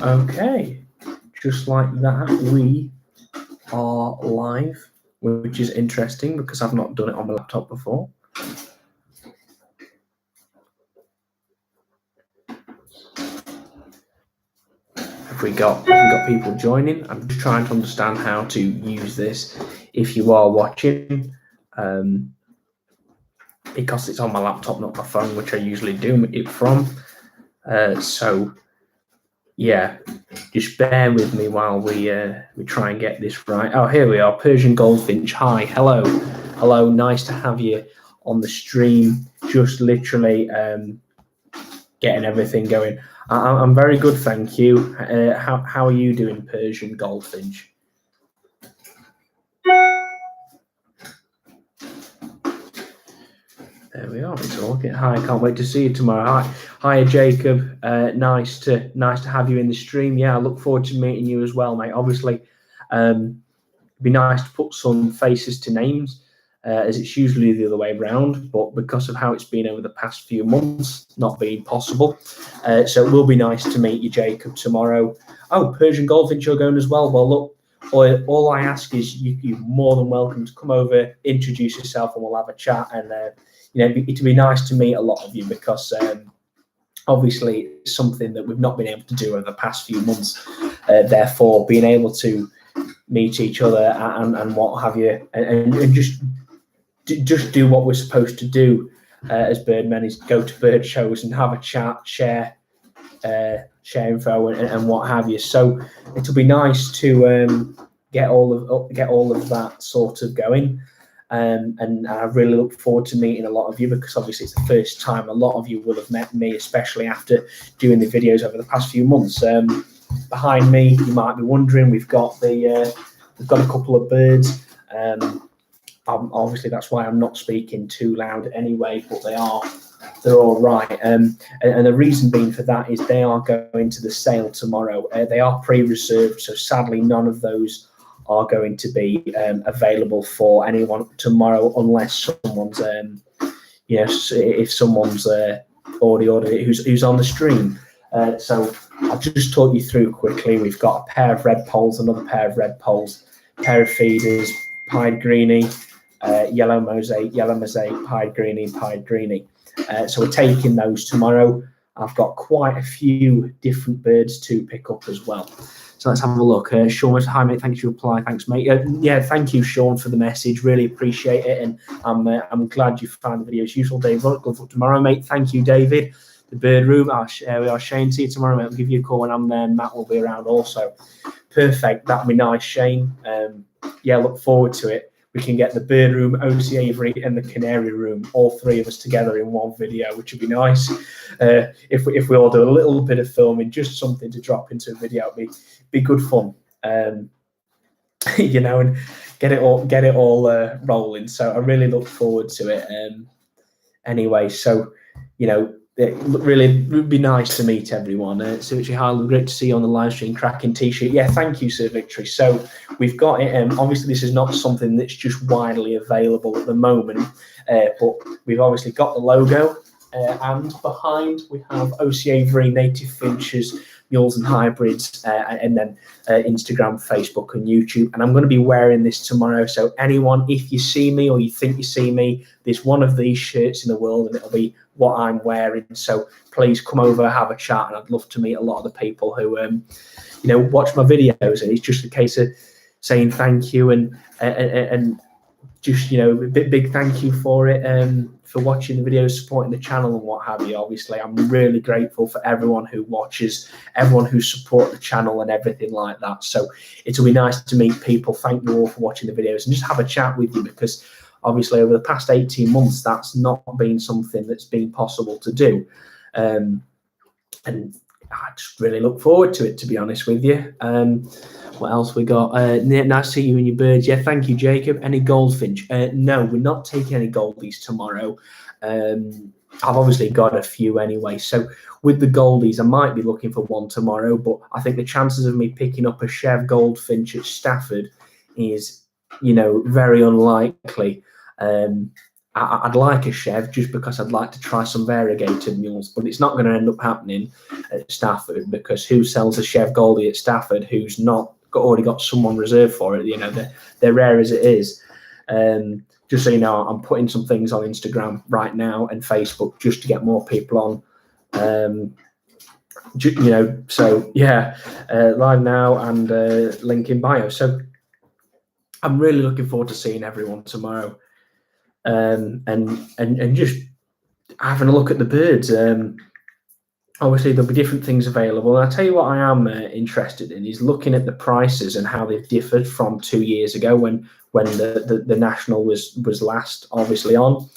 Okay, just like that, we are live, which is interesting because I've not done it on my laptop before. We've got people joining. I'm just trying to understand how to use this if you are watching, because it's on my laptop, not my phone, which I usually do it from. So yeah, just bear with me while we try and get this right. Oh, here we are, Persian Goldfinch. Hi, hello, nice to have you on the stream. Just literally getting everything going. I'm very good, thank you. How are you doing, Persian Goldfinch? There we are. It's all good. Hi, I can't wait to see you tomorrow. Hi, Jacob. Nice to have you in the stream. Yeah, I look forward to meeting you as well, mate. Obviously, it'd be nice to put some faces to names, as it's usually the other way around. But because of how it's been over the past few months, not being possible. So it will be nice to meet you, Jacob, tomorrow. Oh, Persian Goldfinch, you're going as well. Well, look. All I ask is you're more than welcome to come over, introduce yourself, and we'll have a chat. And it'd be nice to meet a lot of you because obviously it's something that we've not been able to do over the past few months. Therefore, being able to meet each other and what have you, and just do what we're supposed to do as birdmen is go to bird shows and have a chat, share info and what have you. So it'll be nice to get all of that sort of going. And I really look forward to meeting a lot of you because obviously it's the first time a lot of you will have met me, especially after doing the videos over the past few months. Behind me, you might be wondering, we've got a couple of birds. Obviously, that's why I'm not speaking too loud anyway, but they're all right. And the reason being for that is they are going to the sale tomorrow. They are pre-reserved, so sadly none of those are going to be available for anyone tomorrow unless someone's, if someone's already ordered it who's on the stream. So I'll just talk you through quickly. We've got a pair of red poles, another pair of red poles, pair of feeders, pied greenie, yellow mosaic, pied greenie. So we're taking those tomorrow. I've got quite a few different birds to pick up as well. So let's have a look. Sean, hi mate, thanks for your reply. Thanks, mate. Yeah, thank you, Sean, for the message. Really appreciate it, and I'm glad you found the videos useful. Dave, good luck tomorrow, mate. Thank you, David. The bird room. We are Shane. See you tomorrow, mate. I'll give you a call when I'm there. Matt will be around also. Perfect. That'll be nice, Shane. Yeah, look forward to it. We can get the bird room, OC Avery, and the canary room, all three of us together in one video, which would be nice. If we all do a little bit of filming, just something to drop into a video, it'd be good fun. And get it all rolling. So I really look forward to it. Anyway, so it really would be nice to meet everyone. Sir Victory, hi, great to see you on the live stream. Cracking t-shirt. Yeah, thank you, Sir Victory. So we've got it. Obviously, this is not something that's just widely available at the moment, but we've obviously got the logo, and behind we have OC Avery, native finches, mules and hybrids, and then Instagram, Facebook, and YouTube. And I'm going to be wearing this tomorrow. So anyone, if you see me or you think you see me, there's one of these shirts in the world, and it'll be what I'm wearing. So please come over, have a chat, and I'd love to meet a lot of the people who watch my videos. And it's just a case of saying thank you and just big thank you for it, for watching the videos, supporting the channel and what have you. Obviously, I'm really grateful for everyone who watches, everyone who support the channel and everything like that. So it'll be nice to meet people. Thank you all for watching the videos and just have a chat with you, because obviously over the past 18 months that's not been something that's been possible to do, and I just really look forward to it, to be honest with you. What else we got? Nice to see you and your birds. Yeah, thank you, Jacob. Any goldfinch? No, we're not taking any goldies tomorrow. I've obviously got a few anyway. So with the goldies, I might be looking for one tomorrow, but I think the chances of me picking up a Chev goldfinch at Stafford is, very unlikely. I'd like a chev just because I'd like to try some variegated mules, but it's not going to end up happening at Stafford, because who sells a chev Goldie at Stafford who's not already got someone reserved for it? You know, they're rare as it is. Just so you know, I'm putting some things on Instagram right now and Facebook just to get more people on. You know, so yeah, live now and link in bio. So I'm really looking forward to seeing everyone tomorrow, and just having a look at the birds. Obviously, there'll be different things available. And I'll tell you what I am interested in is looking at the prices and how they've differed from 2 years ago when the national was last obviously on.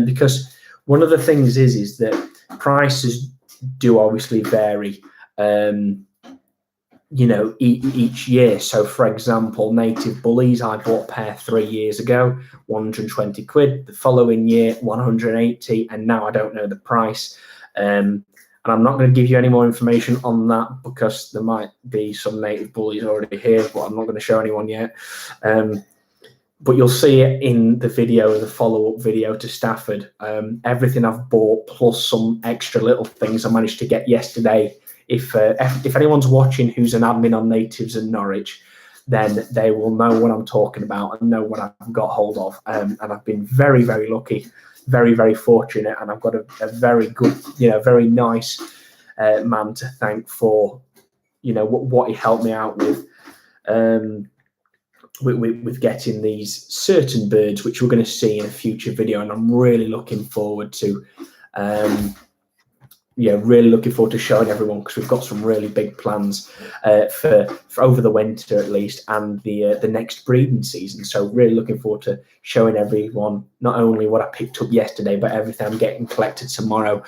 Because one of the things is that prices do obviously vary, you know, each year. So, for example, native bullies, I bought a pair 3 years ago, 120 quid. The following year, 180, and now I don't know the price. And I'm not going to give you any more information on that because there might be some native bullies already here, but I'm not going to show anyone yet. But you'll see it in the video, the follow-up video to Stafford. Everything I've bought plus some extra little things I managed to get yesterday. If anyone's watching who's an admin on natives in Norwich, then they will know what I'm talking about and know what I've got hold of. And I've been very, very lucky, very, very fortunate, and I've got a very good, you know, very nice man to thank for, you know, what he helped me out with. With getting these certain birds, which we're going to see in a future video, and I'm really looking forward to, really looking forward to showing everyone, because we've got some really big plans for over the winter at least, and the next breeding season. So really looking forward to showing everyone not only what I picked up yesterday, but everything I'm getting collected tomorrow.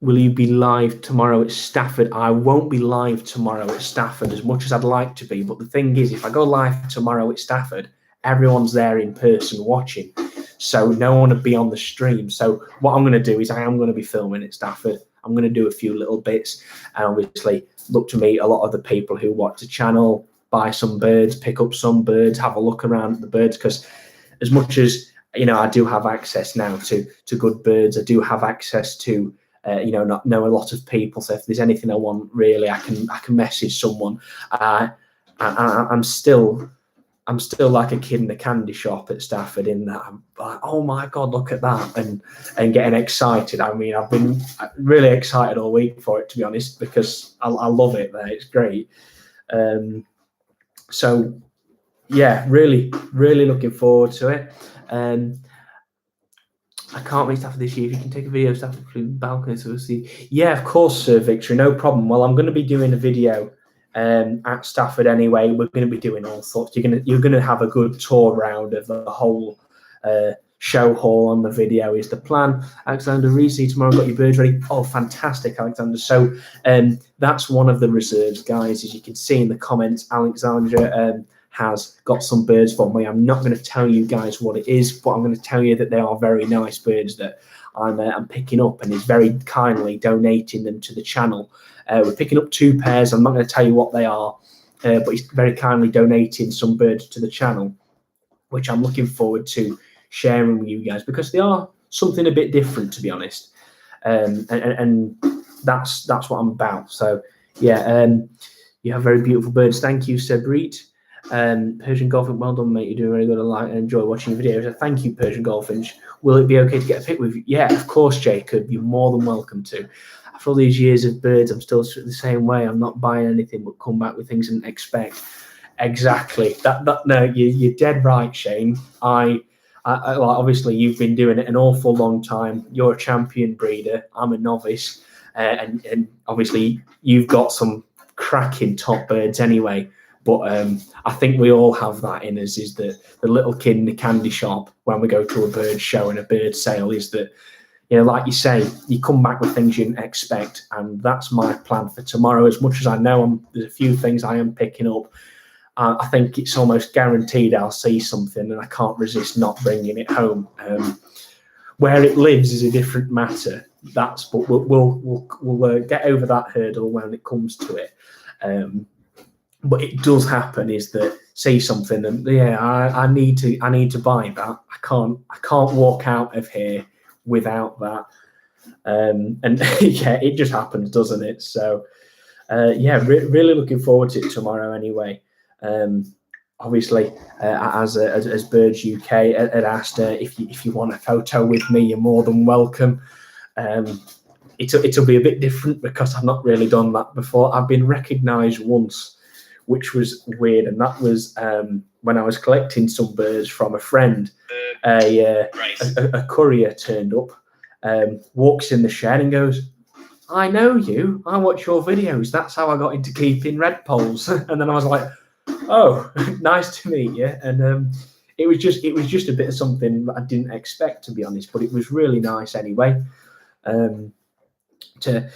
Will you be live tomorrow at Stafford? I won't be live tomorrow at Stafford as much as I'd like to be. But the thing is, if I go live tomorrow at Stafford, everyone's there in person watching. So no one would be on the stream. So what I'm going to do is I am going to be filming at Stafford. I'm going to do a few little bits and obviously look to meet a lot of the people who watch the channel, buy some birds, pick up some birds, have a look around at the birds. Because as much as, you know, I do have access now to good birds, I do have access to not know a lot of people. So if there's anything I want, really, I can message someone. I'm still like a kid in a candy shop at Stafford, in that I'm like, oh my God, look at that, and getting excited. I mean, I've been really excited all week for it, to be honest, because I love it there. It's great. So yeah, really, really looking forward to it. I can't wait Stafford this year. If you can take a video of Stafford through the balcony, so we'll see. Yeah, of course, Sir Victory, no problem. Well, I'm going to be doing a video at Stafford anyway. We're going to be doing all sorts. You're going to have a good tour round of the whole show hall on the video is the plan. Alexander Reese, tomorrow got your birds ready. Oh, fantastic, Alexander. So that's one of the reserves, guys. As you can see in the comments, Alexandra has got some birds for me. I'm not going to tell you guys what it is, but I'm going to tell you that they are very nice birds that I'm picking up, and is very kindly donating them to the channel. We're picking up 2 pairs. I'm not going to tell you what they are, but he's very kindly donating some birds to the channel, which I'm looking forward to sharing with you guys, because they are something a bit different, to be honest. And that's what I'm about. So yeah, you have very beautiful birds. Thank you, Sebreet. Persian Goldfinch, well done, mate. You're doing really good. I like and enjoy watching your videos. So thank you, Persian Goldfinch. Will it be okay to get a pic with you? Yeah, of course, Jacob. You're more than welcome to. After all these years of birds, I'm still the same way. I'm not buying anything but come back with things and expect. Exactly. No, you're dead right, Shane. I obviously you've been doing it an awful long time. You're a champion breeder. I'm a novice, and obviously you've got some cracking top birds anyway. But I think we all have that in us, is that the little kid in the candy shop when we go to a bird show and a bird sale, is that, you know, like you say, you come back with things you didn't expect. And that's my plan for tomorrow. As much as I know there's a few things I am picking up, I think it's almost guaranteed I'll see something and I can't resist not bringing it home. Where it lives is a different matter. But we'll get over that hurdle when it comes to it. But it does happen, is that see something and I need to buy that. I can't walk out of here without that. And yeah, it just happens, doesn't it? So really looking forward to it tomorrow anyway. Obviously, as Birds UK had asked, if you want a photo with me, you're more than welcome. It'll be a bit different because I've not really done that before. I've been recognised once, which was weird, and that was when I was collecting some birds from a friend. A courier turned up, walks in the shed and goes, "I know you. I watch your videos. That's how I got into keeping red poles." And then I was like, "Oh, nice to meet you." And it was just a bit of something that I didn't expect, to be honest. But it was really nice anyway. To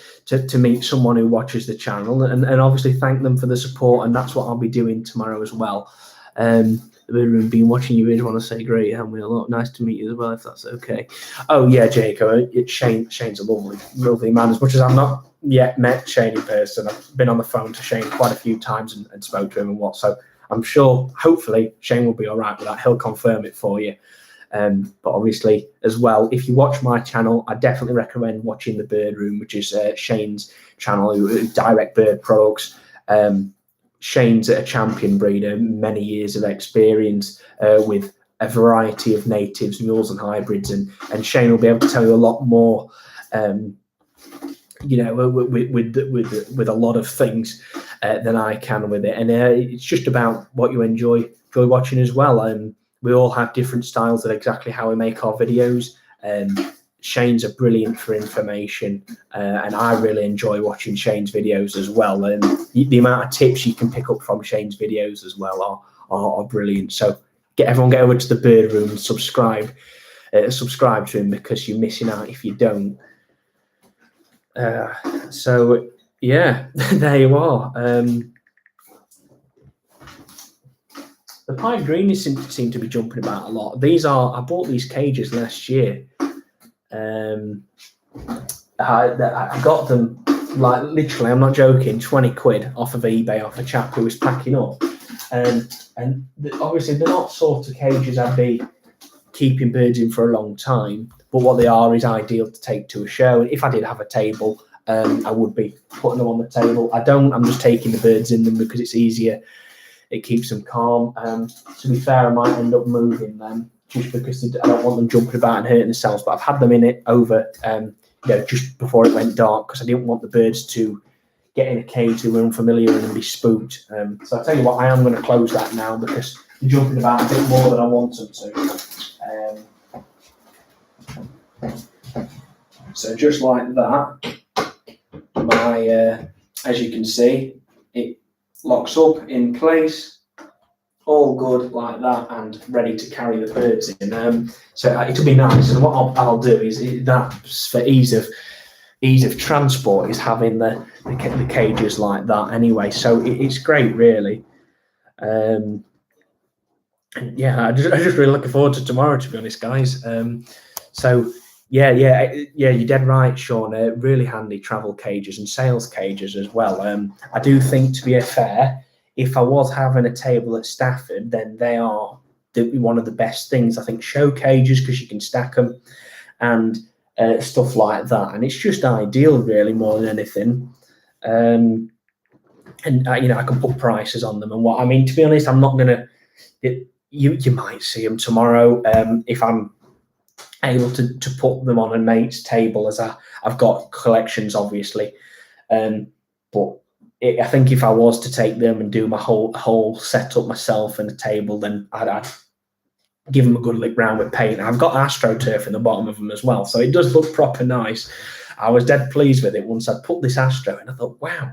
meet someone who watches the channel, and obviously thank them for the support, and that's what I'll be doing tomorrow as well. We've been watching you. I want to say great, haven't we? A lot. Nice to meet you as well, if that's okay. Oh yeah, Jacob. Shane's a lovely man. As much as I've not yet met Shane in person, I've been on the phone to Shane quite a few times and spoke to him and what. So I'm sure, hopefully, Shane will be all right with that. He'll confirm it for you. But obviously, as well, if you watch my channel, I definitely recommend watching the Bird Room, which is Shane's channel, direct bird products. Shane's a champion breeder, many years of experience with a variety of natives, mules and hybrids, and Shane will be able to tell you a lot more, with a lot of things than I can with it. And it's just about what you enjoy watching as well. We all have different styles of exactly how we make our videos. Shane's are brilliant for information, and I really enjoy watching Shane's videos as well. And the amount of tips you can pick up from Shane's videos as well are brilliant. So everyone get over to the Bird Room and subscribe to him, because you're missing out if you don't. So yeah, there you are. The pied greenies seem to be jumping about a lot. I bought these cages last year. I got them, like, literally, I'm not joking, 20 quid off of eBay, off a chap who was packing up. And obviously they're not sort of cages I'd be keeping birds in for a long time, but what they are is ideal to take to a show. And if I did have a table, I would be putting them on the table. I don't, I'm just taking the birds in them because it's easier. It keeps them calm. To be fair, I might end up moving them just because I don't want them jumping about and hurting themselves. But I've had them in it over, just before it went dark, because I didn't want the birds to get in a cage they were unfamiliar in and be spooked. So I'll tell you what, I am going to close that now because they're jumping about a bit more than I want them to. So just like that, as you can see, it locks up in place, all good like that, and ready to carry the birds in. So it'll be nice. And what I'll do is that's for ease of transport, is having the cages like that anyway. So it's great, really. Yeah, I'm just really looking forward to tomorrow, to be honest, guys. So yeah, you're dead right, Sean. Really handy travel cages and sales cages as well. I do think, to be fair, if I was having a table at Stafford, then they are one of the best things. I think show cages, because you can stack them and stuff like that, and it's just ideal, really, more than anything. And I can put prices on them and what. I mean, to be honest, I'm not gonna. You might see them tomorrow if I'm able to put them on a mate's table, as I've got collections, obviously. But I think if I was to take them and do my whole setup myself and a table, then I'd give them a good lick round with paint. I've got AstroTurf in the bottom of them as well, so it does look proper nice. I was dead pleased with it once I put this Astro in. I thought, wow,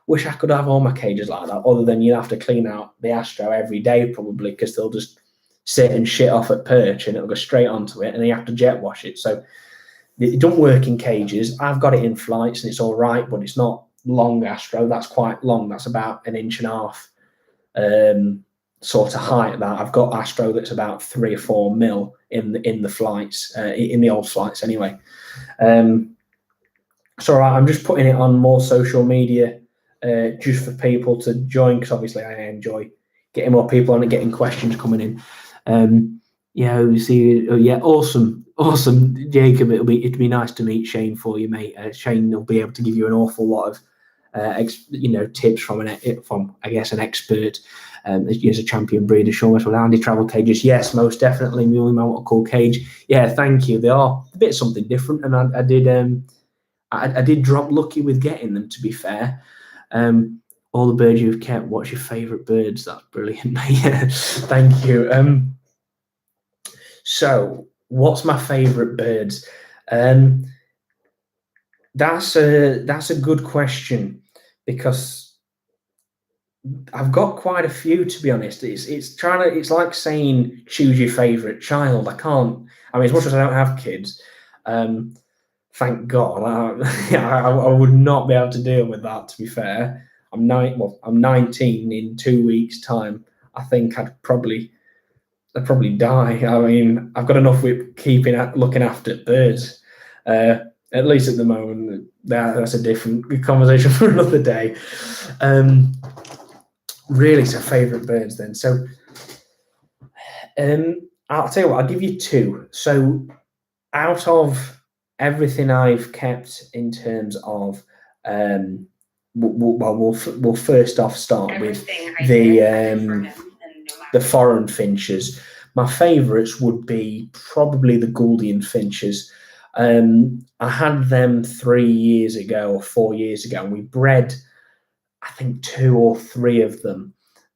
wish I could have all my cages like that, other than you have to clean out the Astro every day probably, because they'll just sit and shit off at perch and it'll go straight onto it, and then you have to jet wash it. So it don't work in cages. I've got it in flights and it's all right, but it's not long Astro. That's quite long. That's about 1.5 inches sort of height. That I've got Astro that's about 3 or 4 mil in the flights, in the old flights anyway. So I'm just putting it on more social media just for people to join, because obviously I enjoy getting more people on and getting questions coming in. Yeah, we see. Oh, yeah, awesome, Jacob. It'd be nice to meet Shane for you, mate. Shane will be able to give you an awful lot of tips from I guess an expert. As a champion breeder. Sean with Andy travel cages. Yes, most definitely. Muley Mountain Cool Cage. Yeah, thank you. They are a bit something different, and I did drop lucky with getting them. To be fair. All the birds you've kept. What's your favourite birds? That's brilliant, mate. Thank you. So, what's my favourite birds? That's a good question, because I've got quite a few, to be honest. It's like saying choose your favourite child. I can't. I mean, as much as I don't have kids, thank God, I would not be able to deal with that. To be fair, I'm 19 in 2 weeks' time. I think I'd probably die. I mean, I've got enough with looking after birds. At least at the moment, that's a different conversation for another day. Really, so favourite birds then. So, I'll tell you what. I'll give you two. So, out of everything I've kept in terms of, we'll first off start with the foreign finches. My favourites would be probably the Gouldian finches. I had them 3 years ago or 4 years ago, and we bred, I think, 2 or 3 of them.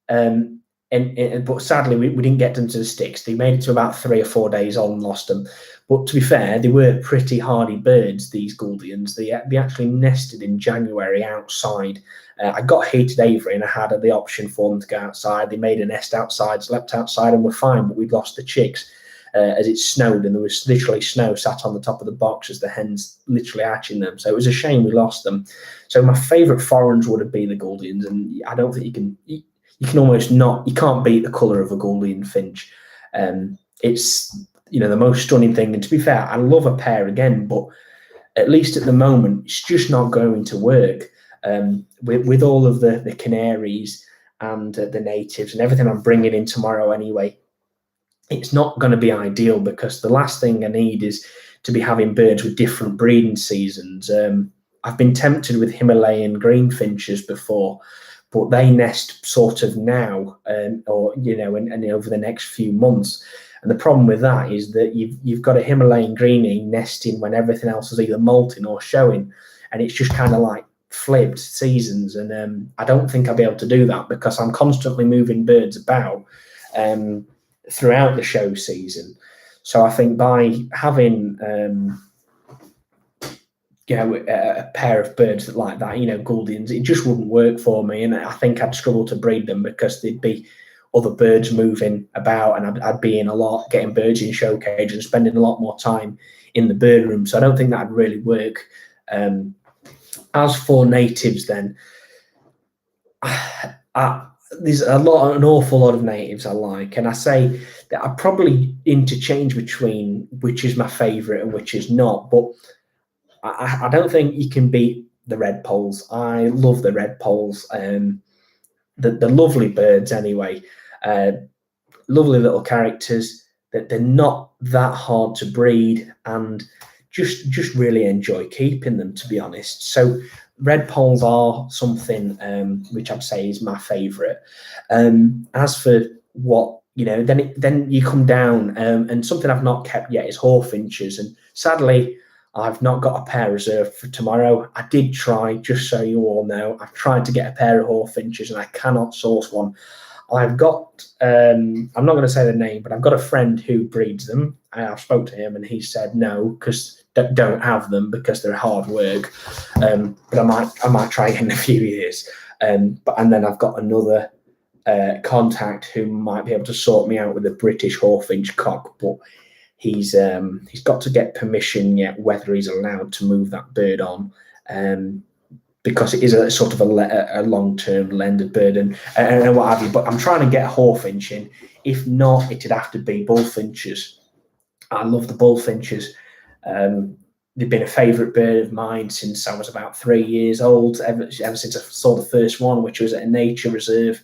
But sadly, we didn't get them to the sticks. They made it to about 3 or 4 days on and lost them. But to be fair, they were pretty hardy birds, these Gouldians. They actually nested in January outside. I got heated aviary, and I had the option for them to go outside. They made a nest outside, slept outside, and were fine, but we'd lost the chicks as it snowed, and there was literally snow sat on the top of the box as the hens literally hatching them. So it was a shame we lost them. So my favourite foreigners would have been the Gouldians, and I don't think you can almost not, you can't beat the colour of a Gouldian finch. It's, the most stunning thing. And to be fair, I love a pair again, but at least at the moment, it's just not going to work. With all of the canaries and the natives and everything I'm bringing in tomorrow anyway, it's not going to be ideal, because the last thing I need is to be having birds with different breeding seasons. I've been tempted with Himalayan greenfinches before, but they nest sort of now, and over the next few months. And the problem with that is that you've got a Himalayan greenie nesting when everything else is either molting or showing, and it's just kind of like flipped seasons. And I don't think I'll be able to do that, because I'm constantly moving birds about throughout the show season. So I think by having a pair of birds like that, Gouldians, it just wouldn't work for me, and I think I'd struggle to breed them, because there'd be other birds moving about, and I'd be in a lot, getting birds in show cage and spending a lot more time in the bird room. So I don't think that'd really work. As for natives, then, there's an awful lot of natives I like, and I say that I probably interchange between which is my favourite and which is not. But I don't think you can beat the red poles. I love the red poles. The lovely birds anyway. Lovely little characters. That they're not that hard to breed, and just really enjoy keeping them, to be honest. So red poles are something which I'd say is my favourite. As for what, then you come down, and something I've not kept yet is hawfinches, and sadly I've not got a pair reserved for tomorrow. I did try, just so you all know, I've tried to get a pair of hawfinches, and I cannot source one. I've got, I'm not going to say the name, but I've got a friend who breeds them. I've spoke to him, and he said no, because don't have them, because they're hard work. But I might try in a few years. And then I've got another contact who might be able to sort me out with a British hawfinch cock, but he's got to get permission yet whether he's allowed to move that bird on. Because it is a sort of a long-term lended bird and what have you. But I'm trying to get a hawfinch in. If not, it'd have to be bullfinches. I love the bullfinches. They've been a favourite bird of mine since I was about 3 years old, ever since I saw the first one, which was at a nature reserve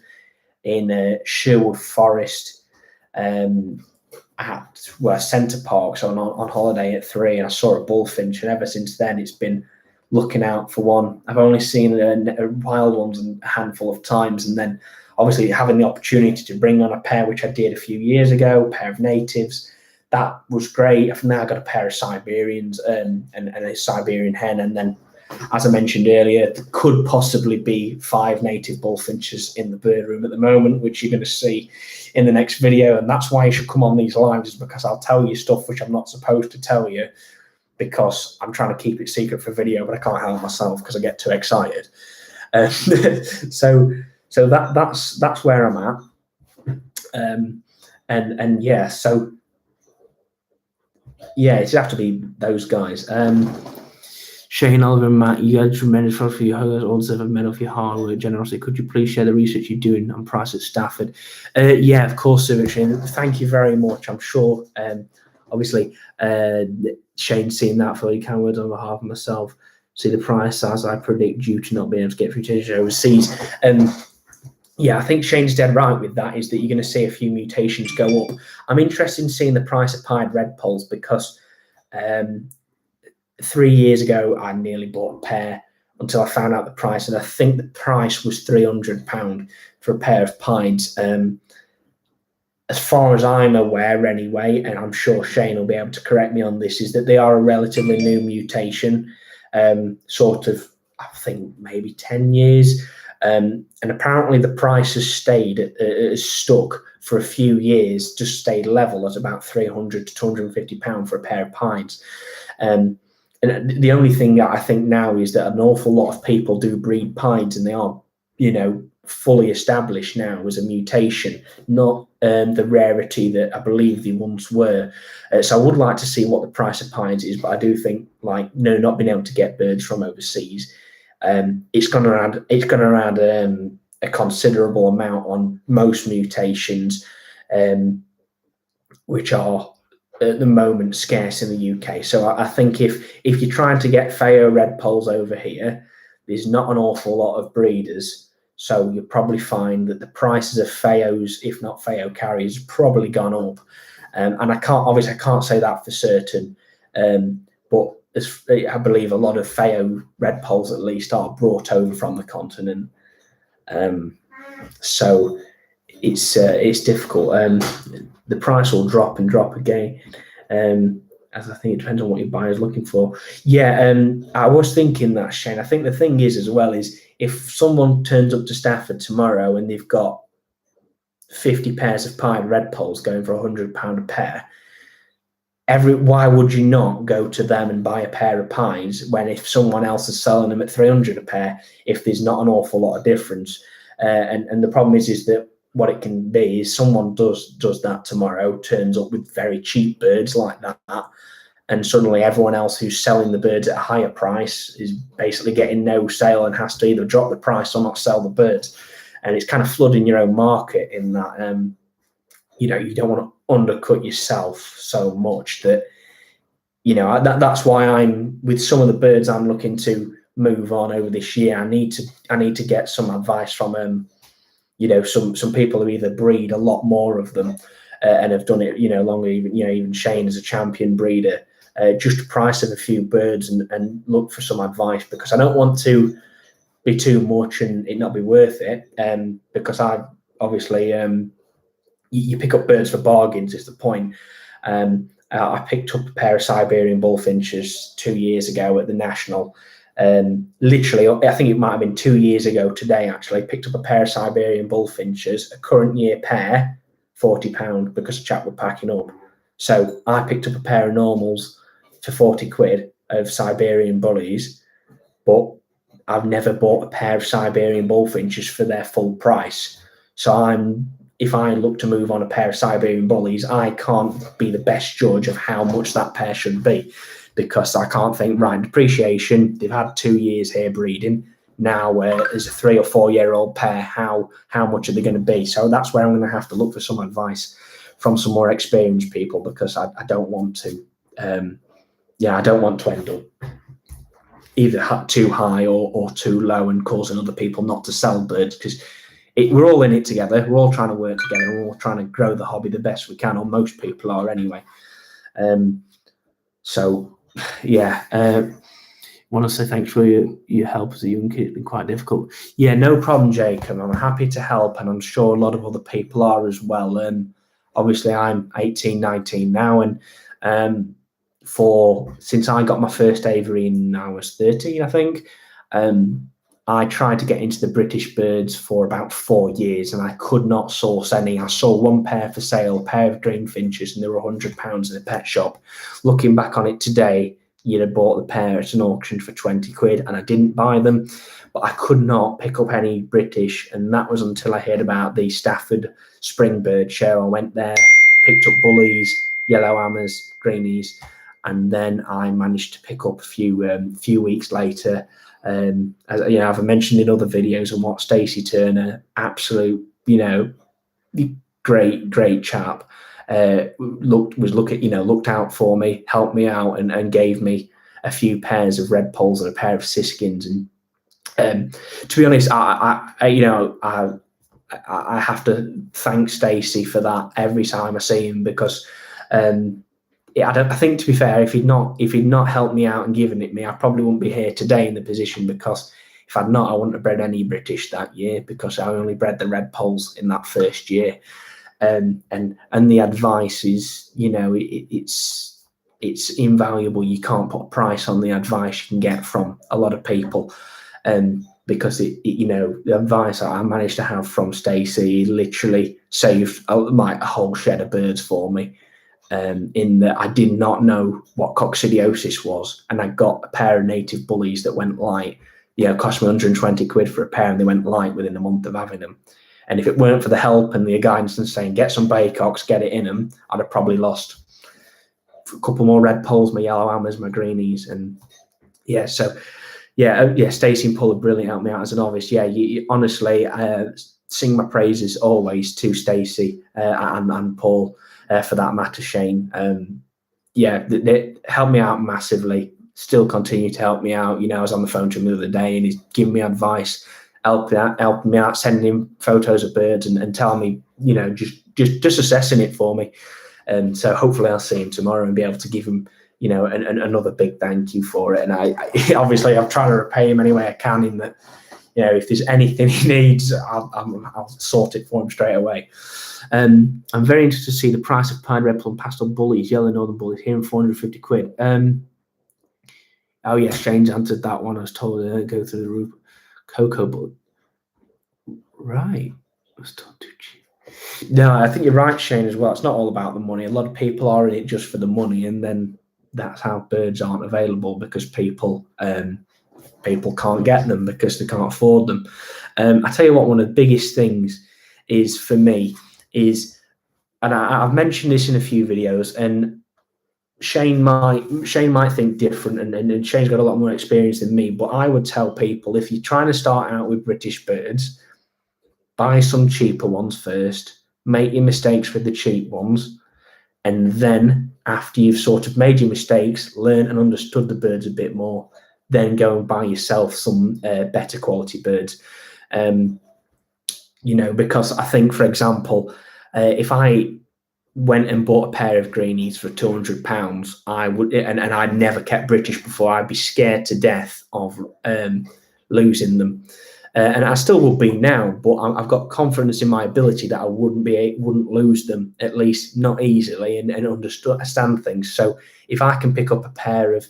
in Sherwood Forest at Centre Park, so on holiday at 3, and I saw a bullfinch, and ever since then it's been looking out for one. I've only seen wild ones a handful of times, and then obviously having the opportunity to bring on a pair, which I did a few years ago, a pair of natives, that was great. I've now got a pair of Siberians and a Siberian hen, and then, as I mentioned earlier, there could possibly be 5 native bullfinches in the bird room at the moment, which you're going to see in the next video. And that's why you should come on these lives, is because I'll tell you stuff which I'm not supposed to tell you, because I'm trying to keep it secret for video, but I can't help myself because I get too excited. So that's where I'm at. And yeah, so yeah, it'd have to be those guys. Shane, Oliver, and Matt, you had tremendous for you. Also have a medal for your hard work, generosity. Could you please share the research you're doing on price at Stafford? Yeah, of course, Shane. Thank you very much. I'm sure, obviously, Shane's seen that for you. Kind words on behalf of myself. See the price as I predict due to not being able to get through overseas. Yeah, I think Shane's dead right with that, is that you're going to see a few mutations go up. I'm interested in seeing the price of pied red poles, because 3 years ago, I nearly bought a pair until I found out the price, and I think the price was £300 for a pair of pieds. As far as I'm aware anyway, and I'm sure Shane will be able to correct me on this, is that they are a relatively new mutation, sort of, I think, maybe 10 years. And apparently the price has stayed, stuck for a few years, just stayed level at about £300 to £250 for a pair of pieds. And the only thing I think now is that an awful lot of people do breed pieds, and they are, fully established now as a mutation, not the rarity that I believe they once were. So I would like to see what the price of pieds is, but I do think, not being able to get birds from overseas, it's going to add a considerable amount on most mutations, which are at the moment scarce in the UK. So I think if you're trying to get Feo red poles over here, there's not an awful lot of breeders. So you'll probably find that the prices of Feos, if not Feo carriers, have probably gone up. And I can't say that for certain. But I believe a lot of Feo red poles, at least, are brought over from the continent. So it's difficult. The price will drop and drop again, as I think it depends on what your buyer's looking for. Yeah, I was thinking that, Shane. I think the thing is, as well, is if someone turns up to Stafford tomorrow and they've got 50 pairs of pied red poles going for £100 a pair, why would you not go to them and buy a pair of pies when, if someone else is selling them at £300 a pair, if there's not an awful lot of difference? And the problem is that what it can be is someone does that tomorrow, turns up with very cheap birds like that, and suddenly everyone else who's selling the birds at a higher price is basically getting no sale and has to either drop the price or not sell the birds. And it's kind of flooding your own market in that, you don't want to undercut yourself so much that, that's why I'm, with some of the birds I'm looking to move on over this year, I need to get some advice from, some people who either breed a lot more of them and have done it, longer, even Shane as a champion breeder, just the price of a few birds and look for some advice, because I don't want to be too much and it not be worth it. Because I obviously, you pick up birds for bargains is the point. I picked up a pair of Siberian bullfinches 2 years ago at the National. Literally, I think it might have been 2 years ago today, actually, picked up a pair of Siberian bullfinches, a current year pair, £40, because a chap were packing up. So I picked up a pair of normals for 40 quid of Siberian bullies, but I've never bought a pair of Siberian bullfinches for their full price. So if I look to move on a pair of Siberian bullies, I can't be the best judge of how much that pair should be, because I can't think, right, depreciation, they've had 2 years here breeding. Now as a 3 or 4 year old pair, how much are they going to be? So that's where I'm going to have to look for some advice from some more experienced people, because I don't want to, I don't want to end up either too high or too low and causing other people not to sell birds, because we're all in it together. We're all trying to work together. We're all trying to grow the hobby the best we can, or most people are anyway. So, yeah. Want to say thanks for your help as a young kid. It's been quite difficult. Yeah, no problem, Jacob. I'm happy to help, and I'm sure a lot of other people are as well. Obviously, I'm 18, 19 now, and since I got my first aviary when I was 13, I think, I tried to get into the British birds for about 4 years, and I could not source any. I saw one pair for sale, a pair of greenfinches, and they were £100 in a pet shop. Looking back on it today, you'd have bought the pair at an auction for 20 quid, and I didn't buy them. But I could not pick up any British, and that was until I heard about the Stafford spring bird show. I went there, picked up bullies, yellow hammers, greenies, and then I managed to pick up a few weeks later. As you know, I've mentioned in other videos and what Stacey Turner, absolute, great chap. Looked out for me, helped me out, and gave me a few pairs of red poles and a pair of siskins. And to be honest, I have to thank Stacey for that every time I see him, because I think, to be fair, if he'd not helped me out and given it me, I probably wouldn't be here today in the position, because if I'd not, I wouldn't have bred any British that year, because I only bred the red poles in that first year. And the advice is, it's invaluable. You can't put a price on the advice you can get from a lot of people, because the advice I managed to have from Stacey literally saved a whole shed of birds for me. In that I did not know what coccidiosis was, and I got a pair of native bullies that went light. It cost me 120 quid for a pair, and they went light within a month of having them. And if it weren't for the help and the guidance and saying, get some baycocks, get it in them, I'd have probably lost a couple more red poles, my yellow hammers, my greenies. And Stacey and Paul have brilliant, helped me out as a novice. Yeah, honestly, sing my praises always to Stacey and Paul, for that matter, Shane. They helped me out massively, still continue to help me out. I was on the phone to him the other day, and he's giving me advice, helping me out, sending him photos of birds and telling me, just assessing it for me. And so hopefully I'll see him tomorrow and be able to give him, another big thank you for it. And I obviously I'm trying to repay him any way I can, in that, if there's anything he needs, I'll sort it for him straight away. I'm very interested to see the price of pine red plum pastel bullies, yellow northern bullies, here in 450 quid. Oh yeah, Shane's answered that one. I was told to go through the roof. Cocoa bullet. Right. I was told too cheap. No, I think you're right, Shane, as well. It's not all about the money. A lot of people are in it just for the money, and then that's how birds aren't available, because people can't get them because they can't afford them. I tell you what, one of the biggest things is for me is, and I've mentioned this in a few videos, and Shane might think different, and Shane's got a lot more experience than me, but I would tell people, if you're trying to start out with British birds, buy some cheaper ones first, make your mistakes with the cheap ones, and then after you've sort of made your mistakes, learned and understood the birds a bit more, then go and buy yourself some better quality birds. Because I think, for example, if I went and bought a pair of greenies for £200, I would, and I'd never kept British before, I'd be scared to death of losing them. And I still will be now, but I've got confidence in my ability that I wouldn't lose them, at least not easily, and understand things. So if I can pick up a pair of,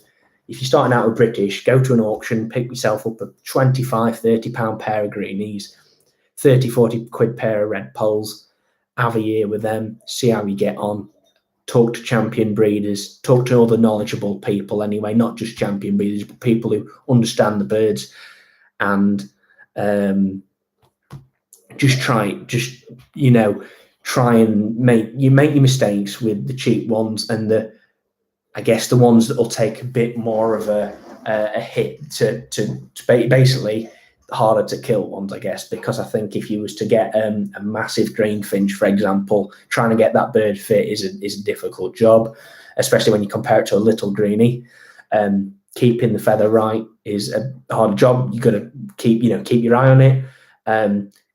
if you're starting out with British, go to an auction, pick yourself up a £25, £30 pair of greenies, 30, 40 quid pair of red poles, have a year with them, see how you get on, talk to champion breeders, talk to other knowledgeable people anyway, not just champion breeders, but people who understand the birds, and try and make your mistakes with the cheap ones, and the ones that will take a bit more of a hit to basically harder to kill ones, I guess, because I think if you was to get a massive greenfinch, for example, trying to get that bird fit is a difficult job, especially when you compare it to a little greenie. Keeping the feather right is a hard job. You got to keep your eye on it.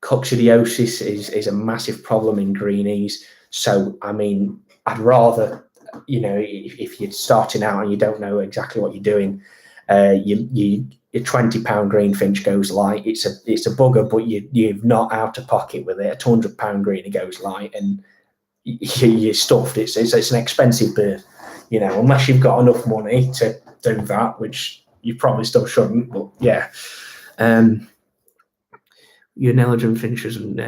coccidiosis is a massive problem in greenies. So, I mean, I'd rather, if you're starting out and you don't know exactly what you're doing, your £20 greenfinch goes light. It's a bugger, but you're not out of pocket with it. A £200 greenie goes light, and you're stuffed. It's an expensive bird, unless you've got enough money to do that, which you probably still shouldn't. But yeah, your Nelligen finches, and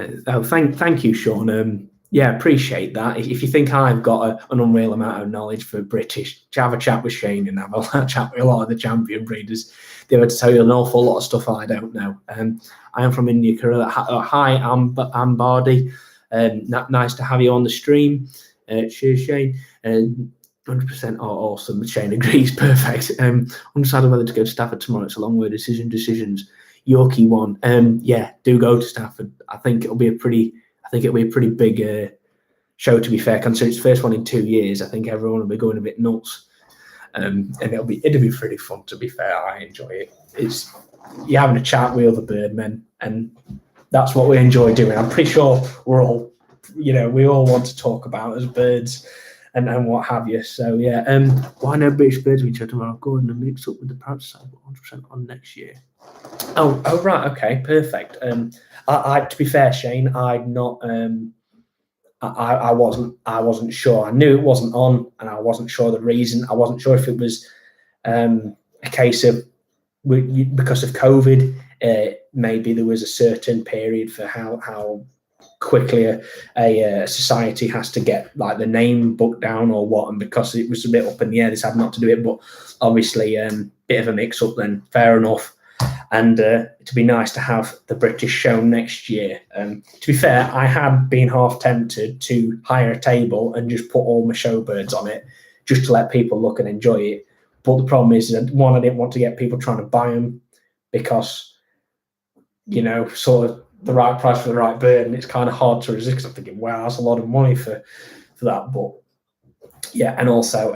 thank you, Sean. Yeah, appreciate that. If you think I've got an unreal amount of knowledge for British, have a chat with Shane and have a chat with a lot of the champion breeders. They would tell you an awful lot of stuff I don't know. I am from India, Kerala. Hi, I'm Bardi. Nice to have you on the stream. Cheers, Shane. 100% awesome. Shane agrees. Perfect. Undecided whether to go to Stafford tomorrow. It's a long way. Decisions. Yorkie one. Yeah, do go to Stafford. I think it'll be a pretty big show, to be fair, considering it's the first one in 2 years. I think everyone will be going a bit nuts. And it'll be pretty fun, to be fair. I enjoy it. It's you're having a chat with other birdmen, and that's what we enjoy doing. I'm pretty sure we're all, we all want to talk about as birds and what have you. So yeah, why no British birds with each other tomorrow? Go and mix up with the parrots 100% on next year. Oh right, okay, perfect. I to be fair, Shane, I'd not. I wasn't sure. I knew it wasn't on, and I wasn't sure the reason. I wasn't sure if it was a case of because of COVID. Maybe there was a certain period for how quickly a society has to get like the name book down or what, and because it was a bit up in the air, this had not to do it. But obviously, bit of a mix up. Then fair enough. And it'd be nice to have the British show next year. To be fair, I had been half tempted to hire a table and just put all my show birds on it, just to let people look and enjoy it. But the problem is that, one, I didn't want to get people trying to buy them because, sort of the right price for the right bird, and it's kind of hard to resist. I'm thinking, wow, that's a lot of money for that. But yeah, and also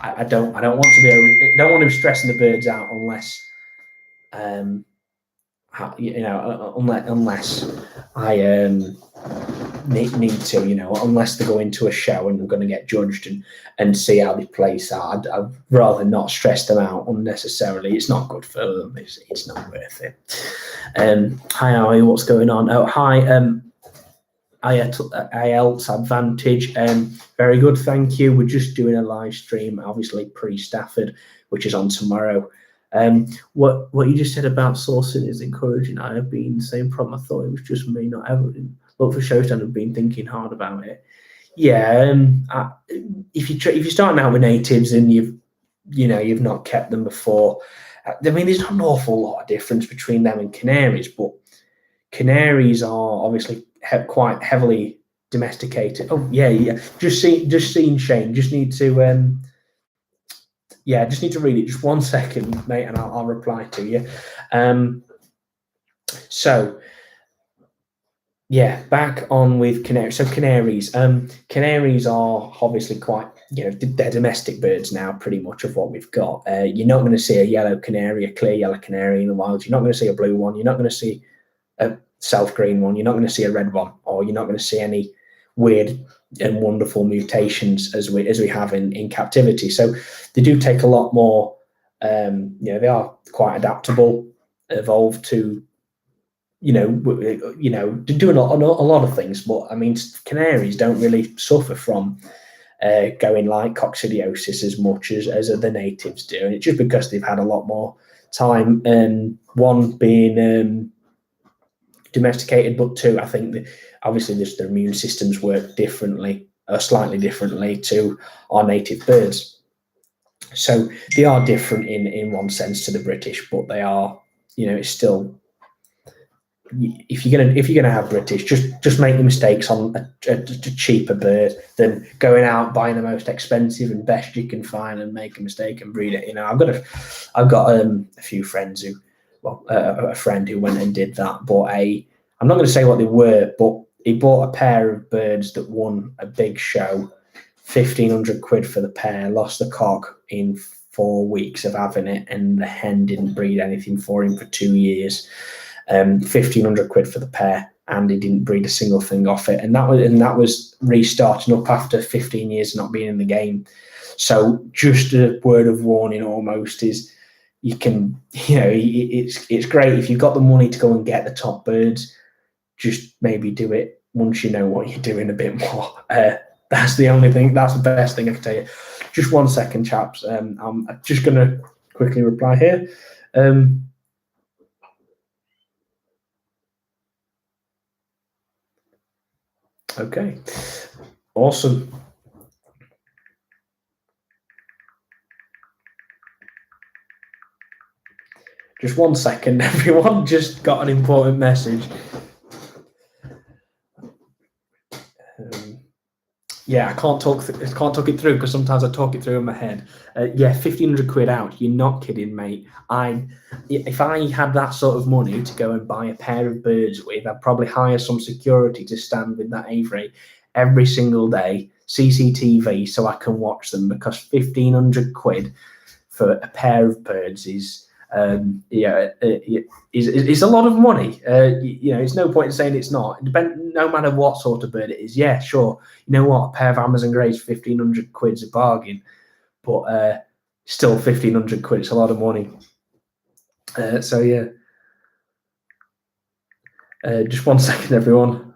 I don't want to be stressing the birds out unless. Unless I need to, unless they go into a show and we're going to get judged and see how they place out. I'd rather not stress them out unnecessarily. It's not good for them. It's not worth it. Hi, how are you? What's going on? Oh, hi. IELTS Advantage. Very good, thank you. We're just doing a live stream, obviously pre-Stafford, which is on tomorrow. What you just said about sourcing is encouraging. I have been the same problem. I thought it was just me not ever look for shows, and have been thinking hard about it. Yeah, if you're starting out with natives and you've not kept them before, I mean, there's not an awful lot of difference between them and canaries, but canaries are obviously quite heavily domesticated. Oh yeah. Just seeing Shane. Just need to. Just need to read it. Just 1 second, mate, and I'll reply to you. So, yeah, back on with canaries. So canaries are obviously quite, they're domestic birds now, pretty much of what we've got. You're not going to see a yellow canary, a clear yellow canary in the wild. You're not going to see a blue one. You're not going to see a self green one. You're not going to see a red one, or you're not going to see any weird and wonderful mutations as we have in captivity. So they do take a lot more. They are quite adaptable, evolved to, doing a lot of things. But I mean, canaries don't really suffer from going like coccidiosis as much as the natives do, and it's just because they've had a lot more time. One being domesticated, but two, I think that obviously their immune systems work differently, slightly differently to our native birds. So they are different in one sense to the British, but they are, it's still. If you're gonna have British, just make the mistakes on a cheaper bird than going out buying the most expensive and best you can find and make a mistake and breed it. I've got a few friends who, a friend who went and did that. Bought I'm not going to say what they were, but he bought a pair of birds that won a big show, £1,500 for the pair. Lost the cock in 4 weeks of having it, and the hen didn't breed anything for him for 2 years. £1,500 for the pair, and he didn't breed a single thing off it. And that was restarting up after 15 years of not being in the game. So just a word of warning almost is, you can, it's great if you've got the money to go and get the top birds, just maybe do it once you know what you're doing a bit more. That's the best thing I can tell you. Just 1 second, chaps. I'm just going to quickly reply here. Okay, awesome. Just 1 second, everyone. Just got an important message. Yeah, I can't talk it through because sometimes I talk it through in my head. Yeah, £1,500 out. You're not kidding, mate. If I had that sort of money to go and buy a pair of birds with, I'd probably hire some security to stand with that aviary every single day, CCTV, so I can watch them, because £1,500 for a pair of birds is it's a lot of money. It's no point in saying it's not. No matter what sort of bird it is. Yeah, sure. You know what? A pair of Amazon Greys for £1,500 is a bargain, but still £1,500. It's a lot of money. So yeah. Just 1 second, everyone.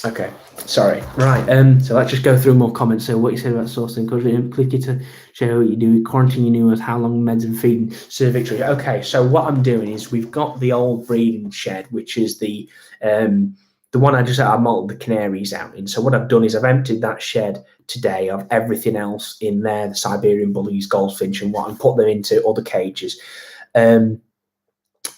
Okay, sorry. Right. So let's just go through more comments. So what you said about sourcing, click it to show what you do. Quarantine your new ones, how long meds and feeding. Sir Victory. Okay, so what I'm doing is, we've got the old breeding shed, which is the one I molded the canaries out in. So what I've done is I've emptied that shed today of everything else in there, the Siberian bullies, goldfinch, and put them into other cages.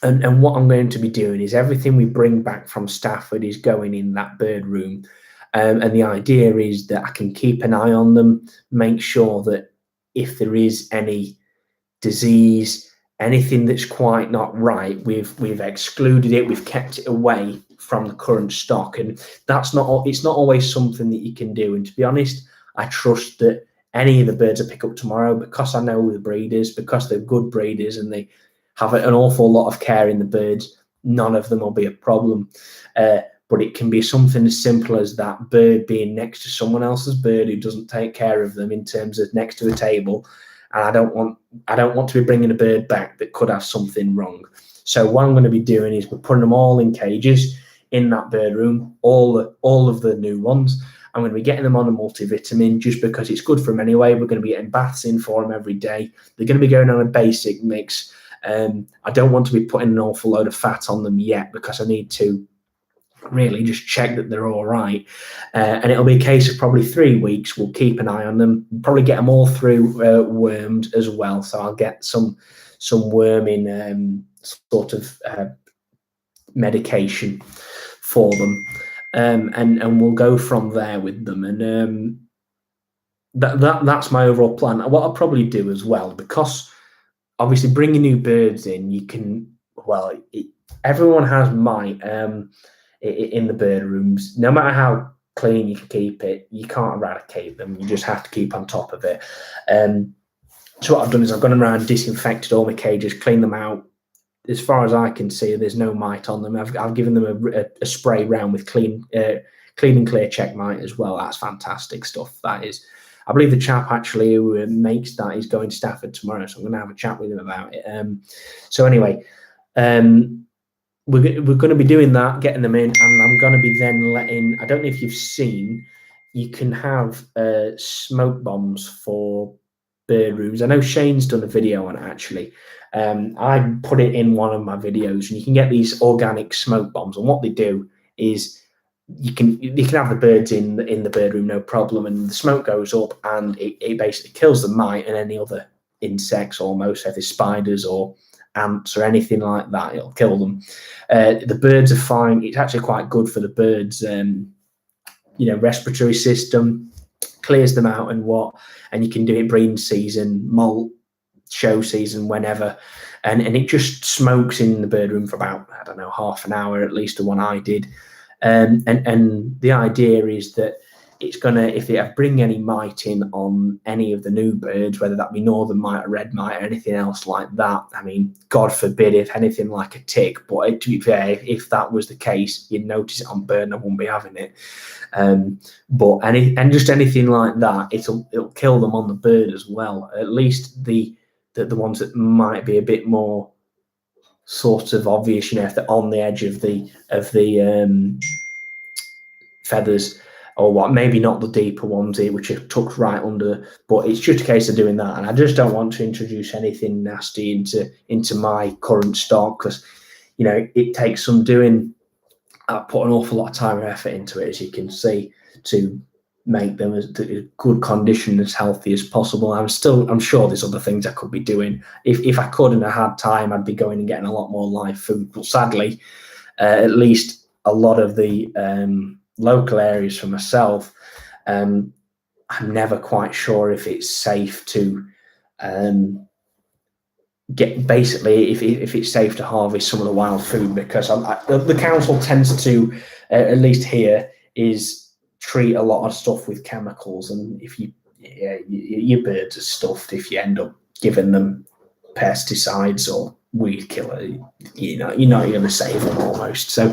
And what I'm going to be doing is, everything we bring back from Stafford is going in that bird room. And the idea is that I can keep an eye on them, make sure that if there is any disease, anything that's quite not right, we've excluded it, we've kept it away from the current stock. And it's not always something that you can do. And to be honest, I trust that any of the birds I pick up tomorrow, because I know the breeders, because they're good breeders and they have an awful lot of care in the birds, none of them will be a problem. But it can be something as simple as that bird being next to someone else's bird who doesn't take care of them, in terms of next to a table. And I don't want to be bringing a bird back that could have something wrong. So what I'm going to be doing is, we're putting them all in cages in that bird room, all of the new ones. I'm going to be getting them on a multivitamin, just because it's good for them anyway. We're going to be getting baths in for them every day. They're going to be going on a basic mix. I don't want to be putting an awful load of fat on them yet, because I need to really just check that they're all right. And it'll be a case of probably 3 weeks. We'll keep an eye on them, probably get them all through wormed as well. So I'll get some worming sort of medication for them. And we'll go from there with them. And that's my overall plan. What I'll probably do as well, because obviously bringing new birds in, you can, everyone has might in the bird rooms. No matter how clean you can keep it, you can't eradicate them. You just have to keep on top of it. So what I've done is, I've gone around, disinfected all my cages, cleaned them out. As far as I can see, there's no mite on them. I've given them a spray round with clean and clear check mite as well. That's fantastic stuff. That is. I believe the chap actually who makes that is going to Stafford tomorrow, so I'm going to have a chat with him about it. So anyway, we're going to be doing that, getting them in, and I'm going to be then letting. I don't know if you've seen, you can have smoke bombs for bird rooms. I know Shane's done a video on it actually. I put it in one of my videos, and you can get these organic smoke bombs, and what they do is, you can have the birds in the bird room, no problem, and the smoke goes up, and it basically kills the mite and any other insects almost. So if there's spiders or ants or anything like that, it'll kill them. The birds are fine. It's actually quite good for the birds' respiratory system, clears them out, and you can do it breeding season, molt, show season, whenever, and it just smokes in the bird room for about, I don't know, half an hour, at least the one I did. And the idea is that it's going to, if they bring any mite in on any of the new birds, whether that be northern mite or red mite or anything else like that, I mean, God forbid if anything like a tick, but to be fair, if that was the case, you'd notice it on bird and I wouldn't be having it. But just anything like that, it'll kill them on the bird as well. At least the ones that might be a bit more sort of obvious, if they're on the edge of the feathers, or what, maybe not the deeper ones here, which are tucked right under, but it's just a case of doing that. And I just don't want to introduce anything nasty into my current stock, because it takes some doing. I put an awful lot of time and effort into it, as you can see, to make them as good condition, as healthy as possible. I'm sure there's other things I could be doing. If I could and I had time, I'd be going and getting a lot more live food. But sadly, at least a lot of the local areas for myself, I'm never quite sure if it's safe to get, basically, if it's safe to harvest some of the wild food, because the council tends to, at least here, is treat a lot of stuff with chemicals, and if your birds are stuffed if you end up giving them pesticides or weed killer, you're not going to save them almost. So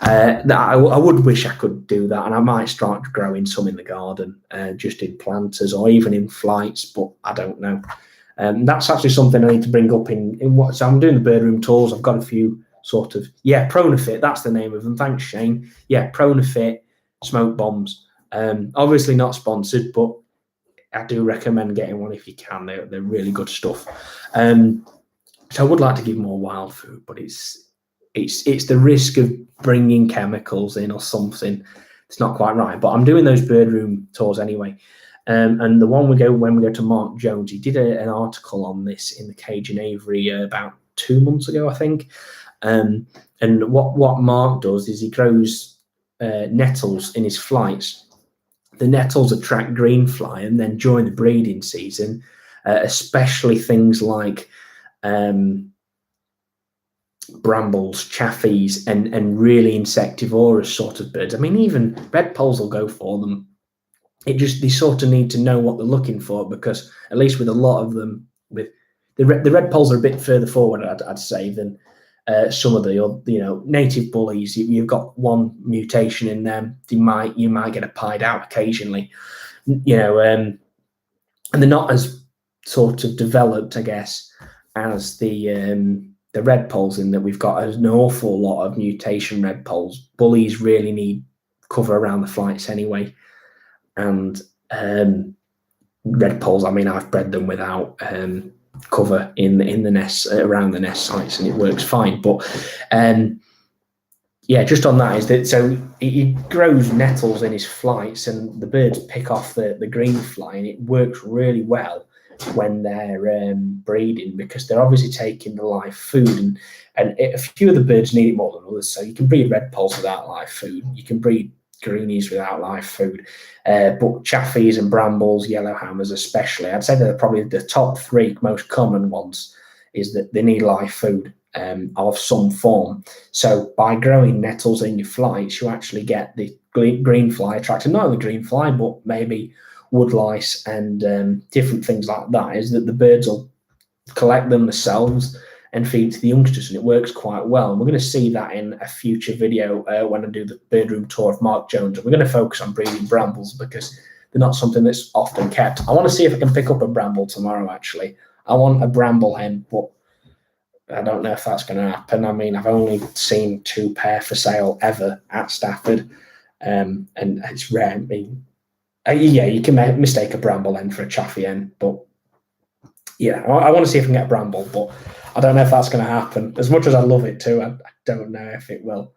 I would wish I could do that, and I might start growing some in the garden, just in planters or even in flights, but I don't know. That's actually something I need to bring up in what. So I'm doing the bird room tours. I've got a few sort of, Pronafit, that's the name of them. Thanks, Shane. Pronafit smoke bombs. Obviously not sponsored, but I do recommend getting one if you can. They're really good stuff. So I would like to give more wild food, but it's the risk of bringing chemicals in or something. It's not quite right. But I'm doing those bird room tours anyway. And the one when we go to Mark Jones, he did an article on this in the Cage and Aviary about 2 months ago, I think. And what Mark does is he grows nettles in his flights. The nettles attract greenfly, and then during the breeding season, especially things like brambles, chaffies, and really insectivorous sort of birds. I mean, even redpolls will go for them. They sort of need to know what they're looking for, because at least with a lot of them, with the redpolls are a bit further forward, I'd say, than some of the native bullies. You've got one mutation in them. You might get a pied out occasionally, and they're not as sort of developed, I guess, as the redpolls, in that we've got an awful lot of mutation redpolls. Bullies really need cover around the flights anyway. And redpolls, I mean, I've bred them without cover in the nests, around the nest sites, and it works fine. But just on that is that, so he grows nettles in his flights, and the birds pick off the green fly, and it works really well when they're breeding, because they're obviously taking the live food, and a few of the birds need it more than others. So you can breed redpolls without live food. You can breed greenies without live food, but chaffies and brambles, yellowhammers especially, I'd say they're probably the top 3 most common ones, is that they need live food of some form. So by growing nettles in your flights, you actually get the green fly attracting not only green fly, but maybe woodlice and different things like that. Is that the birds will collect them themselves and feed to the youngsters, and it works quite well. And we're going to see that in a future video when I do the bird room tour of Mark Jones. And we're going to focus on breeding brambles, because they're not something that's often kept. I want to see if I can pick up a bramble tomorrow, actually. I want a bramble hen, but I don't know if that's going to happen. I mean, I've only seen 2 pair for sale ever at Stafford, and it's rare. I mean, you can mistake a bramble hen for a chaffy hen, but I want to see if I can get a bramble, but I don't know if that's going to happen. As much as I love it too, I don't know if it will.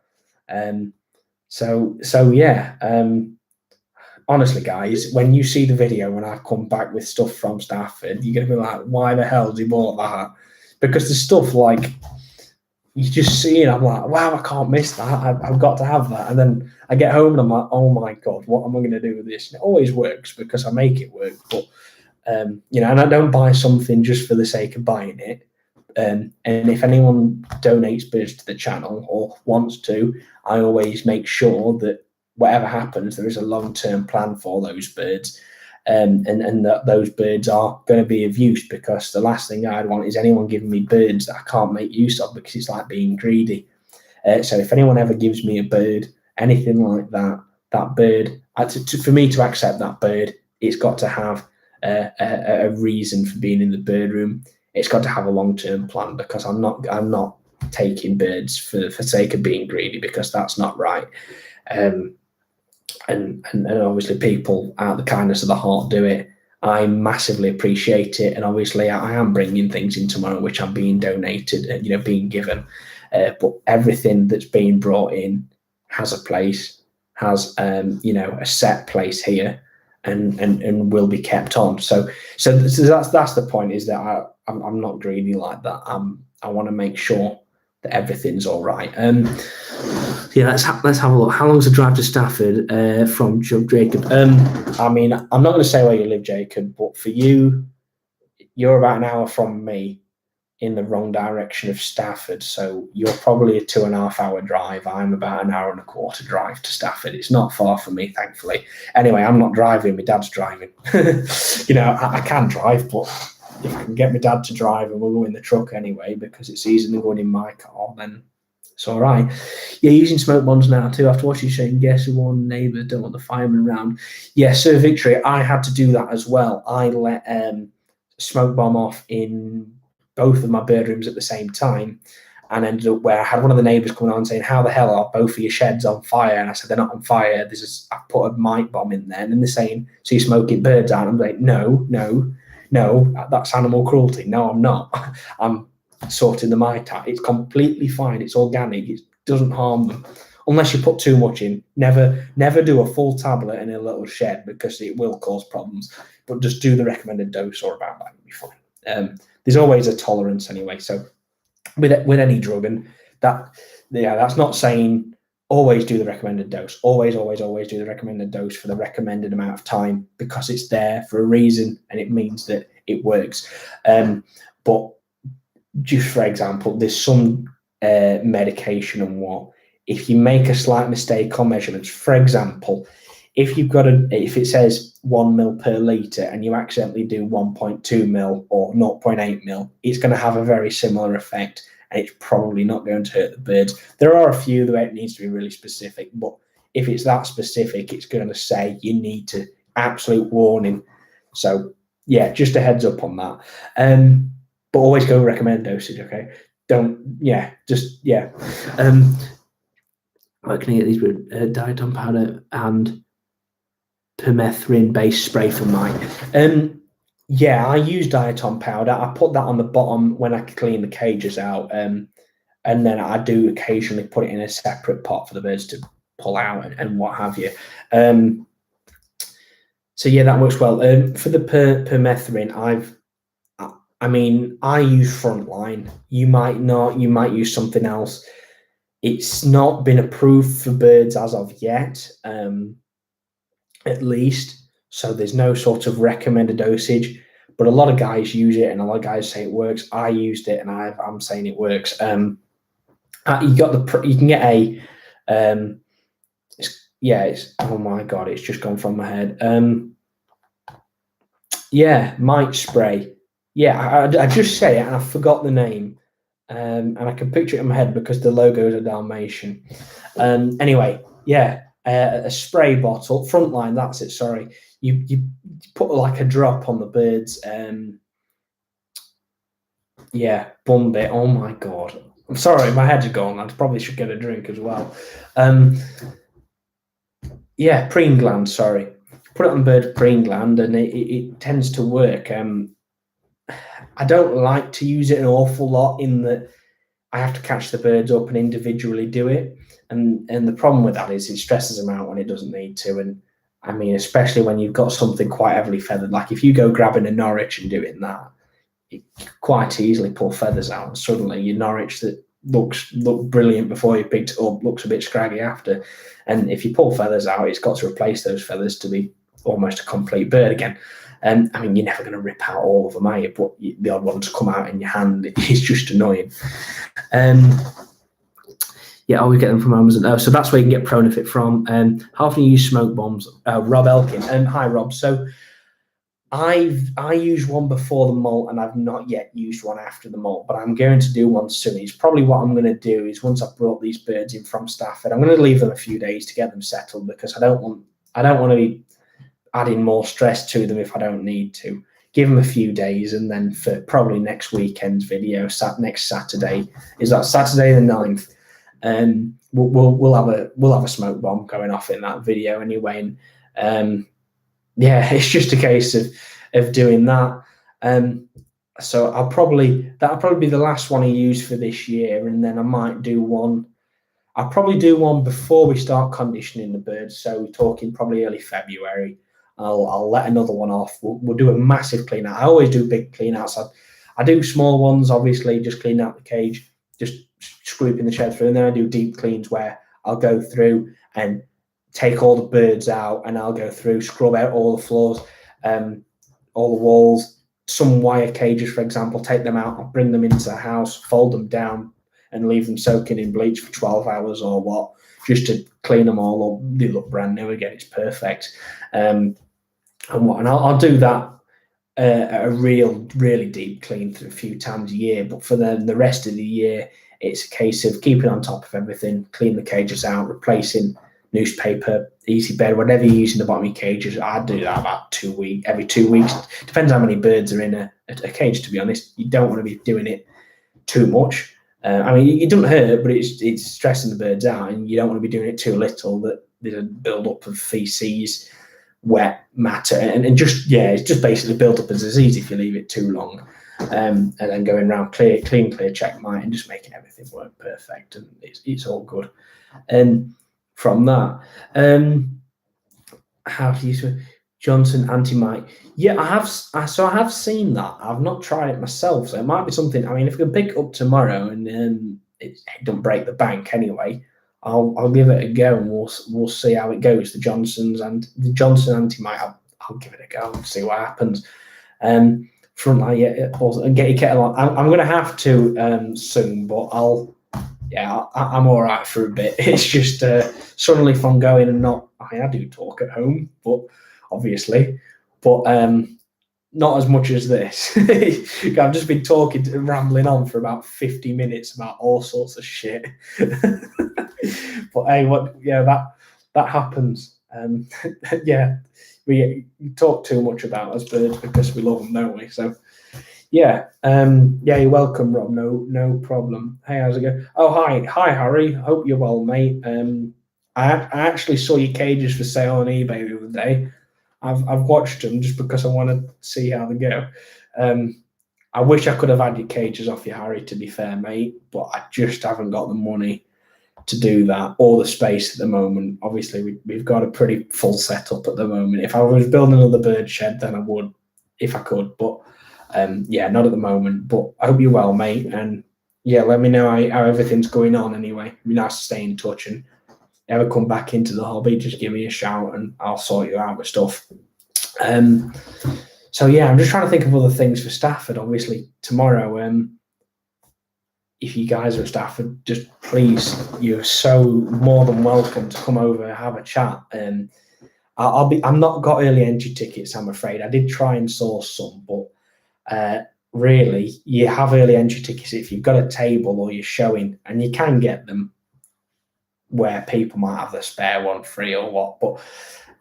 Honestly, guys, when you see the video when I come back with stuff from Stafford, you're going to be like, why the hell did he bought that? Because the stuff, like, you just see it, I'm like, wow, I can't miss that. I've got to have that. And then I get home and I'm like, oh my God, what am I going to do with this? And it always works because I make it work. But, and I don't buy something just for the sake of buying it. And if anyone donates birds to the channel or wants to, I always make sure that whatever happens, there is a long-term plan for those birds. And that those birds are going to be of use, because the last thing I'd want is anyone giving me birds that I can't make use of, because it's like being greedy. So if anyone ever gives me a bird, anything like that, that bird, for me to accept that bird, it's got to have a reason for being in the bird room. It's got to have a long-term plan, because I'm not taking birds for sake of being greedy, because that's not right. And obviously people out of the kindness of the heart do it. I massively appreciate it, and obviously I am bringing things in tomorrow which I'm being donated and being given. But everything that's being brought in has a place, has a set place here, and will be kept on. So that's the point, is that I'm not greedy like that. I want to make sure that everything's all right. Let's have a look. How long's the drive to Stafford from Jacob? I mean, I'm not going to say where you live, Jacob, but for you, you're about an hour from me in the wrong direction of Stafford. So you're probably a 2.5 hour drive. I'm about an hour and a quarter drive to Stafford. It's not far from me, thankfully. Anyway, I'm not driving. My dad's driving. I can drive, but if I can get my dad to drive and we'll go in the truck anyway, because it's easier than going in my car, then it's all right. Yeah, using smoke bombs now too. After watching you saying, guess who warned neighbours don't want the fireman round. Yeah, Sir Victory, I had to do that as well. I let smoke bomb off in both of my bird rooms at the same time, and ended up where I had one of the neighbours coming on saying, how the hell are both of your sheds on fire? And I said, they're not on fire. I put a mite bomb in there. And then they're saying, so you're smoking birds out? I'm like, no, that's animal cruelty. No, I'm not. I'm sorting the mite out. It's completely fine. It's organic. It doesn't harm them. Unless you put too much in. Never do a full tablet in a little shed, because it will cause problems. But just do the recommended dose, or about that, you'll be fine. There's always a tolerance anyway. So with any drug, and that's not saying always do the recommended dose. Always do the recommended dose for the recommended amount of time, because it's there for a reason and it means that it works. But just for example, there's some medication and what, if you make a slight mistake on measurements, for example, if it says 1 mil per litre and you accidentally do 1.2 mil or 0.8 mil, it's going to have a very similar effect, and it's probably not going to hurt the birds. There are a few that it needs to be really specific, but if it's that specific, it's going to say you need to, absolute warning. So yeah, just a heads up on that. But always go recommended dosage, okay? Where can I get these with diatom powder and permethrin-based spray for mite? Yeah, I use diatom powder. I put that on the bottom when I clean the cages out, and then I do occasionally put it in a separate pot for the birds to pull out and what have you. So yeah, that works well. For the permethrin, I use Frontline. You might not. You might use something else. It's not been approved for birds as of yet, at least. So there's no sort of recommended dosage, but a lot of guys use it, and a lot of guys say it works. I used it, and I'm saying it works. You can get a. It's oh my god, it's just gone from my head. Mite spray. Yeah, I just say it and I forgot the name, and I can picture it in my head because the logo is a Dalmatian. Anyway, yeah, a spray bottle, Frontline. That's it. Sorry, you put like a drop on the birds. Bummed it. Oh my god, I'm sorry, my head's gone. I probably should get a drink as well. Preen gland. Sorry, put it on bird preen gland, and it tends to work. I don't like to use it an awful lot, in that I have to catch the birds up and individually do it. And the problem with that is it stresses them out when it doesn't need to. And I mean, especially when you've got something quite heavily feathered, like if you go grabbing a Norwich and doing that, you quite easily pull feathers out. And suddenly your Norwich that looked brilliant before you picked it up looks a bit scraggy after. And if you pull feathers out, it's got to replace those feathers to be almost a complete bird again. I mean, you're never going to rip out all of them, are you? But the odd ones come out in your hand. It's just annoying. Yeah, I always get them from Amazon. So that's where you can get Pronafit from. How often you use smoke bombs? Rob Elkin. Hi, Rob. So I use one before the molt, and I've not yet used one after the molt, but I'm going to do one soon. It's probably what I'm going to do is once I've brought these birds in from Stafford, I'm going to leave them a few days to get them settled, because I don't want to be adding more stress to them if I don't need to. Give them a few days, and then for probably next weekend's video, next Saturday, is that Saturday the 9th? We'll have a smoke bomb going off in that video anyway. And yeah, it's just a case of doing that. So that'll probably be the last one I use for this year, and then I might do one. I'll probably do one before we start conditioning the birds. So we're talking probably early February. I'll let another one off. We'll do a massive clean out. I always do big clean outs. I do small ones, obviously, just clean out the cage, just sweeping the shed through, and then I do deep cleans where I'll go through and take all the birds out, and I'll go through, scrub out all the floors, all the walls, some wire cages, for example, take them out, I'll bring them into the house, fold them down, and leave them soaking in bleach for 12 hours or what, just to clean them all up. They look brand new again. It's perfect. And I'll do that a really deep clean a few times a year. But for the rest of the year, it's a case of keeping on top of everything, clean the cages out, replacing newspaper, easy bed, whatever you use in the bottom of your cages. I do that about every 2 weeks. Depends how many birds are in a cage, to be honest. You don't want to be doing it too much. I mean, it doesn't hurt, but it's stressing the birds out, and you don't want to be doing it too little, that there's a build up of feces, wet matter, and it's just basically build up as disease if you leave it too long. And then going around clear, check mite, and just making everything work perfect, and it's all good. And from that, how do you Johnson anti-mite? Yeah, I have seen that. I've not tried it myself, so it might be something. I mean, if we can pick it up tomorrow and it don't break the bank anyway, I'll give it a go, and we'll see how it goes. The Johnson anti-mite, I'll give it a go and see what happens. Front line, and get your kettle on. I'm going to have to soon, but I'm all right for a bit. It's just suddenly if I'm going and not, I do talk at home, but obviously, but not as much as this. I've just been rambling on for about 50 minutes about all sorts of shit. But hey, that happens. We talk too much about us birds because we love them, don't we? So yeah, you're welcome, Rob. No problem. Hey, how's it going? Oh, hi, Harry. Hope you're well, mate. I actually saw your cages for sale on eBay the other day. I've watched them just because I want to see how they go. I wish I could have had your cages off you, Harry, to be fair, mate, but I just haven't got the money to do that, or the space at the moment. Obviously, we've got a pretty full setup at the moment. If I was building another bird shed, then I would, if I could, but not at the moment. But I hope you're well, mate, and let me know how everything's going on anyway. It'd be nice to stay in touch, and ever come back into the hobby, just give me a shout and I'll sort you out with stuff. I'm just trying to think of other things for Stafford. Obviously tomorrow, if you guys are at Stafford, just please, you're so more than welcome to come over and have a chat. I'm not got early entry tickets, I'm afraid. I did try and source some, but really, you have early entry tickets if you've got a table or you're showing, and you can get them where people might have the spare one free or what. But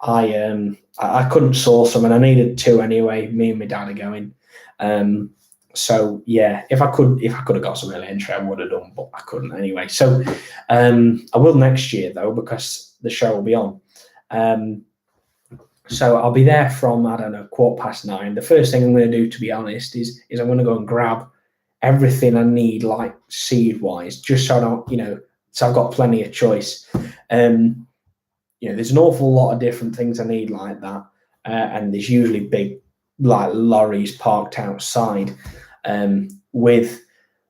I couldn't source them, and I needed 2 anyway. Me and my dad are going. If I could have got some early entry, I would have done, but I couldn't anyway. So I will next year though, because the show will be on. So I'll be there from 9:15. The first thing I'm going to do, to be honest, is I'm going to go and grab everything I need, like seed wise, just so I don't, so I've got plenty of choice. There's an awful lot of different things I need like that, and there's usually big like lorries parked outside with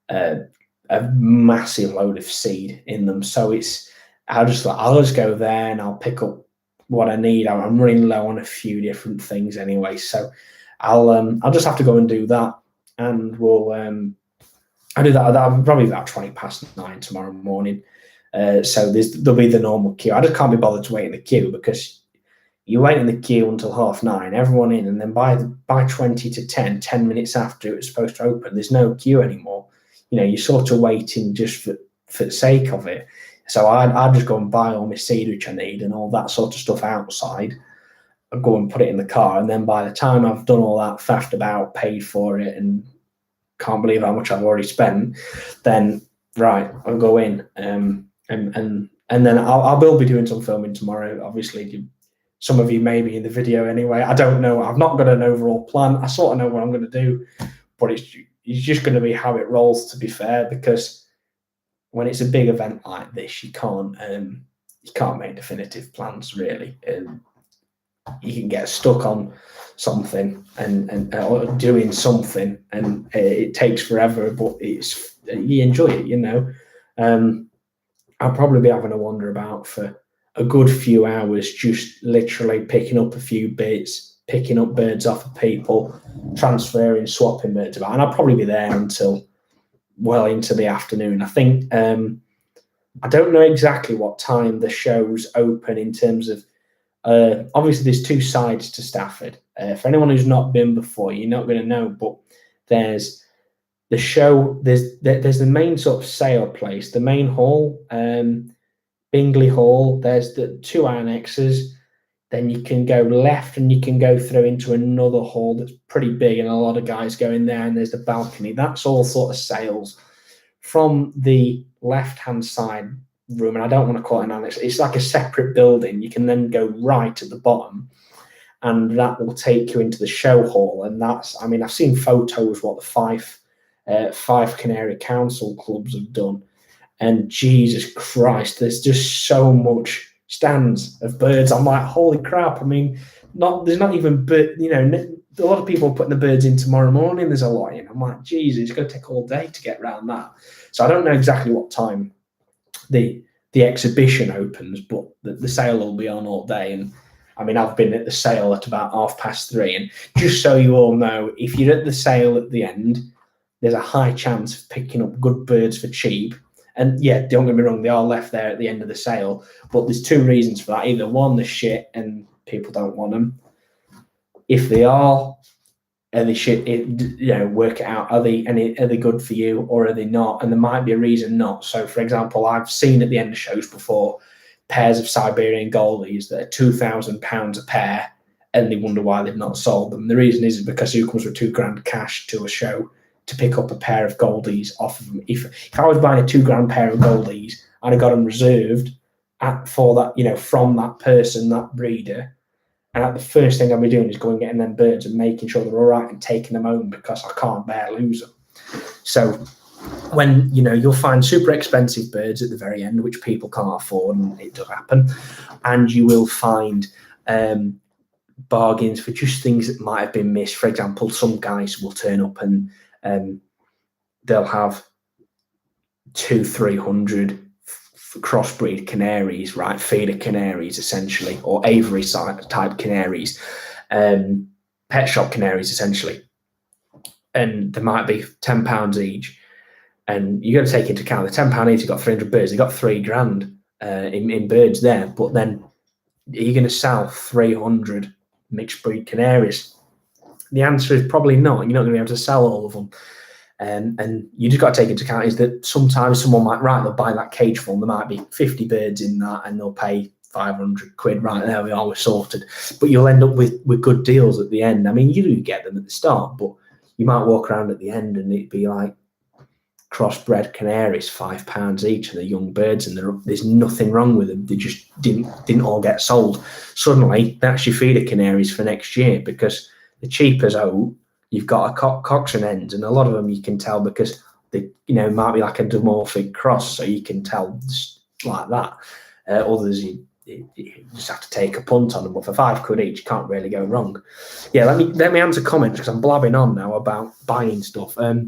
a massive load of seed in them. So I'll just go there and I'll pick up what I need. I'm running low on a few different things anyway, so I'll just have to go and do that, and we'll I do that. That'll probably about 9:20 tomorrow morning. So there'll be the normal queue. I just can't be bothered to wait in the queue, because you wait in the queue until 9:30, everyone in, and then by 20 to 10 minutes after it was supposed to open, there's no queue anymore. You're sort of waiting just for the sake of it. So I'd just go and buy all my seed which I need and all that sort of stuff outside. I'd go and put it in the car, and then by the time I've done all that, faffed about, paid for it, and can't believe how much I've already spent, then right, I'll go in, and then I will be doing some filming tomorrow. Obviously, some of you may be in the video anyway. I don't know. I've not got an overall plan. I sort of know what I'm going to do, but it's just going to be how it rolls, to be fair, because when it's a big event like this, you can't make definitive plans, really. You can get stuck on something and or doing something, and it takes forever, but you enjoy it. I'll probably be having a wander about for a good few hours, just literally picking up a few bits, picking up birds off of people, transferring, swapping birds about, and I'll probably be there until well into the afternoon. I think I don't know exactly what time the show's open in terms of. Obviously, there's two sides to Stafford. For anyone who's not been before, you're not going to know, but there's the show. There's the main sort of sale place, the main hall, Bingley Hall. There's the two annexes. Then you can go left and you can go through into another hall that's pretty big, and a lot of guys go in there, and there's the balcony. That's all sort of sales. From the left-hand side room, and I don't want to call it an annex, it's like a separate building. You can then go right at the bottom, and that will take you into the show hall. And I've seen photos what the five Canary Council clubs have done, and Jesus Christ, there's just so much stands of birds. I'm like, holy crap. There's not even a lot of people are putting the birds in tomorrow morning. There's a lot in. I'm like, Jesus, it's going to take all day to get around that. So I don't know exactly what time the exhibition opens, but the sale will be on all day. And I've been at the sale at about 3:30, and just so you all know, if you're at the sale at the end, there's a high chance of picking up good birds for cheap. And yeah, don't get me wrong, they are left there at the end of the sale, but there's two reasons for that. Either one, they're shit and people don't want them. If they are, and they should, work it out. Are they good for you, or are they not? And there might be a reason not. So, for example, I've seen at the end of shows before pairs of Siberian Goldies that are £2,000 a pair, and they wonder why they've not sold them. The reason is because who comes with £2,000 cash to a show to pick up a pair of Goldies off of them? If I was buying a £2,000 pair of Goldies, I'd have got them reserved for that, from that person, that breeder. And the first thing I'll be doing is going and getting them birds and making sure they're all right and taking them home, because I can't bear lose them. So when, you'll find super expensive birds at the very end, which people can't afford, and it does happen. And you will find bargains for just things that might have been missed. For example, some guys will turn up and they'll have 200-300 crossbreed canaries, right? Feeder canaries, essentially, or aviary type canaries, pet shop canaries, essentially. And there might be £10 each. And you got to take into account the £10 each, you've got 300 birds, you've got £3,000 in birds there. But then are you going to sell 300 mixed breed canaries? The answer is probably not. You're not going to be able to sell all of them. And you just got to take into account is that sometimes someone might, they'll buy that cage full, there might be 50 birds in that, and they'll pay £500, right, there we are, we're sorted. But you'll end up with good deals at the end. You do get them at the start, but you might walk around at the end and it'd be like crossbred canaries, £5 each, and they're young birds, and there's nothing wrong with them. They just didn't all get sold. Suddenly, that's your feeder canaries for next year, because the cheap as oat, you've got a cocks and hens, and a lot of them you can tell because they, might be like a dimorphic cross, so you can tell just like that. Others, you just have to take a punt on them, but for £5 each, you can't really go wrong. Yeah, let me answer comments, because I'm blabbing on now about buying stuff. Are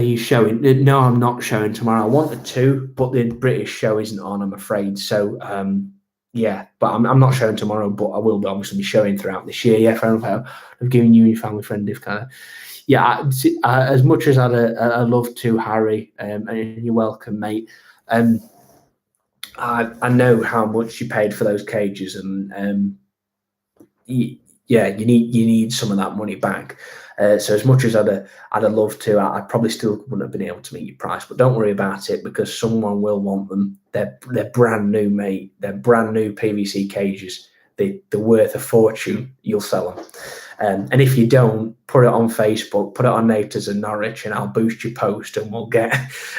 you showing? No, I'm not showing tomorrow. I wanted to, but the British show isn't on, I'm afraid. So yeah, but I'm not showing tomorrow, but I will obviously be showing throughout this year. Yeah, fair enough. I've given you and your family friend if kind of. Yeah, as much as I'd love to, Harry, and you're welcome, mate. I know how much you paid for those cages, and yeah, you need some of that money back. So as much as I'd have loved to, I probably still wouldn't have been able to meet your price. But don't worry about it, because someone will want them. They're brand new, mate. They're brand new PVC cages. They're worth a fortune. You'll sell them. And if you don't, put it on Facebook, put it on Naters and Norwich, and I'll boost your post, and we'll get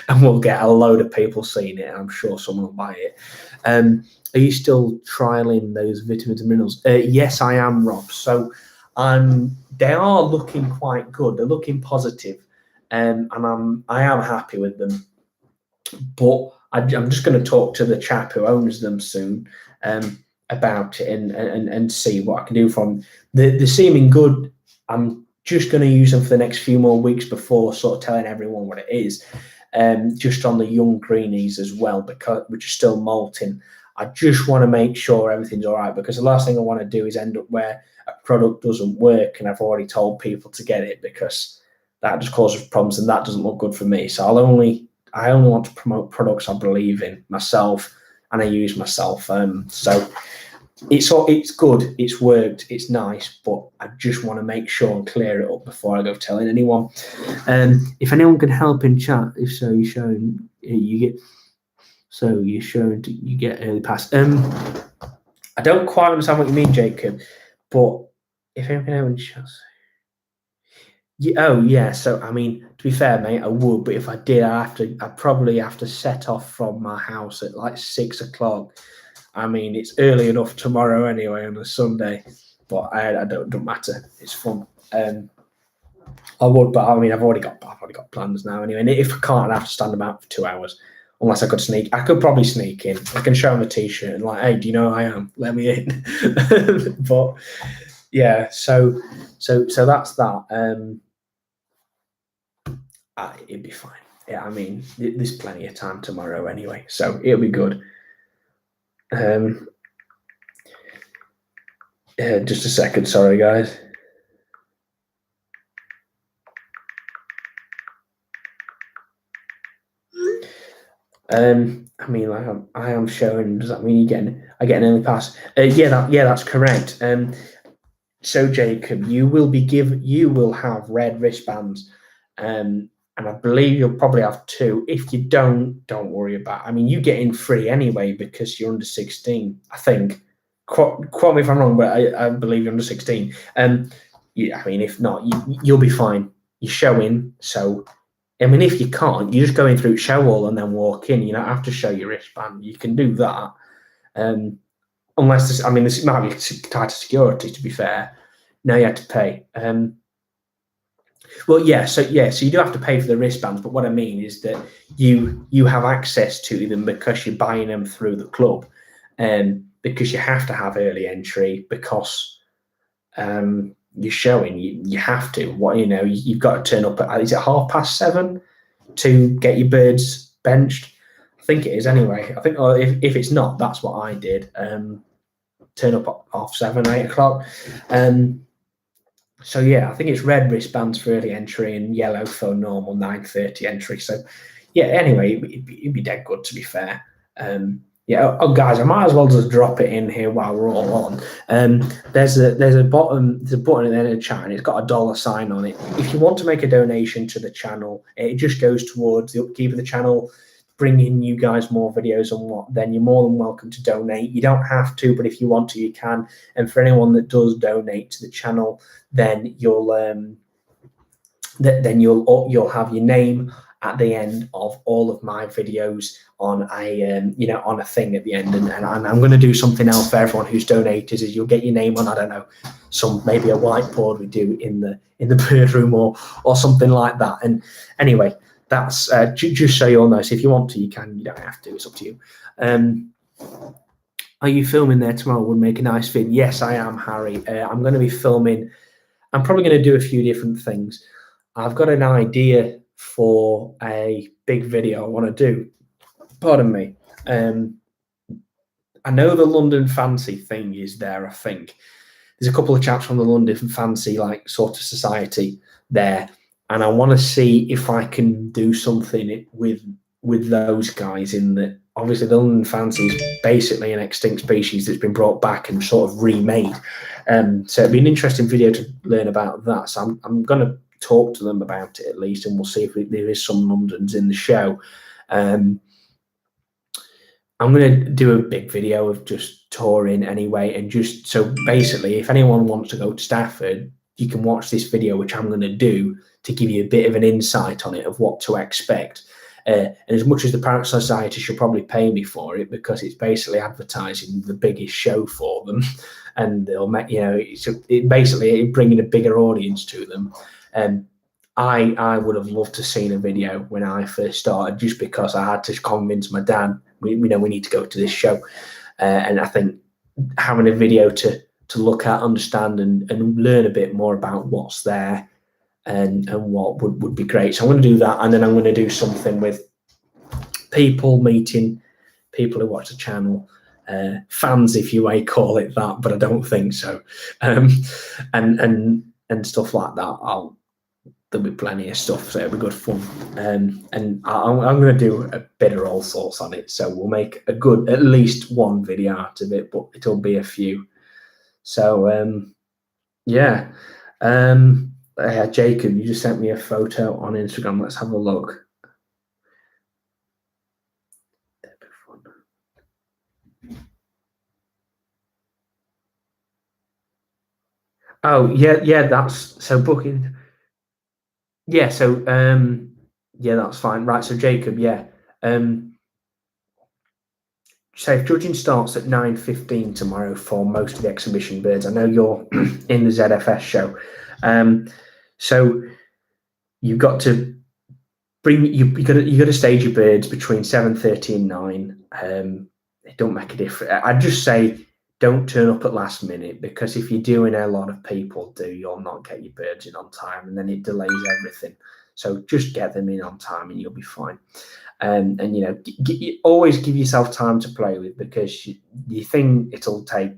a load of people seeing it. And I'm sure someone will buy it. Are you still trialing those vitamins and minerals? Yes, I am, Rob. So they are looking quite good. They're looking positive, and I am happy with them. But I'm just going to talk to the chap who owns them soon about it and see what I can do from the seeming good. I'm just going to use them for the next few more weeks before sort of telling everyone what it is. Just on the young greenies as well, which are still molting. I just want to make sure everything's all right, because the last thing I want to do is end up where a product doesn't work and I've already told people to get it, because that just causes problems and that doesn't look good for me. So I only want to promote products I believe in myself and I use myself. So it's good, it's worked, it's nice, but I just want to make sure and clear it up before I go telling anyone. If anyone can help in chat, if so, you're showing you get. So you're showing you get early pass. I don't quite understand what you mean, Jacob, but if anyone can help in chat. Oh yeah, so I mean, to be fair, mate, I would, but if I did, I'd probably have to set off from my house at like 6 o'clock. I mean, it's early enough tomorrow anyway on a Sunday, but I don't matter. It's fun. I would, but I mean, I've already got plans now anyway. And if I can't, I have to stand about for 2 hours. Unless I could sneak, I could probably sneak in. I can show them a t-shirt and like, hey, do you know who I am? Let me in. But yeah, so that's that. It'd be fine. Yeah, I mean, there's plenty of time tomorrow anyway, so it'll be good. Just a second, sorry guys. I mean, like I am showing. Does that mean I get an early pass? Yeah, that's correct. So Jacob, you will have red wristbands, and I believe you'll probably have 2. If you don't worry about it. I mean, you get in free anyway because you're under 16. I think. Quote me if I'm wrong, but I believe you're under 16. Yeah, I mean, if not, you'll be fine. You're showing, so. I mean, if you can't, you just go in through show all and then walk in. You don't have to show your wristband. You can do that. Unless this might be tied to security, to be fair. No, you have to pay. Well, yeah, so you do have to pay for the wristbands, but what I mean is that you have access to them because you're buying them through the club, because you have to have early entry, because you're showing you have to. You've got to turn up at, is it 7:30 to get your birds benched? I think it is anyway. I think if it's not, that's what I did. Turn up at 7:30, 8 o'clock. So yeah, I think it's red wristbands for early entry and yellow for normal 9:30 entry. So yeah, anyway, it'd be dead good, to be fair. Yeah. Oh, guys, I might as well just drop it in here while we're all on. There's a button at the end of the chat, and it's got a $sign on it. If you want to make a donation to the channel, it just goes towards the upkeep of the channel, bringing you guys more videos and what. Then you're more than welcome to donate. You don't have to, but if you want to, you can. And for anyone that does donate to the channel, then you'll have your name at the end of all of my videos on a thing at the end, and I'm going to do something else for everyone who's donated. Is you'll get your name on, I don't know, maybe a whiteboard we do in the bird room or something like that. And anyway, that's just so you all know. So if you want to, you can. You don't have to. It's up to you. Are you filming there tomorrow? Would make a nice vid. Yes, I am, Harry. I'm going to be filming. I'm probably going to do a few different things. I've got an idea for a big video I want to do. Pardon me. I know the London fancy thing is there. I think there's a couple of chaps from the London fancy like sort of society there, and I want to see if I can do something with those guys. In that, obviously, the London fancy is basically an extinct species that's been brought back and sort of remade. So it'd be an interesting video to learn about that. So I'm going to talk to them about it at least, and we'll see if there is some Londons in the show. I'm going to do a big video of just touring anyway, and just so basically, if anyone wants to go to Stafford, you can watch this video, which I'm going to do to give you a bit of an insight on it of what to expect. And as much as the Parrot Society should probably pay me for it, because it's basically advertising the biggest show for them, and they'll make, you know, it bringing a bigger audience to them. I would have loved to seen a video when I first started, just because I had to convince my dad, we need to go to this show. And I think having a video to look at, understand, and learn a bit more about what's there and what would be great. So I'm going to do that, and then I'm going to do something with people, meeting people who watch the channel, fans, if you may call it that, but I don't think so. And stuff like that. There'll be plenty of stuff, so it'll be good fun. And I'm going to do a bit of all sorts on it, so we'll make at least one video out of it, but it'll be a few. So yeah. Jacob, you just sent me a photo on Instagram. Let's have a look. Oh yeah, that's so booking. Yeah, so yeah, that's fine. Right, so Jacob, yeah. So if judging starts at 9:15 tomorrow for most of the exhibition birds. I know you're in the ZFS show. So you've got to you got to stage your birds between 7:30 and 9. It don't make a difference. I'd just say don't turn up at last minute, because if you're doing a lot of people do, you'll not get your birds in on time, and then it delays everything. So just get them in on time and you'll be fine. And you know, always give yourself time to play with, because you think it'll take,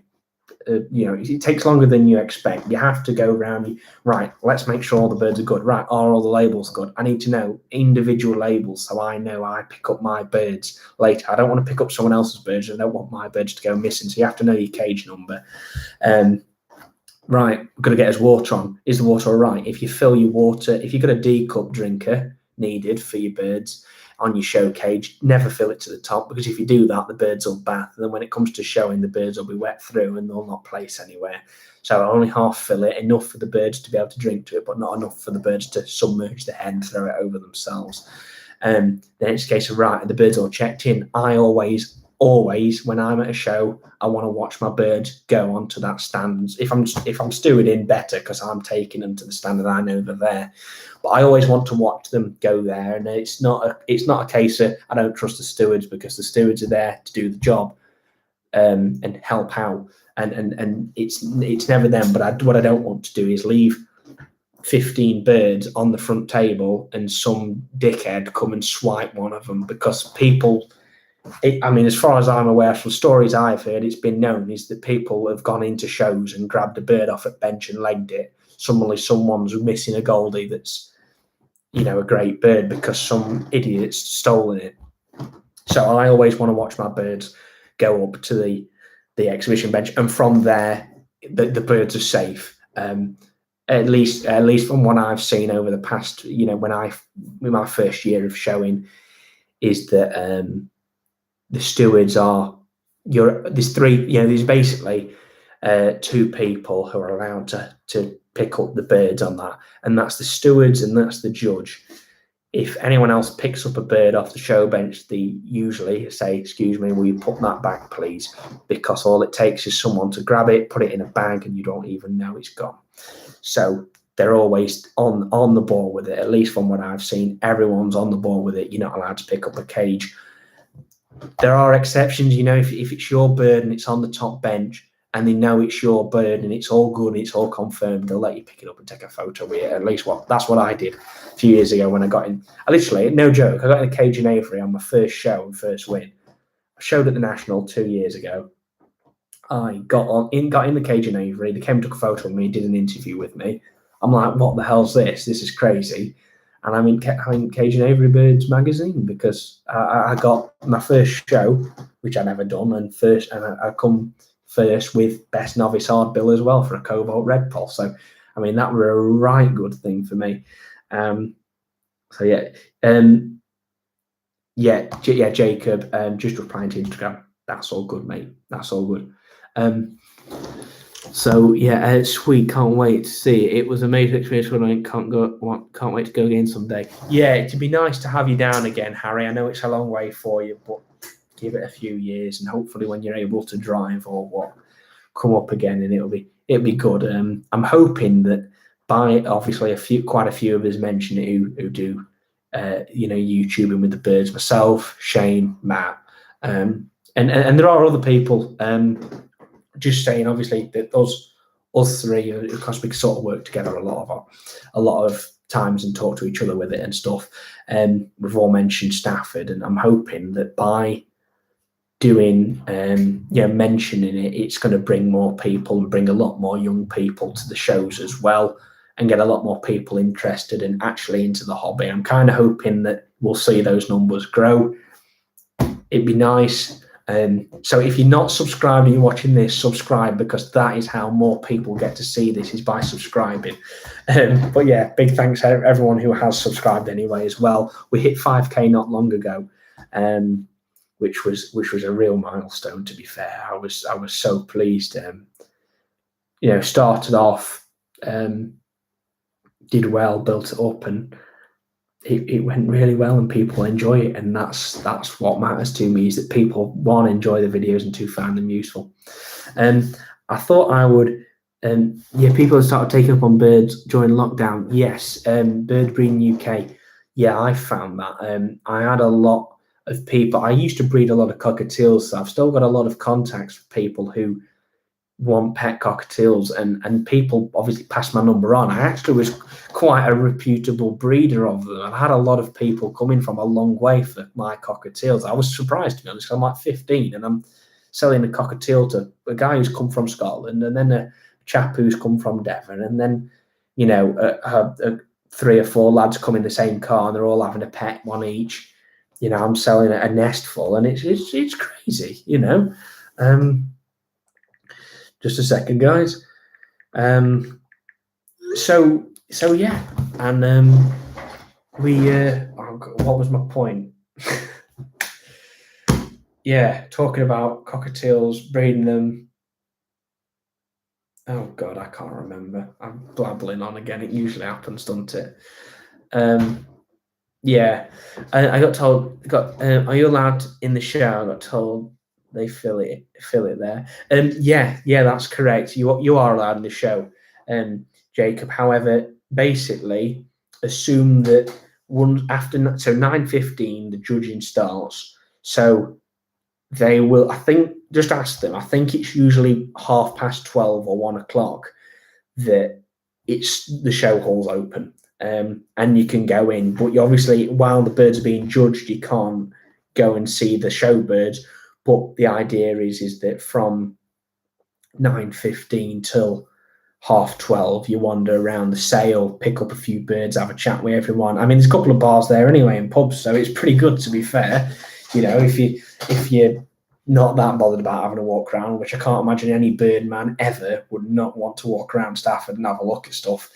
you know, it takes longer than you expect. You have to go around, right, let's make sure all the birds are good. Right, are all the labels good? I need to know individual labels, so I know I pick up my birds later. I don't want to pick up someone else's birds. I don't want my birds to go missing. So you have to know your cage number. Right, we've got to get his water on. Is the water all right? If you fill your water, if you've got a D-cup drinker needed for your birds on your show cage, never fill it to the top, because if you do that, the birds will bath, and then when it comes to showing, the birds will be wet through and they'll not place anywhere. So I only half fill it, enough for the birds to be able to drink to it, but not enough for the birds to submerge the head and throw it over themselves. Then it's a case of, right, the birds all checked in. I always, when I'm at a show, I want to watch my birds go onto that stand. If I'm stewarding, better, because I'm taking them to the stand and I know they're there. But I always want to watch them go there, and it's not a case of I don't trust the stewards, because the stewards are there to do the job and help out, and it's never them. But what I don't want to do is leave 15 birds on the front table and some dickhead come and swipe one of them, because people. I mean, as far as I'm aware, from stories I've heard, it's been known is that people have gone into shows and grabbed a bird off a bench and legged it. Someone's missing a goldie that's, you know, a great bird, because some idiot's stolen it. So I always want to watch my birds go up to the exhibition bench, and from there, the birds are safe. At least from what I've seen over the past, you know, in my first year of showing, is that the stewards are there's basically 2 people who are allowed to pick up the birds on that, and that's the stewards and that's the judge. If anyone else picks up a bird off the show bench, they usually say, "Excuse me, will you put that back, please?" Because all it takes is someone to grab it, put it in a bag, and you don't even know it's gone. So they're always on the ball with it. At least from what I've seen, everyone's on the ball with it. You're not allowed to pick up a cage. There are exceptions, you know, if it's your bird and it's on the top bench and they know it's your bird and it's all good and it's all confirmed, they'll let you pick it up and take a photo with it. At least that's what I did a few years ago when I got in. I literally, no joke, I got in a cage in Avery on my first show and first win. I showed at the National 2 years ago, I got in the cage in Avery. They came and took a photo of me, did an interview with me. I'm like, what the hell's this? This is crazy. And I'm in Cage and Avery Birds magazine because I got my first show, which I'd never done, and I come first with Best Novice Hard Bill as well for a Cobalt Red Pulse. So, I mean, that were a right good thing for me. So yeah, Jacob, just replying to Instagram. That's all good, mate. That's all good. So yeah, sweet. Can't wait to see it. It was an amazing experience when I can't wait to go again someday. Yeah, it'd be nice to have you down again, Harry. I know it's a long way for you, but give it a few years, and hopefully when you're able to drive or what, come up again, and it'll be good. I'm hoping that by obviously quite a few of us mentioned it who do YouTubing with the birds. Myself, Shane, Matt, and there are other people. Just saying, obviously, that us three, because we sort of work together a lot of times and talk to each other with it and stuff. We've all mentioned Stafford, and I'm hoping that by doing, mentioning it, it's going to bring more people and bring a lot more young people to the shows as well, and get a lot more people interested and actually into the hobby. I'm kind of hoping that we'll see those numbers grow. It'd be nice. So if you're not subscribed and you're watching this, subscribe, because that is how more people get to see this, is by subscribing. But yeah, big thanks to everyone who has subscribed anyway as well. We hit 5K not long ago, which was a real milestone, to be fair. I was so pleased. Started off, did well, built it up, and it went really well, and people enjoy it, and that's what matters to me, is that people, one, enjoy the videos, and two, find them useful. I thought I would, people have started taking up on birds during lockdown. Yes, Bird Breeding UK. Yeah, I found that. I had a lot of people. I used to breed a lot of cockatiels, so I've still got a lot of contacts for people who want pet cockatiels, and people obviously passed my number on. I actually was quite a reputable breeder of them. I've had a lot of people coming from a long way for my cockatiels. I was surprised, to be honest. I'm like 15 and I'm selling a cockatiel to a guy who's come from Scotland, and then a chap who's come from Devon, and then 3 or 4 lads come in the same car and they're all having a pet, one each. I'm selling a nest full, and it's crazy. Just a second, guys. So yeah, and what was my point? Yeah, talking about cockatiels, breeding them. Oh God, I can't remember. I'm blabbling on again. It usually happens, doesn't it? Yeah, I got told. Are you allowed in the show? I got told they fill it there. Yeah, that's correct. You are allowed in the show, Jacob. However, basically, assume that after 9:15 the judging starts. So they will. I think, just ask them. I think it's usually 12:30 or 1 o'clock that the show hall's open, and you can go in. But you obviously, while the birds are being judged, you can't go and see the show birds. But the idea is that from 9:15 till 12:30, you wander around the sale, pick up a few birds, have a chat with everyone. I mean, there's a couple of bars there anyway and pubs, so it's pretty good, to be fair. If you're not that bothered about having a walk around, which I can't imagine any bird man ever would not want to walk around Stafford and have a look at stuff,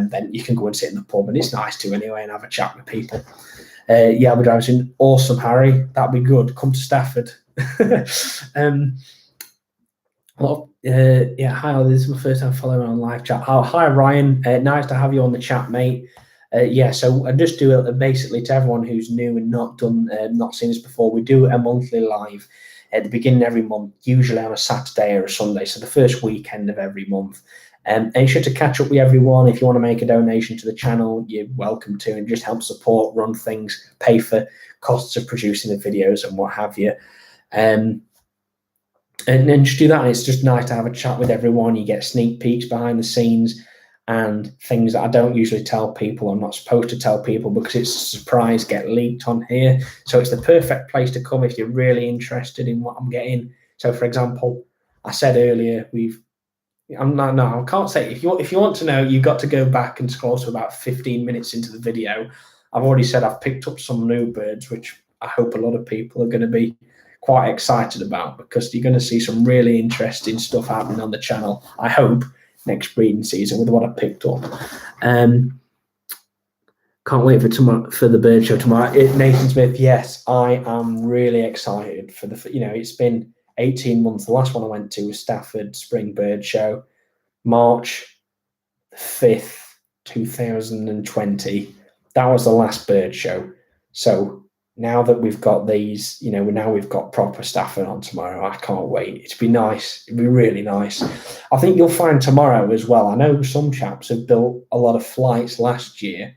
then you can go and sit in the pub, and it's nice to anyway, and have a chat with people. Yeah, I'll be driving soon. Awesome, Harry. That'd be good. Come to Stafford. Hi, this is my first time following on live chat. Oh, hi, Ryan. Nice to have you on the chat, mate. So I just do it basically to everyone who's new and not seen this before. We do a monthly live at the beginning of every month, usually on a Saturday or a Sunday, so the first weekend of every month. And sure to catch up with everyone. If you want to make a donation to the channel, you're welcome to, and just help support, run things, pay for costs of producing the videos and what have you. And then just do that. And it's just nice to have a chat with everyone. You get sneak peeks behind the scenes and things that I don't usually tell people. I'm not supposed to tell people because it's a surprise, get leaked on here. So it's the perfect place to come if you're really interested in what I'm getting. So, for example, I said earlier, I can't say. If you want to know, you've got to go back and scroll to about 15 minutes into the video. I've already said I've picked up some new birds, which I hope a lot of people are going to be quite excited about, because you're going to see some really interesting stuff happening on the channel, I hope, next breeding season with what I picked up. Can't wait for tomorrow, for the bird show tomorrow. Nathan Smith, yes, I am really excited for the. It's been 18 months. The last one I went to was Stafford Spring Bird Show, March 5th, 2020. That was the last bird show. So now that we've got these, now we've got proper Stafford on tomorrow. I can't wait. It'd be nice. It'd be really nice. I think you'll find tomorrow as well. I know some chaps have built a lot of flights last year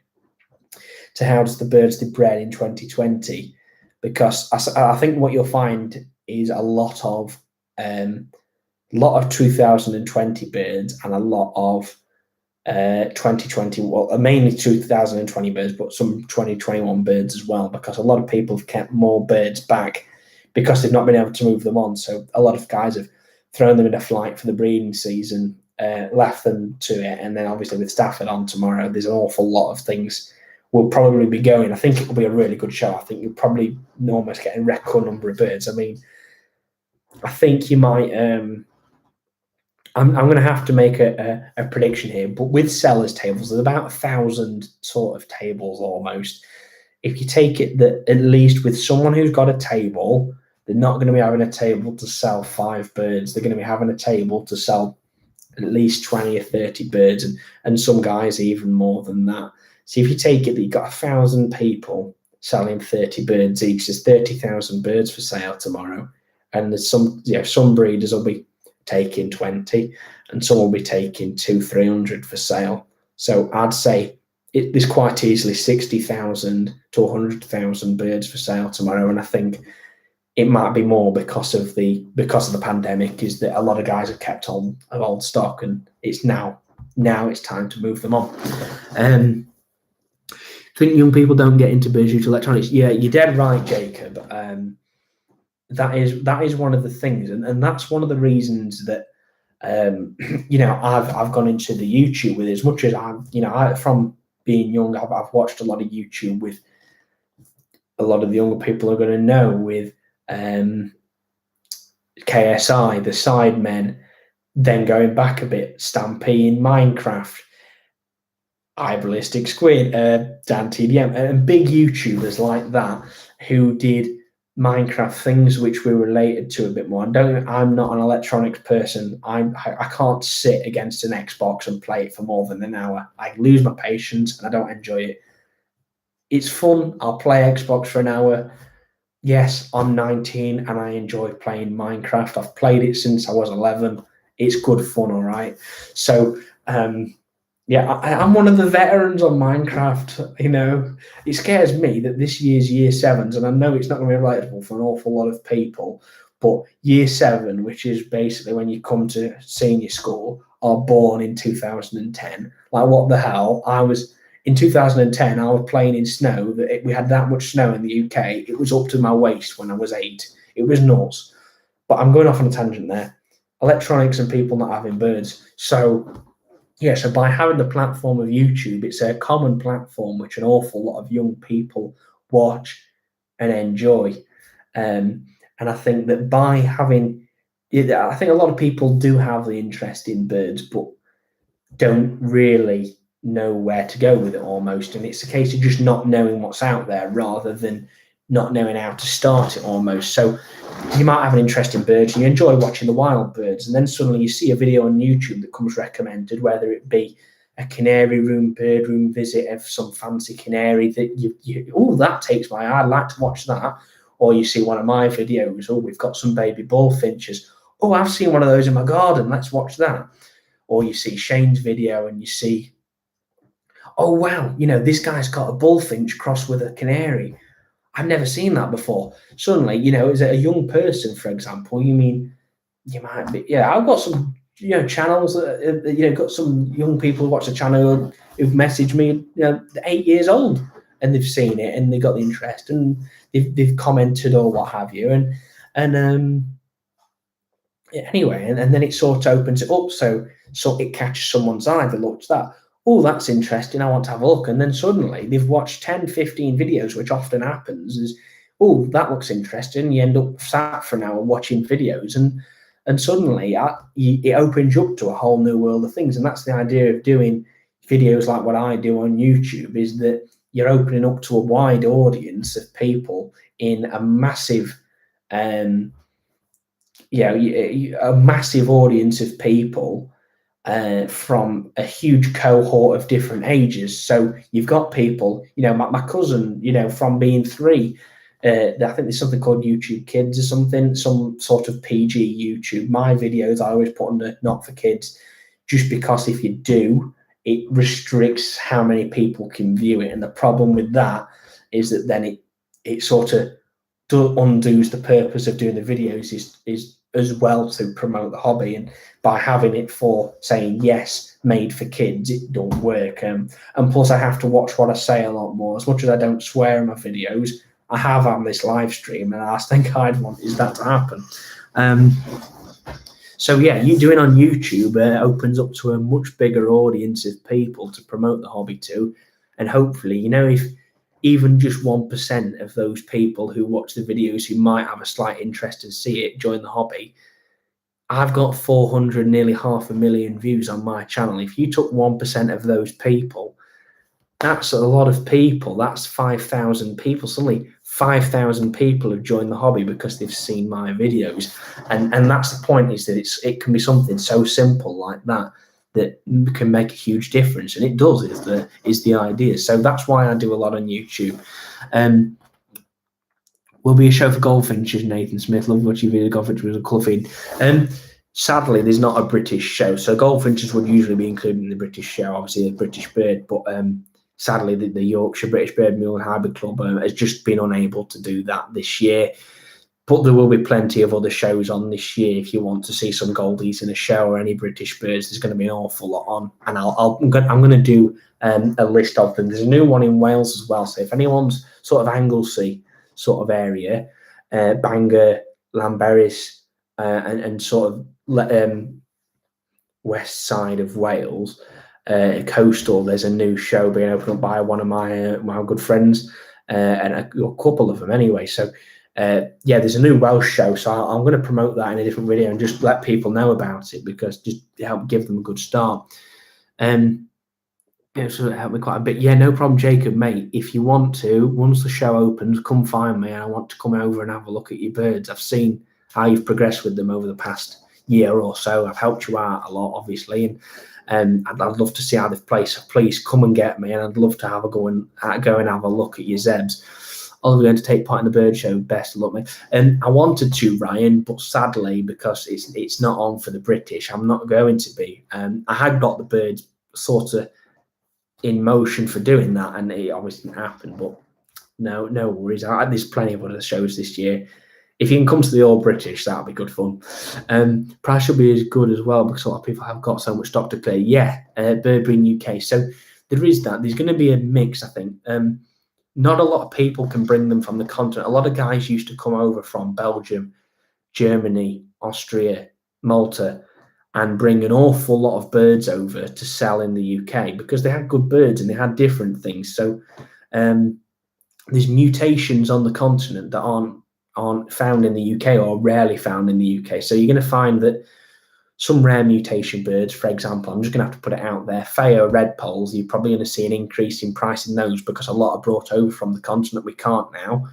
to house the birds they bred in 2020, because I think what you'll find is a lot of 2020 birds and a lot of 2020, well, mainly 2020 birds, but some 2021 birds as well, because a lot of people have kept more birds back because they've not been able to move them on. So a lot of guys have thrown them in a flight for the breeding season, left them to it, and then obviously with Stafford on tomorrow, there's an awful lot of things will probably be going. I think it will be a really good show. I think you'll probably almost get a record number of birds. I mean, I think you might. I'm going to have to make a prediction here, but with sellers' tables, there's about 1,000 sort of tables almost. If you take it that at least with someone who's got a table, they're not going to be having a table to sell 5 birds. They're going to be having a table to sell at least 20 or 30 birds, and some guys even more than that. So if you take it that you've got 1,000 people selling 30 birds each, there's 30,000 birds for sale tomorrow. And there's some breeders will be taking 20, and some will be taking 200-300 for sale. So I'd say there's quite easily 60,000 to 100,000 birds for sale tomorrow, and I think it might be more because of the pandemic, is that a lot of guys have kept on of old stock, and it's now it's time to move them on. Think young people don't get into birds due to electronics? Yeah, you're dead right, Jacob. That is one of the things, and that's one of the reasons that I've gone into the YouTube with, as much as from being young, I've watched a lot of YouTube with a lot of the younger people are going to know, with KSI, the Sidemen, then going back a bit, Stampy in Minecraft, iBallistic Squid, Dan TDM, and big YouTubers like that who did Minecraft things which we related to a bit more. I'm not an electronics person. I can't sit against an Xbox and play it for more than an hour. I lose my patience and I don't enjoy it. It's fun. I'll play Xbox for an hour. Yes, I'm 19 and I enjoy playing Minecraft. I've played it since I was 11. It's good fun, all right. So I'm one of the veterans on Minecraft. It scares me that this year's year 7s, and I know it's not going to be relatable for an awful lot of people, but year 7, which is basically when you come to senior school, are born in 2010. Like, what the hell? In 2010, I was playing in snow. We had that much snow in the UK. It was up to my waist when I was 8. It was nuts. But I'm going off on a tangent there. Electronics and people not having birds. So by having the platform of YouTube, it's a common platform which an awful lot of young people watch and enjoy. And I think that by having it, I think a lot of people do have the interest in birds, but don't really know where to go with it almost. And it's a case of just not knowing what's out there rather than not knowing how to start it almost. So you might have an interest in birds and you enjoy watching the wild birds, and then suddenly you see a video on YouTube that comes recommended, whether it be a canary room, bird room visit of some fancy canary that that takes my eye, I'd like to watch that. Or you see one of my videos, we've got some baby bullfinches. I've seen one of those in my garden, let's watch that. Or you see Shane's video and you see, oh wow, this guy's got a bullfinch crossed with a canary. I've never seen that before. Suddenly, as a young person, for example, you might be, I've got some, channels that, got some young people who watch the channel who've messaged me, 8 years old, and they've seen it and they've got the interest and they've commented or what have you. And anyway, and then it sort of opens it up, so it catches someone's eye. They look to that. Oh, that's interesting. I want to have a look. And then suddenly they've watched 10, 15 videos, which often happens is, oh, that looks interesting. You end up sat for an hour watching videos, and suddenly it opens you up to a whole new world of things. And that's the idea of doing videos like what I do on YouTube, is that you're opening up to a wide audience of people in a massive, a massive audience of people from a huge cohort of different ages. So you've got people, my cousin, from being 3, I think there's something called YouTube Kids or something, some sort of PG YouTube. My videos I always put under not for kids, just because if you do, it restricts how many people can view it. And the problem with that is that then it sort of undoes the purpose of doing the videos, is as well to promote the hobby. And by having it for saying yes, made for kids, it don't work. And plus I have to watch what I say a lot more. As much as I don't swear in my videos, I have on this live stream, and I think I'd want is that to happen. So yeah, you doing on YouTube opens up to a much bigger audience of people to promote the hobby to. And hopefully, if even just 1% of those people who watch the videos who might have a slight interest and see it join the hobby, I've got 400, nearly 500,000 views on my channel. If you took 1% of those people, that's a lot of people. That's 5,000 people. Suddenly 5,000 people have joined the hobby because they've seen my videos. And that's the point, is that it can be something so simple like that can make a huge difference. And it does, is the idea. So that's why I do a lot on YouTube. Will be a show for goldfinches, Nathan Smith. Love watching video goldfinch with a colour feed. Sadly, there's not a British show. So goldfinches would usually be included in the British show, obviously a British bird, but sadly, the Yorkshire British Bird Mule and Hybrid Club has just been unable to do that this year. But there will be plenty of other shows on this year. If you want to see some goldies in a show or any British birds, there's going to be an awful lot on. And I'm going to do a list of them. There's a new one in Wales as well. So if anyone's sort of Anglesey sort of area, Bangor, Llanberis, and sort of west side of Wales, coastal, there's a new show being opened up by one of my good friends, and a couple of them anyway. So there's a new Welsh show, so I'm going to promote that in a different video and just let people know about it, because just help give them a good start. So it helped me quite a bit. Yeah, no problem, Jacob, mate. If you want to, once the show opens, come find me, and I want to come over and have a look at your birds. I've seen how you've progressed with them over the past year or so. I've helped you out a lot, obviously, and I'd love to see how they've played. So please come and get me, and I'd love to have a go and have a look at your Zebs. I'll be going to take part in the bird show. Best of luck, mate. And I wanted to, Ryan, but sadly, because it's not on for the British, I'm not going to be. I had got the birds sort of in motion for doing that, and it obviously didn't happen. But no worries. There's plenty of other shows this year. If you can come to the All British, that'll be good fun. Price should be as good as well, because a lot of people have got so much stock to clear. Yeah, Birdbreeding UK. So there is that. There's going to be a mix, I think. Not a lot of people can bring them from the continent. A lot of guys used to come over from Belgium, Germany, Austria, Malta, and bring an awful lot of birds over to sell in the UK, because they had good birds and they had different things. So there's mutations on the continent that aren't found in the UK, or rarely found in the UK. So you're going to find that some rare mutation birds, for example, I'm just going to have to put it out there, Feo red poles, you're probably going to see an increase in price in those, because a lot are brought over from the continent. We can't now.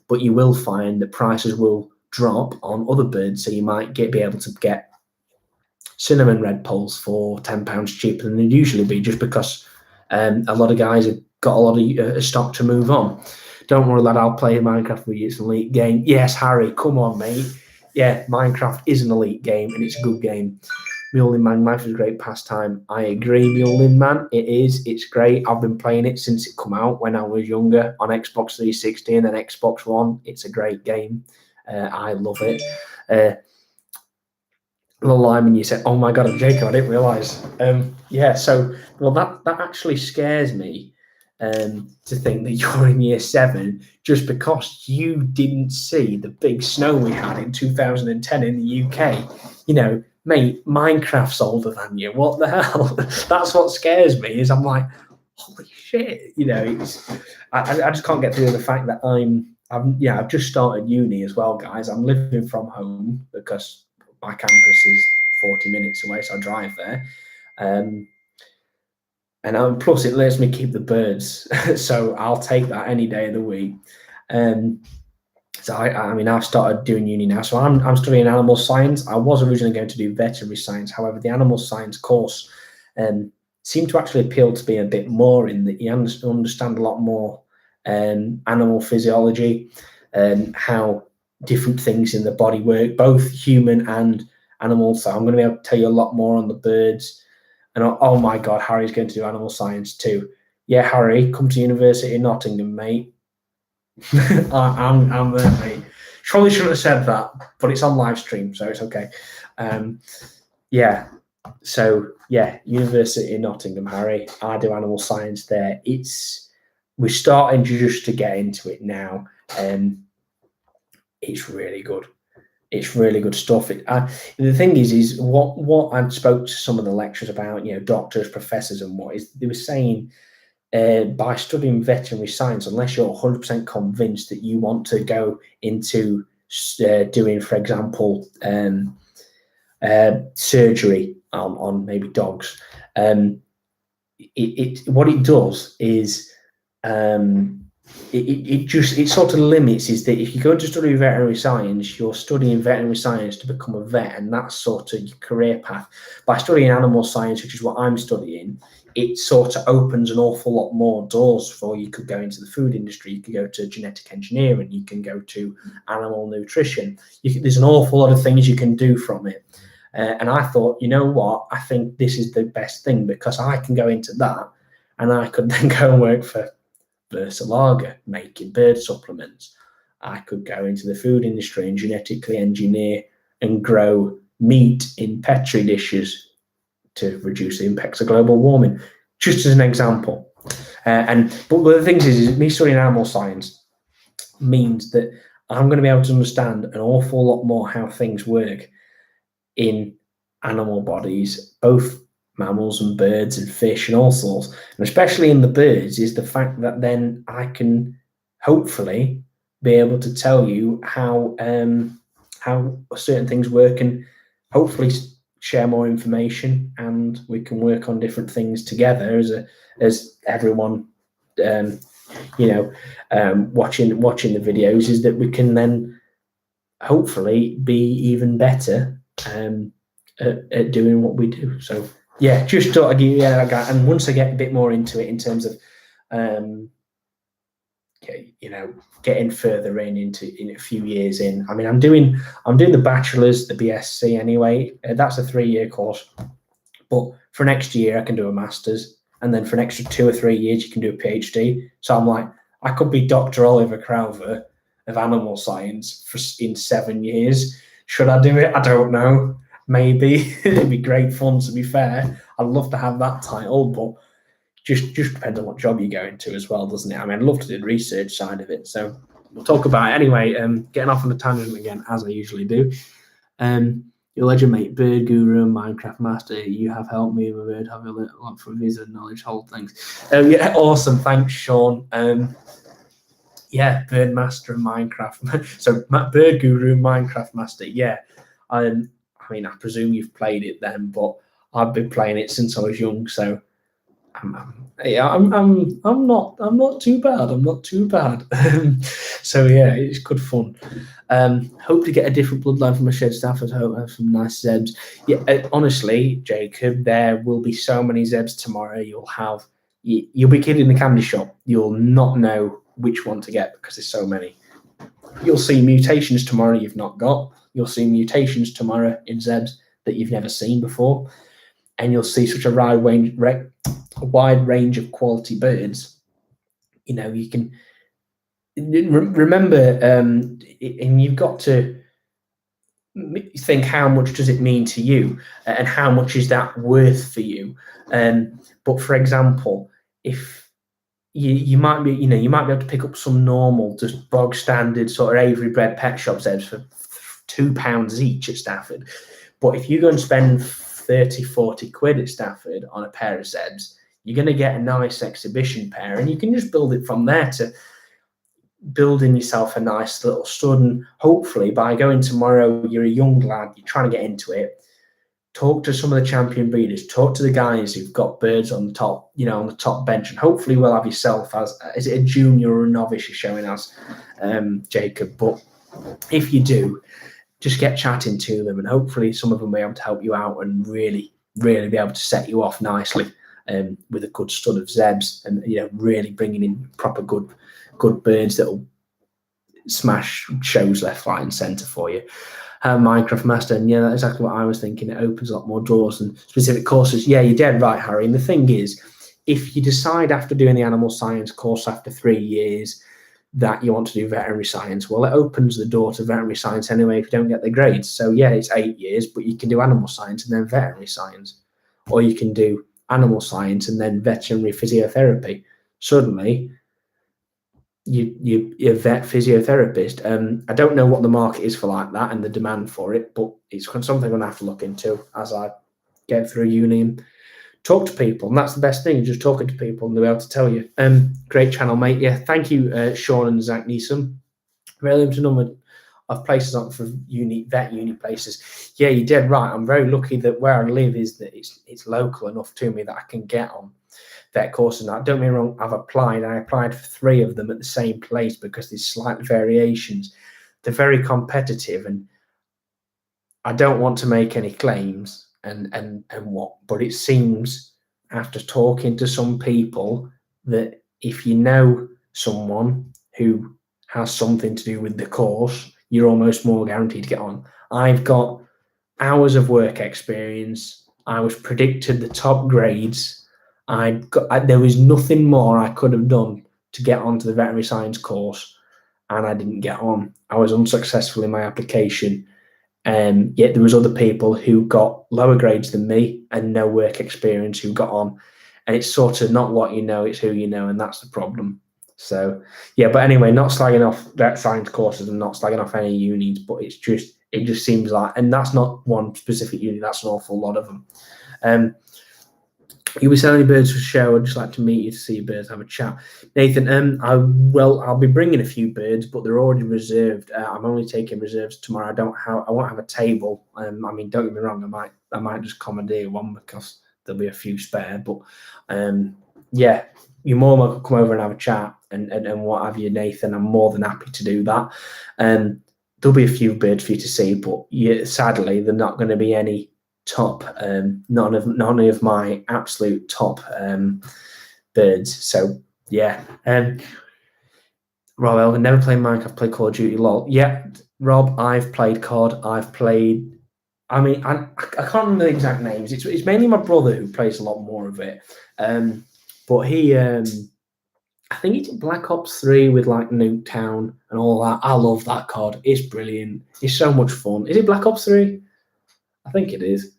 But you will find that prices will drop on other birds. So you might be able to get cinnamon red poles for £10 cheaper than they'd usually be, just because a lot of guys have got a lot of stock to move on. Don't worry, lad, I'll play Minecraft with you. It's an elite game. Yes, Harry, come on, mate. Yeah, Minecraft is an elite game, and it's a good game. Mule Man, life is a great pastime. I agree, Mule Man. It is. It's great. I've been playing it since it came out when I was younger on Xbox 360 and then Xbox One. It's a great game. I love it. Little Lyman, you said, "Oh my God, Jacob, I didn't realise." Yeah, so well, that actually scares me. to think that you're in year 7 just because you didn't see the big snow we had in 2010 in the UK. You know, mate, Minecraft's older than you. What the hell? That's what scares me. Is I'm like, holy shit. You know, I just can't get through the fact that I've just started uni as well, guys. I'm living from home because my campus is 40 minutes away, so I drive there. And plus, it lets me keep the birds, so I'll take that any day of the week. So I've started doing uni now. So I'm studying animal science. I was originally going to do veterinary science. However, the animal science course seemed to actually appeal to me a bit more in that you understand a lot more animal physiology and how different things in the body work, both human and animal. So I'm going to be able to tell you a lot more on the birds. And oh my God, Harry's going to do animal science too. Yeah, Harry, come to University of Nottingham, mate. I'm there, mate. Probably shouldn't have said that, but it's on live stream, so it's okay. Yeah. So yeah, University of Nottingham, Harry. I do animal science there. We're starting just to get into it now. It's really good. It's really good stuff. The thing is what I spoke to some of the lecturers about, you know, doctors, professors, and what is they were saying. By studying veterinary science, unless you're 100% convinced that you want to go into doing, for example, surgery on maybe dogs, what it does is it sort of limits is that if you go to study veterinary science, you're studying veterinary science to become a vet, and that's sort of your career path. By studying animal science, which is what I'm studying, it sort of opens an awful lot more doors for you. Could go into the food industry, you could go to genetic engineering, you can go to animal nutrition. There's an awful lot of things you can do from it. And I thought, you know what? I think this is the best thing because I can go into that and I could then go and work for Versalaga, making bird supplements. I could go into the food industry and genetically engineer and grow meat in petri dishes to reduce the impacts of global warming, just as an example. But the thing is me studying animal science means that I'm going to be able to understand an awful lot more how things work in animal bodies, both mammals and birds and fish and all sorts. And especially in the birds is the fact that then I can hopefully be able to tell you how certain things work and hopefully share more information, and we can work on different things together as everyone watching the videos, is that we can then hopefully be even better at doing what we do. So yeah, just thought I'd give you that guy. And once I get a bit more into it in terms of getting further in a few years in. I mean, I'm doing the bachelor's, the BSc anyway. That's a 3-year course. But for next year, I can do a master's, and then for an extra 2 or 3 years, you can do a PhD. So I'm like, I could be Dr. Oliver Crowther of animal science in 7 years. Should I do it? I don't know. Maybe. It'd be great fun, to be fair. I'd love to have that title, but just depends on what job you go into as well, doesn't it? I mean, I'd love to do the research side of it. So we'll talk about it anyway. Getting off on a tangent again, as I usually do. Your legend mate, Bird Guru, Minecraft Master, you have helped me with it. Have a lot for visa knowledge, whole things. Yeah, awesome. Thanks, Sean. Yeah, Bird Master and Minecraft. So Bird Guru, Minecraft Master. Yeah. I mean, I presume you've played it then, but I've been playing it since I was young, so I'm not too bad. I'm not too bad. So yeah, it's good fun. Hope to get a different bloodline from a shed. Stafford. Hope have some nice zebs. Yeah, honestly, Jacob, there will be so many zebs tomorrow. You'll be kidding in the candy shop. You'll not know which one to get because there's so many. You'll see mutations tomorrow you've not got. You'll see mutations tomorrow in zebs that you've never seen before, and you'll see such a wide range of quality birds. You know, you can remember, and you've got to think, how much does it mean to you, and how much is that worth for you? But for example, if you might be, you might be able to pick up some normal, just bog standard sort of Avery bred pet shop zebs for £2 each at Stafford. But if you go and spend 30-40 quid at Stafford on a pair of zebs, you're going to get a nice exhibition pair, and you can just build it from there to building yourself a nice little stud. And hopefully by going tomorrow, you're a young lad, you're trying to get into it, talk to some of the champion breeders, talk to the guys who've got birds on the top, on the top bench, and hopefully we'll have yourself as, is it a junior or a novice you're showing as, Jacob? But if you do, just get chatting to them, and hopefully some of them will be able to help you out and really, really be able to set you off nicely with a good stud of zebs, and really bringing in proper good birds that will smash shows left, right, and centre for you. Minecraft Master, and that's exactly what I was thinking. It opens a lot more doors and specific courses. Yeah, you're dead right, Harry. And the thing is, if you decide after doing the animal science course after 3 years that you want to do veterinary science, well, it opens the door to veterinary science anyway if you don't get the grades. So yeah, it's 8 years, but you can do animal science and then veterinary science, or you can do animal science and then veterinary physiotherapy. Suddenly, you're a vet physiotherapist. I don't know what the market is for like that and the demand for it, but it's something I'm going to have to look into as I get through uni and talk to people. And that's the best thing, just talking to people and they'll be able to tell you. Great channel, mate. Yeah, thank you, Sean and Zach Neeson. Very limited number of places on for vet uni places. Yeah, you're dead right. I'm very lucky that where I live is that it's local enough to me that I can get on vet courses. Now, don't get me wrong, I applied for 3 of them at the same place because there's slight variations. They're very competitive, and I don't want to make any claims but it seems after talking to some people that if you know someone who has something to do with the course, you're almost more guaranteed to get on. I've got hours of work experience. I was predicted the top grades. There was nothing more I could have done to get onto the veterinary science course, and I didn't get on. I was unsuccessful in my application, yet there was other people who got lower grades than me and no work experience who got on. And it's sort of not what you know, it's who you know, and that's the problem. So yeah, but anyway, not slagging off vet science courses and not slagging off any unis, but it just seems like, and that's not one specific uni, that's an awful lot of them. You were selling birds for show. I'd just like to meet you to see your birds, have a chat. Nathan, I'll be bringing a few birds, but they're already reserved. I'm only taking reserves tomorrow. I won't have a table. I mean, don't get me wrong. I might just commandeer one because there'll be a few spare. But yeah, you're more than welcome to come over and have a chat and what have you, Nathan. I'm more than happy to do that. There'll be a few birds for you to see, but sadly, they're not going to be any top, none of my absolute top birds. So yeah, Rob, I've never played Minecraft, played Call of Duty, lol. Yeah, Rob, I've played COD, I've played, I can't remember the exact names. It's mainly my brother who plays a lot more of it, but he I think it's Black Ops 3 with like Nuketown and all that. I love that COD. It's brilliant. It's so much fun. Is it Black Ops 3? I think it is.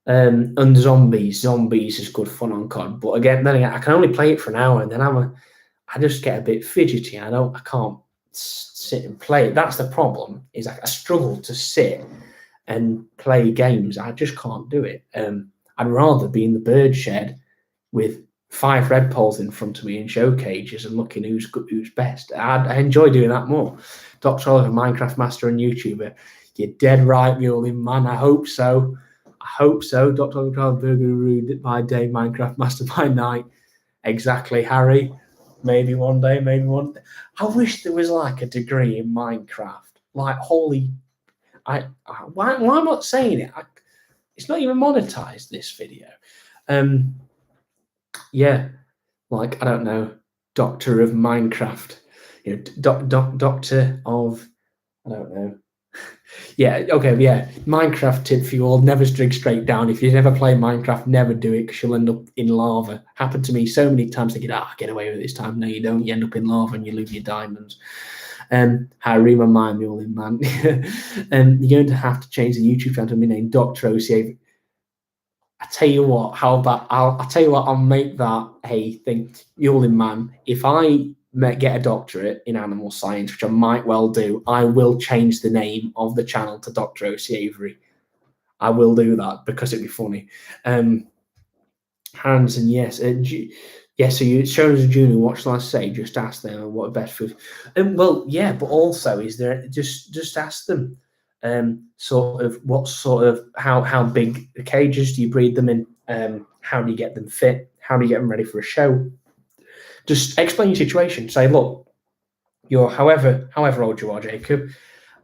And zombies is good fun on COD. But then again, I can only play it for an hour, and then I just get a bit fidgety. I can't sit and play it. That's the problem. Is I struggle to sit and play games. I just can't do it. I'd rather be in the bird shed with 5 red poles in front of me in show cages and looking who's best. I enjoy doing that more. Dr. Oliver, Minecraft Master and YouTuber. You're dead right, Muley, man. I hope so. Dr. Oliver, Burger by day, Minecraft Master by night. Exactly, Harry. Maybe one day, I wish there was like a degree in Minecraft. Like, holy... why am I not saying it? It's not even monetized, this video. Yeah, like, I don't know, Doctor of Minecraft, Doctor of, I don't know. Yeah, okay, yeah, Minecraft tip for you all, never dig straight down. If you never play Minecraft, never do it because you'll end up in lava. Happened to me so many times, thinking, get away with it this time. No, you don't. You end up in lava and you lose your diamonds. Harry, my mind, Muley, man. You're going to have to change the YouTube channel to my name, Dr. OCA. I tell you what, how about I'll tell you what, I'll make that a thing. Muling man, if I get a doctorate in animal science, which I might well do, I will change the name of the channel to Dr. O.C. Avery. I will do that because it'd be funny. Hanson, yes. Yes, so you showed us a junior. What shall I say? Just ask them what best food. Well, yeah, but also is there just ask them. Sort of what sort of how big the cages do you breed them in? How do you get them fit? How do you get them ready for a show? Just explain your situation. Say, look, you're however old you are, Jacob.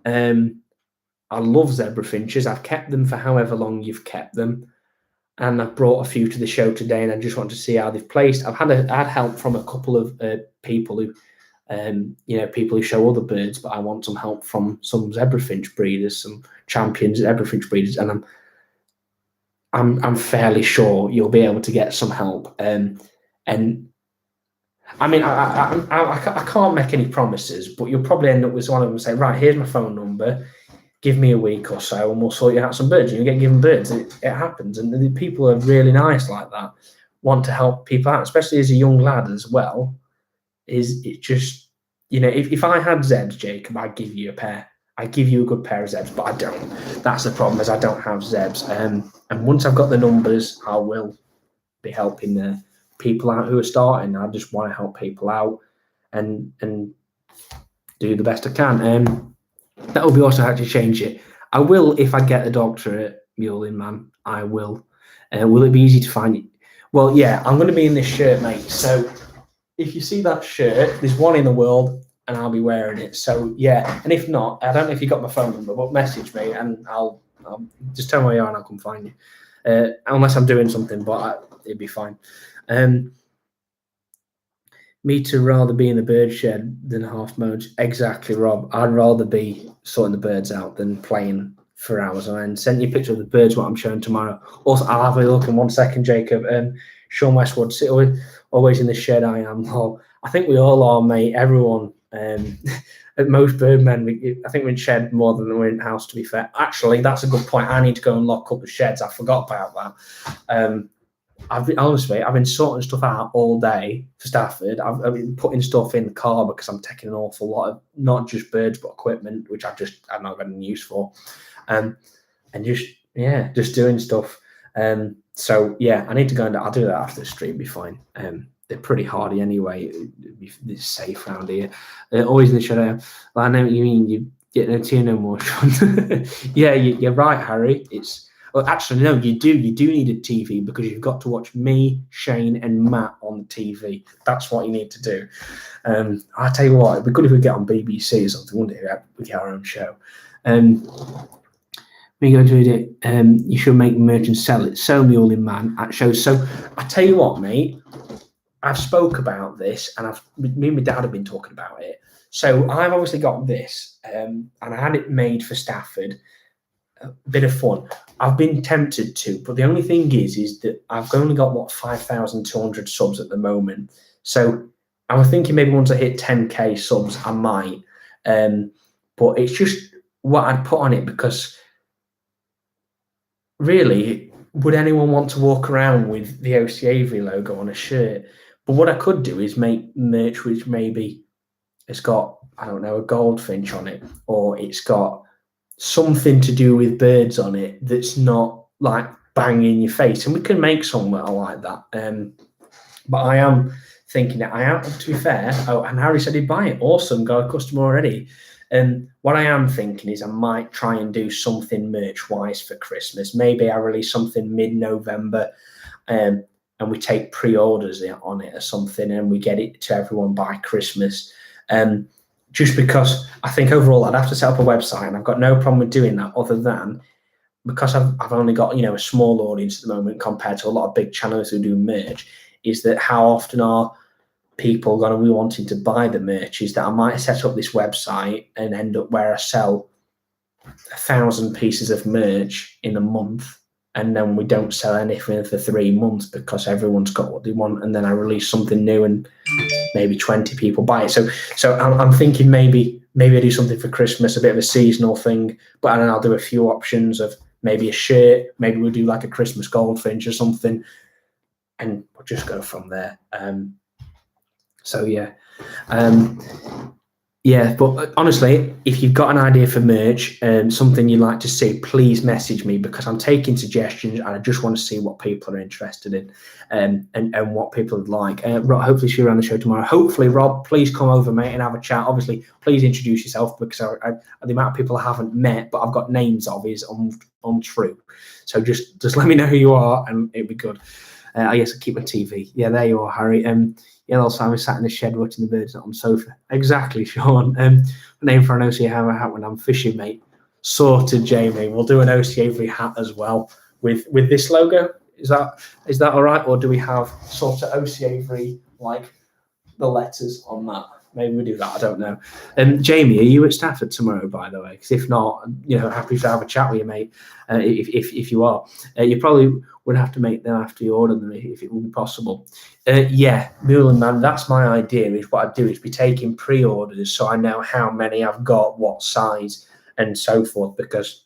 I love zebra finches. I've kept them for however long you've kept them. And I've brought a few to the show today, and I just want to see how they've placed. I've had help from a couple of people who, people who show other birds, but I want some help from some zebra finch breeders, some champions zebra finch breeders, and I'm fairly sure you'll be able to get some help. And I mean, I can't make any promises, but you'll probably end up with one of them saying, right, here's my phone number. Give me a week or so and we'll sort you out some birds. You get given birds. It happens. And the people are really nice like that, want to help people out, especially as a young lad as well. It just, if I had Zebs, Jacob, I'd give you a pair. I'd give you a good pair of Zebs, but I don't. That's the problem, is I don't have Zebs. And once I've got the numbers, I will be helping the people out who are starting. I just want to help people out and do the best I can. That will be also how to change it. I will if I get a doctorate, Muling man. I will. Will it be easy to find it? Well, yeah, I'm going to be in this shirt, mate. So if you see that shirt, there's one in the world and I'll be wearing it. So, yeah. And if not, I don't know if you got my phone number, but message me and I'll just tell me where you are and I'll come find you. Unless I'm doing something, but it'd be fine. Me to rather be in the bird shed than half modes. Exactly, Rob. I'd rather be sorting the birds out than playing for hours. And send you a picture of the birds, what I'm showing tomorrow. Also, I'll have a look in 1 second, Jacob. Sean Westwood, always in the shed, I am. Oh, I think we all are, mate. Everyone. At most birdmen, I think we're in shed more than we're in house, to be fair. Actually, that's a good point. I need to go and lock up the sheds. I forgot about that. I've been sorting stuff out all day for Stafford. I've been putting stuff in the car because I'm taking an awful lot of not just birds but equipment, which I've not got any use for, and just doing stuff. So yeah, I need to go and I'll do that after the stream. Be fine. They're pretty hardy anyway. It's safe around here. Always in the shadow. Well, I know what you mean. You get no tear no more, Sean. Yeah, you're right, Harry. Well, actually, no, you do. You do need a TV because you've got to watch me, Shane, and Matt on the TV. That's what you need to do. I'll tell you what, it'd be good if we get on BBC or something, wouldn't it? We get our own show. We go to it. You should make merch and sell it. So Muling man at shows. So I tell you what, mate. I've spoke about this, and me and my dad have been talking about it. So I've obviously got this, and I had it made for Stafford. A bit of fun. I've been tempted to, but the only thing is that I've only got 5,200 subs at the moment. So I was thinking maybe once I hit 10k subs, I might. But it's just what I'd put on it, because really, would anyone want to walk around with the OC Avery logo on a shirt? But what I could do is make merch which maybe it's got, I don't know, a goldfinch on it, or it's got something to do with birds on it that's not like banging in your face, and we can make some that are like that. But I am thinking that to be fair, and Harry said he'd buy it. Awesome, got a customer already. And what I am thinking is I might try and do something merch wise for Christmas. Maybe I release something mid-November, and we take pre-orders on it or something, and we get it to everyone by Christmas. Just because I think overall I'd have to set up a website, and I've got no problem with doing that, other than because I've only got a small audience at the moment compared to a lot of big channels who do merch. Is that how often are people going to be wanting to buy the merch? Is that I might set up this website and end up where I sell 1,000 pieces of merch in a month, and then we don't sell anything for 3 months because everyone's got what they want, and then I release something new and maybe 20 people buy it. So I'm thinking maybe I do something for Christmas, a bit of a seasonal thing, but then I'll do a few options of maybe a shirt, maybe we'll do like a Christmas goldfinch or something, and we'll just go from there. So yeah. Yeah, but honestly, if you've got an idea for merch and something you'd like to see, please message me, because I'm taking suggestions and I just want to see what people are interested in, and what people would like. Rob, hopefully she'll be on the show tomorrow. Hopefully, Rob, please come over, mate, and have a chat. Obviously, please introduce yourself, because the amount of people I haven't met but I've got names of is untrue. So just let me know who you are and it'd be good. I guess I keep my TV. Yeah, there you are, Harry. Yeah, also I was sat in the shed watching the birds on the sofa. Exactly, Sean. Name for an OCA hat when I'm fishing, mate. Sorted, Jamie. We'll do an OCA hat as well with this logo. Is that all right? Or do we have sort of OCA like the letters on that? Maybe we do that. I don't know. Jamie, are you at Stafford tomorrow, by the way? Because if not, happy to have a chat with you, mate. If you are, you probably would have to make them after you order them, if it would be possible. Yeah, Mullen, man, that's my idea. Is what I do is be taking pre-orders, so I know how many I've got, what size, and so forth. Because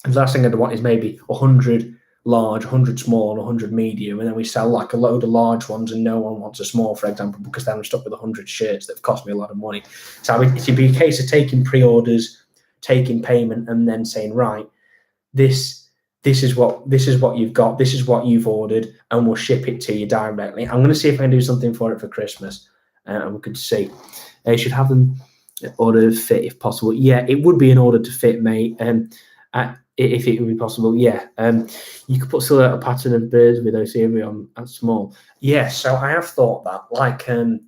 the last thing I'd want is maybe 100 large, 100 small, 100 medium, and then we sell like a load of large ones and no one wants a small, for example, because then I'm stuck with 100 shirts that have cost me a lot of money. So it'd be a case of taking pre-orders, taking payment, and then saying, right, this is what you've got, this is what you've ordered, and we'll ship it to you directly. I'm going to see if I can do something for it for Christmas, and we could see. You should have them order to fit if possible. Yeah, it would be an order to fit, mate. If it would be possible, yeah. You could put still a pattern of birds with OCA on small. Yeah, so I have thought that, like,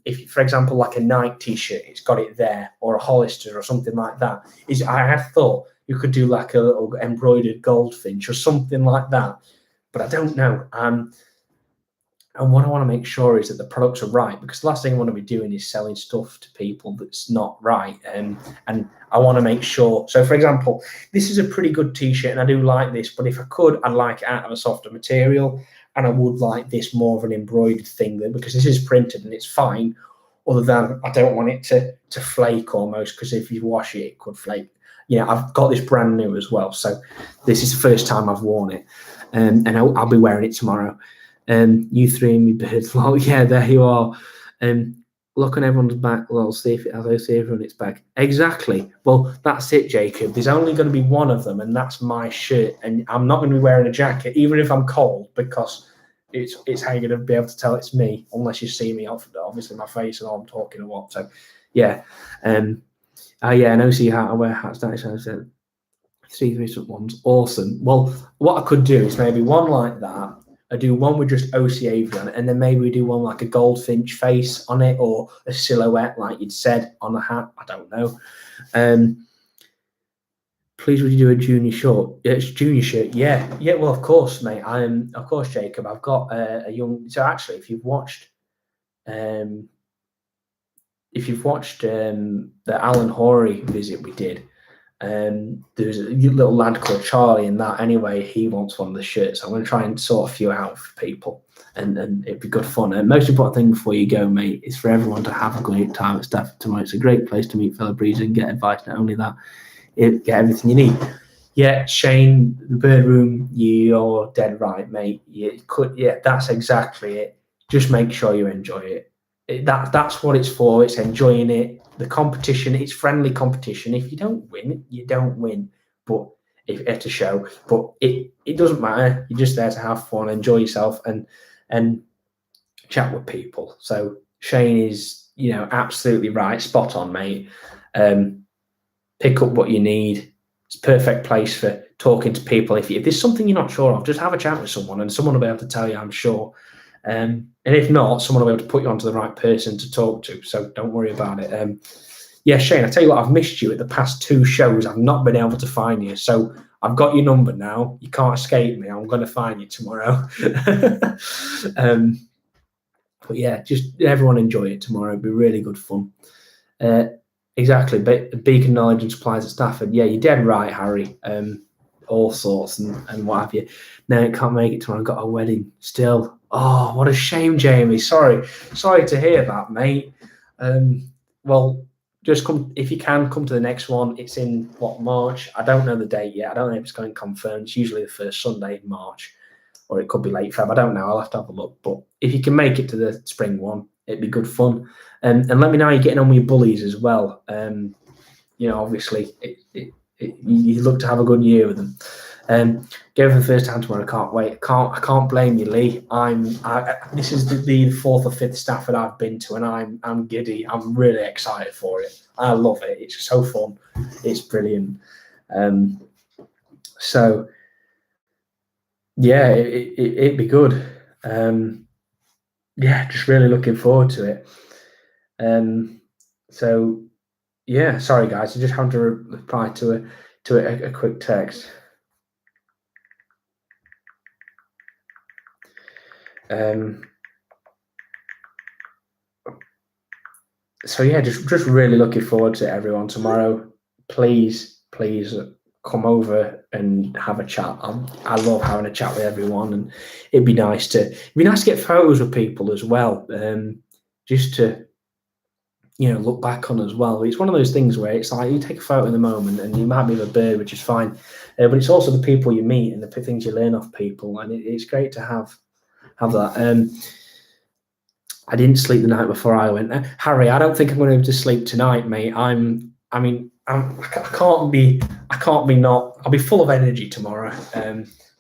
if, for example, like a Nike t-shirt, it's got it there, or a Hollister or something like that. I had thought you could do like a little embroidered goldfinch or something like that, but I don't know. And what I want to make sure is that the products are right, because the last thing I want to be doing is selling stuff to people that's not right. And I want to make sure. So, for example, this is a pretty good t-shirt and I do like this, but if I could, I'd like it out of a softer material, and I would like this more of an embroidered thing, because this is printed and it's fine, other than I don't want it to flake almost, because if you wash it, it could flake. I've got this brand new as well. So this is the first time I've worn it, and I'll be wearing it tomorrow. You three and me birds. Well, yeah, there you are. Look on everyone's back. Well, see if it has OCA on its back. Exactly. Well, that's it, Jacob. There's only going to be one of them, and that's my shirt. And I'm not going to be wearing a jacket, even if I'm cold, because it's how you're going to be able to tell it's me, unless you see me off, obviously, my face and all I'm talking or what. So, yeah. Yeah, an OCA hat. I wear hats. That's 3 recent ones. Awesome. Well, what I could do is maybe one like that. I do one with just OCA on it, and then maybe we do one like a goldfinch face on it, or a silhouette, like you'd said, on a hat. I don't know. Please, would you do a junior short? Yeah, it's junior shirt. Yeah. Well, of course, mate. Of course, Jacob. I've got a young. So actually, if you've watched, the Alan Horry visit we did. There's a little lad called Charlie in that. Anyway, he wants one of the shirts. I'm going to try and sort a few out for people, and it'd be good fun. And most important thing before you go, mate, is for everyone to have a great time at Stafford tomorrow. It's a great place to meet fellow breeders and get advice. Not only that, get everything you need. Yeah, Shane, the bird room, you're dead right, mate. That's exactly it. Just make sure you enjoy it. That's what it's for. It's enjoying it. The competition, it's friendly competition. If you don't win, you don't win. But if it's a show, but it doesn't matter. You're just there to have fun, enjoy yourself, and chat with people. So Shane is, absolutely right, spot on, mate. Pick up what you need. It's a perfect place for talking to people. If there's something you're not sure of, just have a chat with someone, and someone will be able to tell you, I'm sure. And if not, someone will be able to put you onto the right person to talk to. So don't worry about it. Yeah, Shane, I tell you what, I've missed you at the past 2 shows. I've not been able to find you. So I've got your number now. You can't escape me. I'm going to find you tomorrow. But yeah, just everyone enjoy it tomorrow. It'll be really good fun. Exactly. Beacon Knowledge and Supplies at Stafford. Yeah, you're dead right, Harry. All sorts and what have you. No, it can't make it tomorrow. I've got a wedding still. Oh, what a shame, Jamie. Sorry to hear that, mate. Well, just come, if you can, come to the next one. It's in March. I don't know the date yet. I don't know if it's going confirmed. It's usually the first Sunday in March, or it could be late Feb. I don't know. I'll have to have a look. But if you can make it to the spring one, it'd be good fun. And let me know how you're getting on with your bullies as well. Obviously, you look to have a good year with them. Go for the first time tomorrow. I can't wait. I can't blame you, Lee. This is the fourth or fifth Stafford I've been to, and I'm giddy. I'm really excited for it. I love it. It's so fun. It's brilliant. So yeah, it'd be good. Just really looking forward to it. So yeah, sorry guys, I just had to reply to a quick text. So yeah, just really looking forward to everyone tomorrow. Please come over and have a chat. I love having a chat with everyone, and it'd be nice to get photos with people as well. Just to look back on as well. It's one of those things where it's like you take a photo in the moment, and you might be with a bird, which is fine, but it's also the people you meet and the things you learn off people, and it's great to have that. I didn't sleep the night before I went. Harry, I don't think I'm going to be able to sleep tonight, mate. I can't be not. I'll be full of energy tomorrow.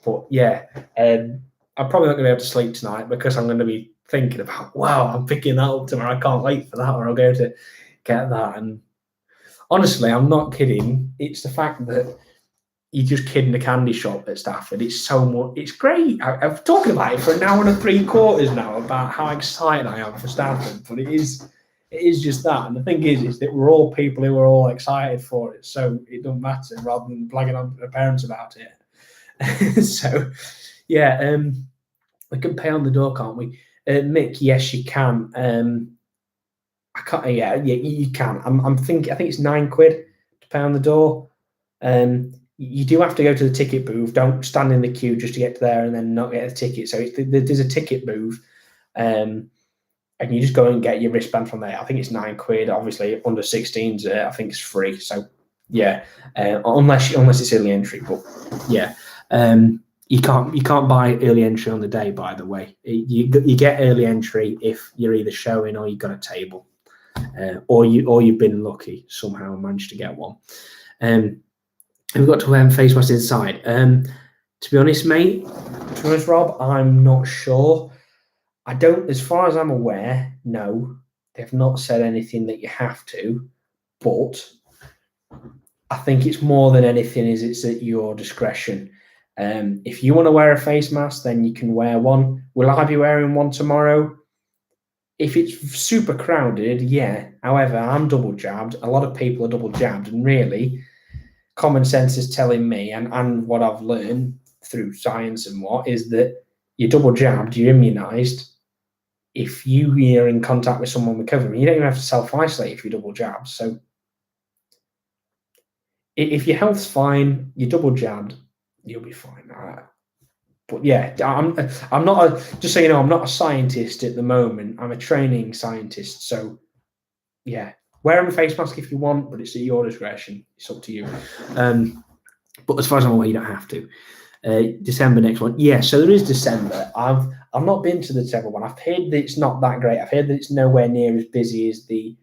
But yeah, I'm probably not going to be able to sleep tonight because I'm going to be thinking about, wow, I'm picking that up tomorrow. I can't wait for that, or I'll go to get that. And honestly, I'm not kidding. It's the fact that you're just kidding the candy shop at Stafford. It's so much. It's great. I've talked about it for an hour and 3/4 now about how excited I am for Stafford, but it is just that. And the thing is that we're all people who are all excited for it, so it doesn't matter. Rather than blagging on our parents about it. So yeah, we can pay on the door, can't we? Mick, yes, you can. I can't. Yeah, you can. I'm thinking. I think it's £9 to pay on the door. You do have to go to the ticket booth. Don't stand in the queue just to get to there and then not get a ticket. So there's a ticket booth, and you just go and get your wristband from there. I think it's £9. Obviously, under 16s, I think it's free. So yeah, unless it's early entry. But yeah, you can't buy early entry on the day. By the way, you get early entry if you're either showing or you've got a table, or you've been lucky somehow and managed to get one. We've got to wear face masks inside. To be honest, mate, Rob, I'm not sure. I don't, as far as I'm aware, no. They've not said anything that you have to, but I think it's more than anything it's at your discretion. If you want to wear a face mask, then you can wear one. Will I be wearing one tomorrow? If it's super crowded, yeah. However, I'm double jabbed. A lot of people are double jabbed, and really, common sense is telling me, and what I've learned through science and what is that you're double jabbed, you're immunized. If you are in contact with someone with COVID, you don't even have to self-isolate if you're double jabbed. So if your health's fine, you're double jabbed, you'll be fine. But yeah, I'm not just so you know, I'm not a scientist at the moment. I'm a training scientist. So yeah, wear a face mask if you want, but it's at your discretion. It's up to you. But as far as I'm aware, you don't have to. December next one. Yeah, so there is December. I've not been to the December one. I've heard that it's not that great. I've heard that it's nowhere near as busy as the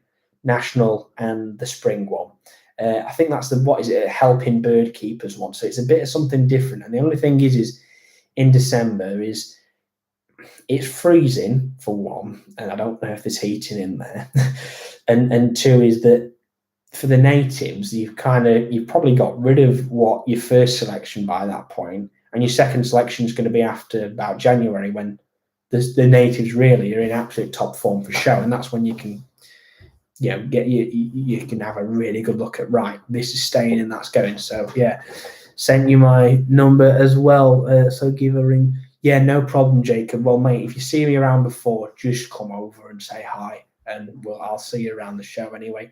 national and the spring one. I think that's helping bird keepers one. So it's a bit of something different. And the only thing is in December is it's freezing for one, and I don't know if there's heating in there. and two is that for the natives, you've probably got rid of what your first selection by that point, and your second selection is going to be after about January when the natives really are in absolute top form for show, and that's when you can, you can have a really good look at right. This is staying and that's going. So yeah, sent you my number as well. So give a ring. Yeah, no problem, Jacob. Well, mate, if you see me around before, just come over and say hi, and I'll see you around the show anyway.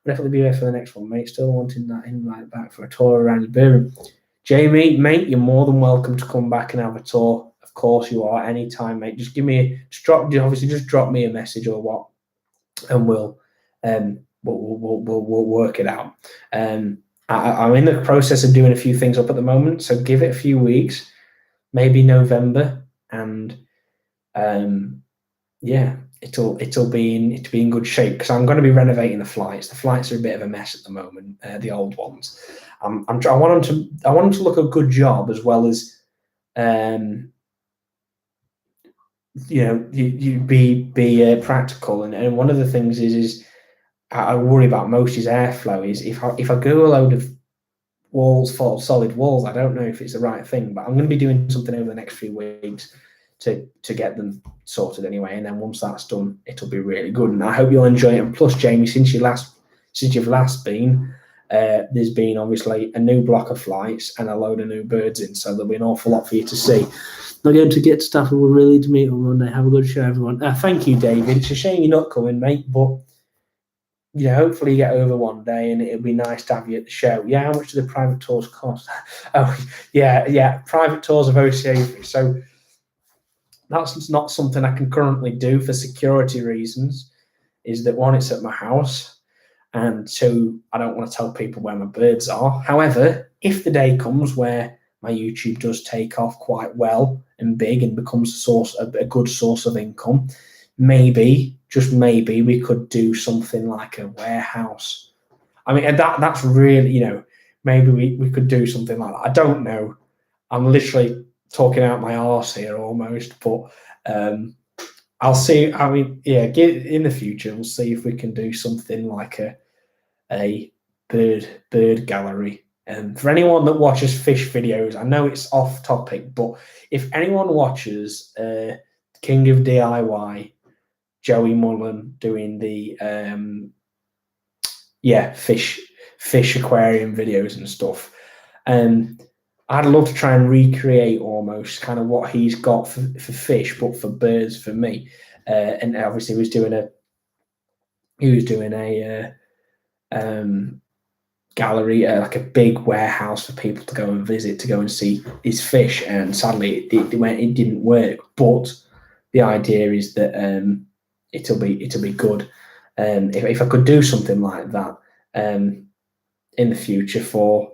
Definitely be there for the next one, mate. Still wanting that invite back for a tour around your Birmingham. Jamie, mate, you're more than welcome to come back and have a tour. Of course you are, anytime, mate. Just drop me a message or what, and we'll we'll work it out. I'm in the process of doing a few things up at the moment, so give it a few weeks, maybe November, and yeah, it'll be in good shape, because I'm going to be renovating the flights. The flights are a bit of a mess at the moment, the old ones. I want them to look a good job, as well as you be practical. And one of the things is I worry about most is airflow. Is if I go a load of walls full of solid walls, I don't know if it's the right thing, but I'm going to be doing something over the next few weeks to get them sorted anyway. And then once that's done, it'll be really good. And I hope you'll enjoy it. And plus, Jamie, since you've last been, there's been obviously a new block of flights and a load of new birds in, so there'll be an awful lot for you to see. Not going to get to Stafford. We're really to meet on Monday. Have a good show, everyone. Thank you, David. It's a shame you're not coming, mate, but hopefully you get over one day, and it'll be nice to have you at the show. Yeah, how much do the private tours cost? Oh, yeah. Private tours are very safe, so that's not something I can currently do for security reasons. Is that one, it's at my house, and two, I don't want to tell people where my birds are. However, if the day comes where my YouTube does take off quite well and big and becomes a good source of income, maybe, just maybe, we could do something like a warehouse. I mean, that's really, maybe we could do something like that. I don't know. I'm literally talking out my arse here almost, but I'll see. I mean, yeah, in the future, we'll see if we can do something like a bird gallery. And for anyone that watches fish videos, I know it's off topic, but if anyone watches King of DIY, Joey Mullen, doing the fish aquarium videos and stuff, I'd love to try and recreate almost kind of what he's got for fish, but for birds for me. And obviously, he was doing a gallery, like a big warehouse for people to go and visit, to go and see his fish. And sadly, it didn't work. But the idea is that it'll be good. If I could do something like that in the future for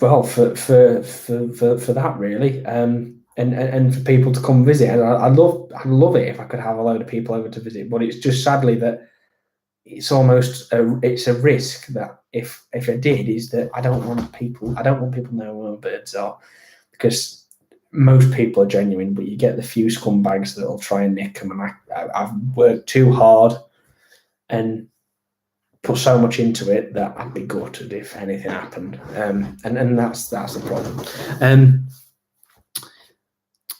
that, really, and for people to come visit. And I'd love it if I could have a load of people over to visit. But it's just sadly that it's almost it's a risk that if I did, is that I don't want people knowing where my birds are, because most people are genuine, but you get the few scumbags that'll try and nick them. And I've worked too hard and put so much into it that I'd be gutted if anything happened. And that's the problem.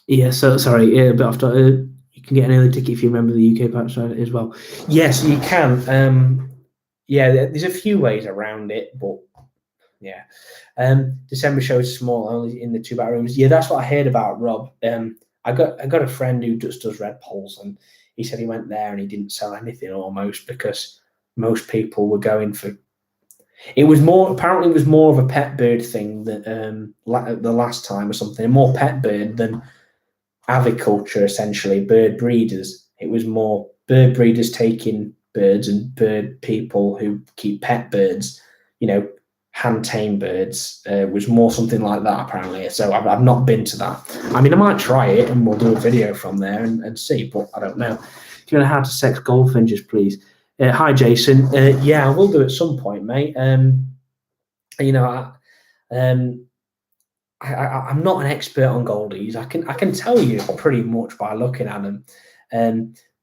Yeah. So sorry. Yeah, but after. You can get an early ticket if you're a member of the UK patch as well. Yes, you can. Yeah, there's a few ways around it, but yeah. December show is small, only in the 2 bathrooms. Yeah, that's what I heard about, Rob. I got a friend who just does red polls, and he said he went there and he didn't sell anything almost, because most people were going for. It was more of a pet bird thing that the last time or something, more pet bird than aviculture, essentially bird breeders. It was more bird breeders taking birds, and bird people who keep pet birds, hand tame birds, was more something like that apparently. So I've not been to that. I mean, I might try it and we'll do a video from there and see, but I don't know. Do you know how to sex goldfinches, please? Hi, Jason. Yeah, I will do at some point, mate. I'm not an expert on goldies. I can tell you pretty much by looking at them,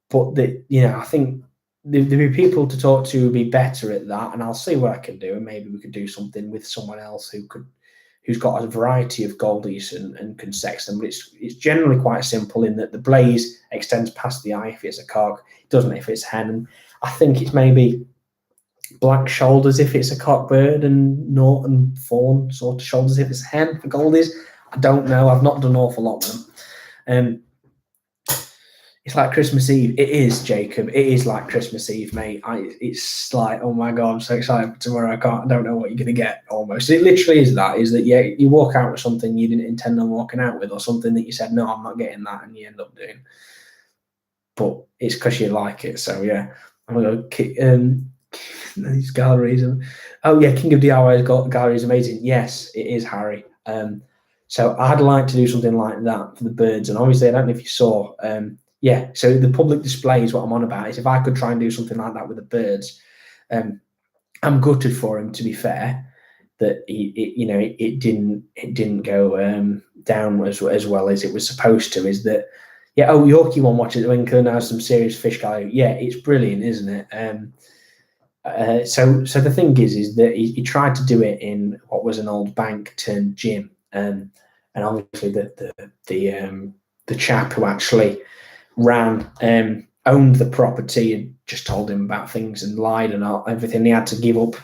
but I think there'd be people to talk to who'd be better at that, and I'll see what I can do, and maybe we could do something with someone else who's got a variety of goldies and can sex them. But it's generally quite simple in that the blaze extends past the eye if it's a cock, it doesn't if it's hen. And I think it's maybe black shoulders if it's a cock bird, and northern fawn sort of shoulders if it's a hen for goldies. I don't know. I've not done an awful lot with them. It's like Christmas Eve. It is, Jacob. It is like Christmas Eve, mate. It's like, oh my God, I'm so excited for tomorrow. I don't know what you're going to get almost. It literally is that, yeah, you walk out with something you didn't intend on walking out with, or something that you said, no, I'm not getting that, and you end up doing. But it's because you like it. So, yeah. I'm gonna go these galleries. Oh yeah, King of DIY gallery is amazing. Yes, it is, Harry. So I'd like to do something like that for the birds. And obviously, I don't know if you saw. Yeah, so the public display is what I'm on about. Is if I could try and do something like that with the birds. I'm gutted for him, to be fair, that it didn't go down as well as it was supposed to. Is that Yorkie one watches when Kern has some serious fish gallery. Yeah, it's brilliant, isn't it? So the thing is that he tried to do it in what was an old bank turned gym, and obviously the chap who actually ran owned the property and just told him about things and lied and everything. He had to give up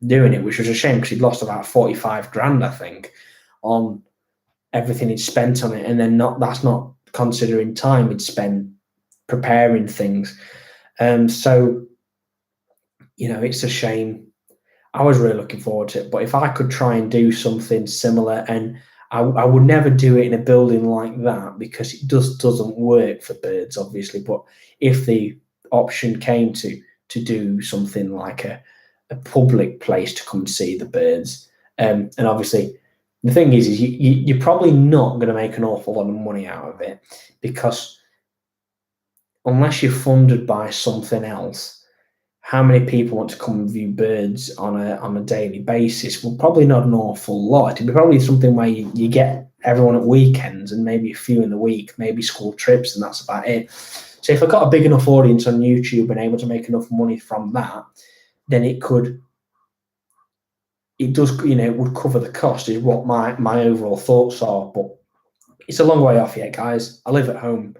doing it, which was a shame because he'd lost about 45 grand, I think, on everything he'd spent on it, and then that's not considering time he'd spent preparing things. So it's a shame. I was really looking forward to it, but if I could try and do something similar, and I would never do it in a building like that because it doesn't work for birds, obviously. But if the option came to do something like a public place to come see the birds, and obviously the thing is you're probably not going to make an awful lot of money out of it, because unless you're funded by something else, how many people want to come and view birds on a daily basis? Well, probably not an awful lot. It'd be probably something where you get everyone at weekends and maybe a few in the week, maybe school trips, and that's about it. So if I got a big enough audience on YouTube and able to make enough money from that, then it would cover the cost, is what my overall thoughts are. But it's a long way off yet, guys. I live at home.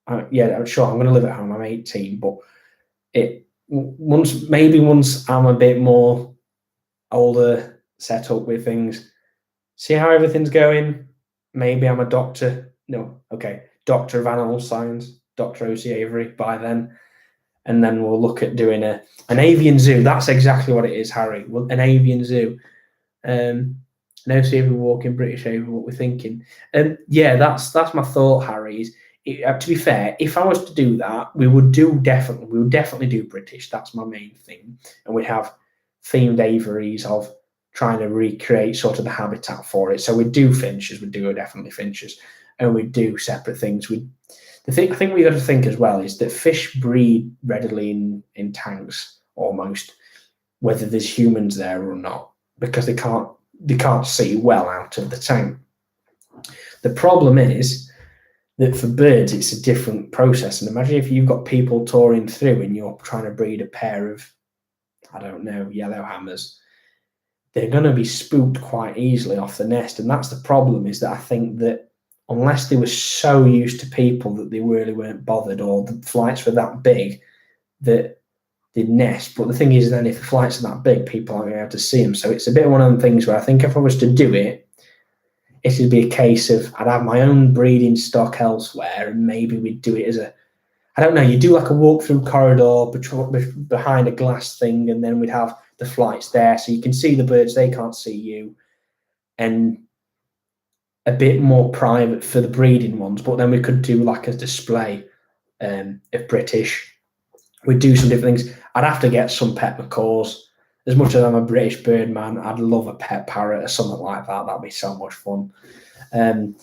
I'm sure I'm going to live at home. I'm 18, but once I'm a bit more older, set up with things, see how everything's going. Maybe I'm a doctor of animal science, Dr. O.C. Avery by then. And then we'll look at doing an avian zoo. That's exactly what it is, Harry. An avian zoo. No see every walking British over what we're thinking. That's my thought, Harry. To be fair, if I was to do that, we would definitely do British. That's my main thing. And we'd have themed aviaries of trying to recreate sort of the habitat for it. So we'd do finches, definitely finches, and we'd do separate things. I think we got to think as well is that fish breed readily in tanks almost, whether there's humans there or not, because they can't see well out of the tank. The problem is that for birds, it's a different process. And imagine if you've got people touring through and you're trying to breed a pair of, I don't know, yellow hammers. They're going to be spooked quite easily off the nest. And that's the problem, is that I think that unless they were so used to people that they really weren't bothered, or the flights were that big that they'd nest. But the thing is, then if the flights are that big, people aren't going to be able to see them. So it's a bit one of them things where I think if I was to do it, it would be a case of I'd have my own breeding stock elsewhere, and maybe we'd do it as you do like a walk-through corridor behind a glass thing, and then we'd have the flights there so you can see the birds, they can't see you, and a bit more private for the breeding ones. But then we could do like a display of British. We'd do some different things. I'd have to get some pet macaws. As much as I'm a British bird man, I'd love a pet parrot or something like that. That'd be so much fun. And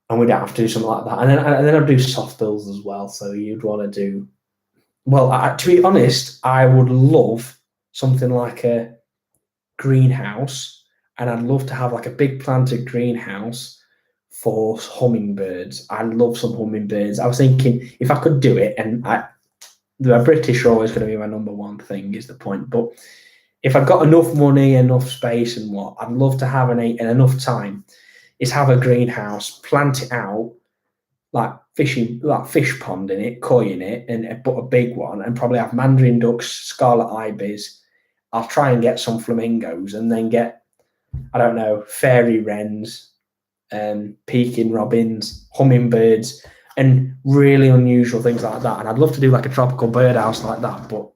we'd have to do something like that. And then I'd do soft bills as well. So you'd want to do... Well, to be honest, I would love something like a greenhouse, and I'd love to have like a big planted greenhouse for hummingbirds. I'd love some hummingbirds. I was thinking if I could do it, and the British are always going to be my number one thing, is the point. But if I've got enough money, enough space, and I'd love to have and enough time, is have a greenhouse, plant it out, like fish pond in it, koi in it, and put a big one, and probably have mandarin ducks, scarlet ibis. I'll try and get some flamingos, and then get, I don't know, fairy wrens, peking robins, hummingbirds, and really unusual things like that. And I'd love to do like a tropical birdhouse like that, but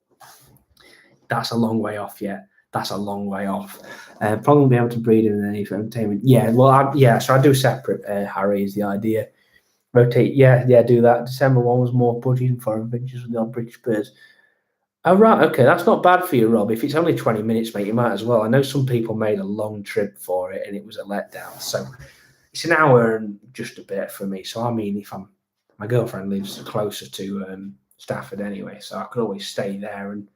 that's a long way off yet. That's a long way off. Probably won't be able to breed in any entertainment. Yeah, well, so I do separate, Harry, is the idea. Rotate, do that. December 1 was more budgeting for adventures with the British birds. Oh, right. Okay. That's not bad for you, Rob. If it's only 20 minutes, mate, you might as well. I know some people made a long trip for it and it was a letdown. So it's an hour and just a bit for me. So, I mean, my girlfriend lives closer to Stafford anyway. So I could always stay there and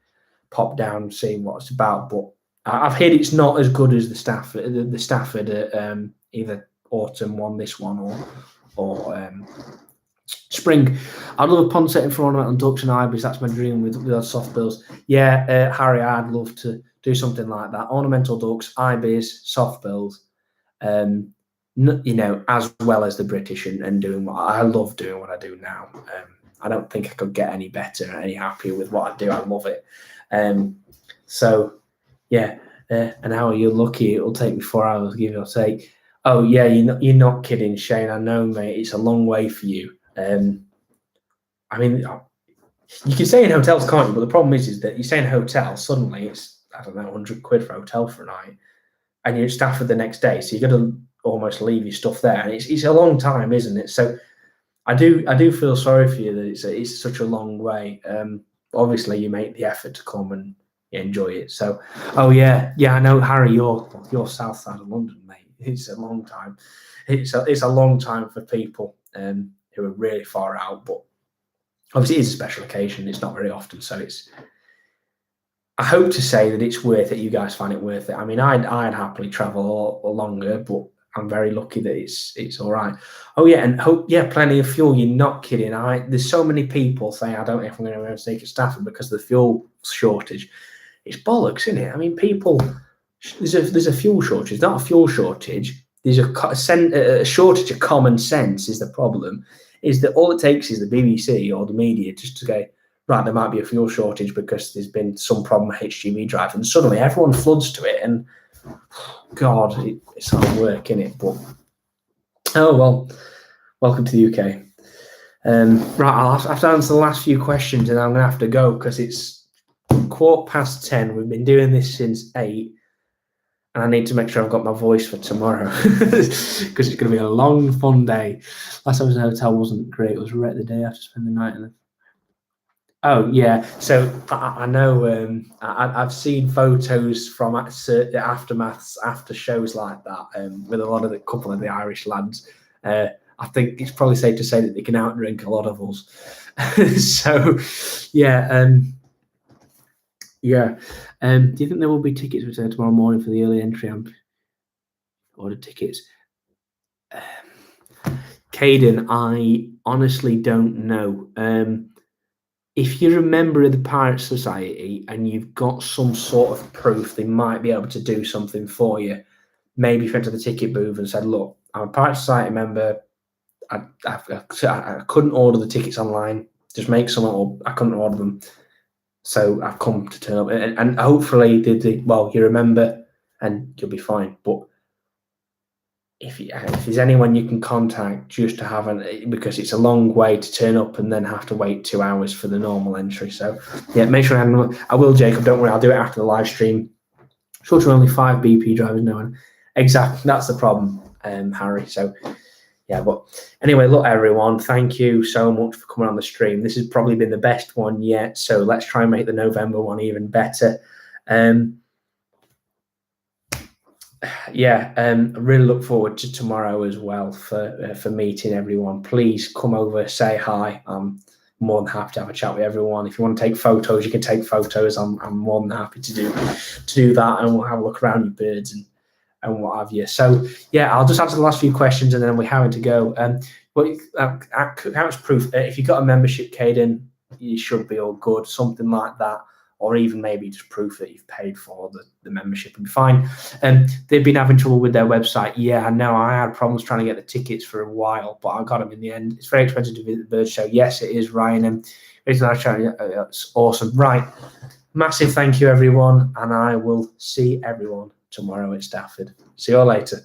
pop down and see what it's about. But I've heard it's not as good as the Stafford either autumn one, this one, or spring. I'd love a pond setting for ornamental ducks and ibis. That's my dream with those soft bills. Yeah, Harry, I'd love to do something like that. Ornamental ducks, ibis, soft bills. As well as the British and doing what I love doing what I do now. I don't think I could get any better, any happier with what I do. I love it. So yeah, an hour, you're lucky. It'll take me 4 hours, give or take. Oh yeah, you're not kidding, Shane. I know, mate. It's a long way for you. I mean, you can stay in hotels, can't you? But the problem is that you stay in a hotel, suddenly it's, I don't know, 100 quid for a hotel for a night, and you're at Stafford the next day, so you've got to almost leave your stuff there, and it's a long time, isn't it? So I do feel sorry for you that it's such a long way. Obviously, you make the effort to come and enjoy it. So, oh yeah, I know, Harry, you're south side of London, mate. It's a long time. It's a long time for people who are really far out, but obviously it is a special occasion. It's not very often, so I hope to say that it's worth it. You guys find it worth it. I mean, I'd happily travel or longer, but I'm very lucky that it's all right. Oh yeah, and plenty of fuel. You're not kidding. There's so many people saying I don't know if I'm going to be able to take a Stafford because of the fuel shortage. It's bollocks, isn't it? I mean, there's a fuel shortage. It's not a fuel shortage. There's a shortage of common sense is the problem. Is that all it takes is the BBC or the media just to go, right, there might be a fuel shortage because there's been some problem with HGV drive, and suddenly everyone floods to it, and God, it's hard work, isn't it? But oh well, welcome to the UK. Right, I'll have to answer the last few questions, and I'm going to have to go because it's 10:15. We've been doing this since 8, and I need to make sure I've got my voice for tomorrow because it's going to be a long, fun day. Last time I was in a hotel wasn't great. It was right the day after spending the night in. Oh yeah, so I know. I've seen photos from the aftermaths after shows like that with a couple of the Irish lads. I think it's probably safe to say that they can outdrink a lot of us. So yeah, yeah. Do you think there will be tickets returned tomorrow morning for the early entry? Ordered tickets. Caden, I honestly don't know. If you're a member of the Pirate Society and you've got some sort of proof, they might be able to do something for you. Maybe if you went to the ticket booth and said, look, I'm a Pirate Society member. I couldn't order the tickets online. Just make some, or I couldn't order them. So I've come to turn up. And hopefully, you remember and you'll be fine. But if there's anyone you can contact just to have because it's a long way to turn up and then have to wait 2 hours for the normal entry. So yeah, make sure I will, Jacob, don't worry, I'll do it after the live stream. Sure, to only 5 BP drivers knowing. Exactly, that's the problem, Harry. So yeah, but anyway, look, everyone, thank you so much for coming on the stream. This has probably been the best one yet, so let's try and make the November one even better. I really look forward to tomorrow as well for meeting everyone. Please come over, say hi. I'm more than happy to have a chat with everyone. If you want to take photos, you can take photos. I'm more than happy to do that, and we'll have a look around your birds and what have you. So yeah, I'll just answer the last few questions and then we're having to go. Couch proof. If you've got a membership, Caden, you should be all good. Something like that. Or even maybe just proof that you've paid for the membership and fine. They've been having trouble with their website. Yeah, I know. I had problems trying to get the tickets for a while, but I got them in the end. It's very expensive to visit the bird show. Yes, it is, Ryan. And it's nice showing. It's awesome. Right. Massive thank you, everyone. And I will see everyone tomorrow at Stafford. See you all later.